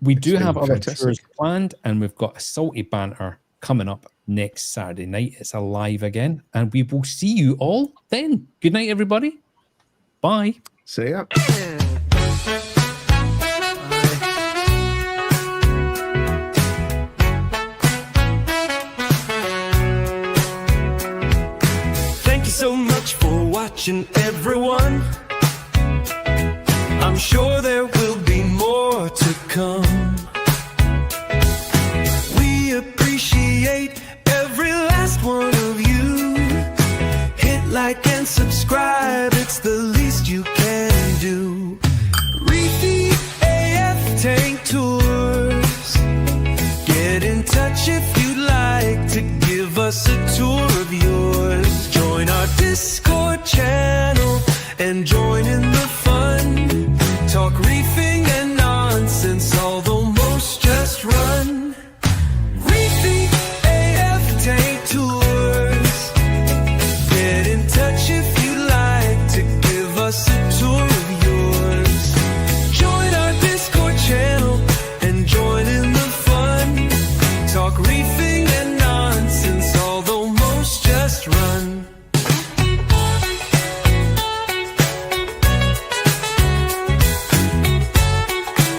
We do have other tours planned, and we've got a Salty Banter coming up next Saturday night. It's alive again, and we will see you all then. Good night, everybody. Bye. See ya. Thank you so much for watching. each and every one. I'm sure there will be more to come.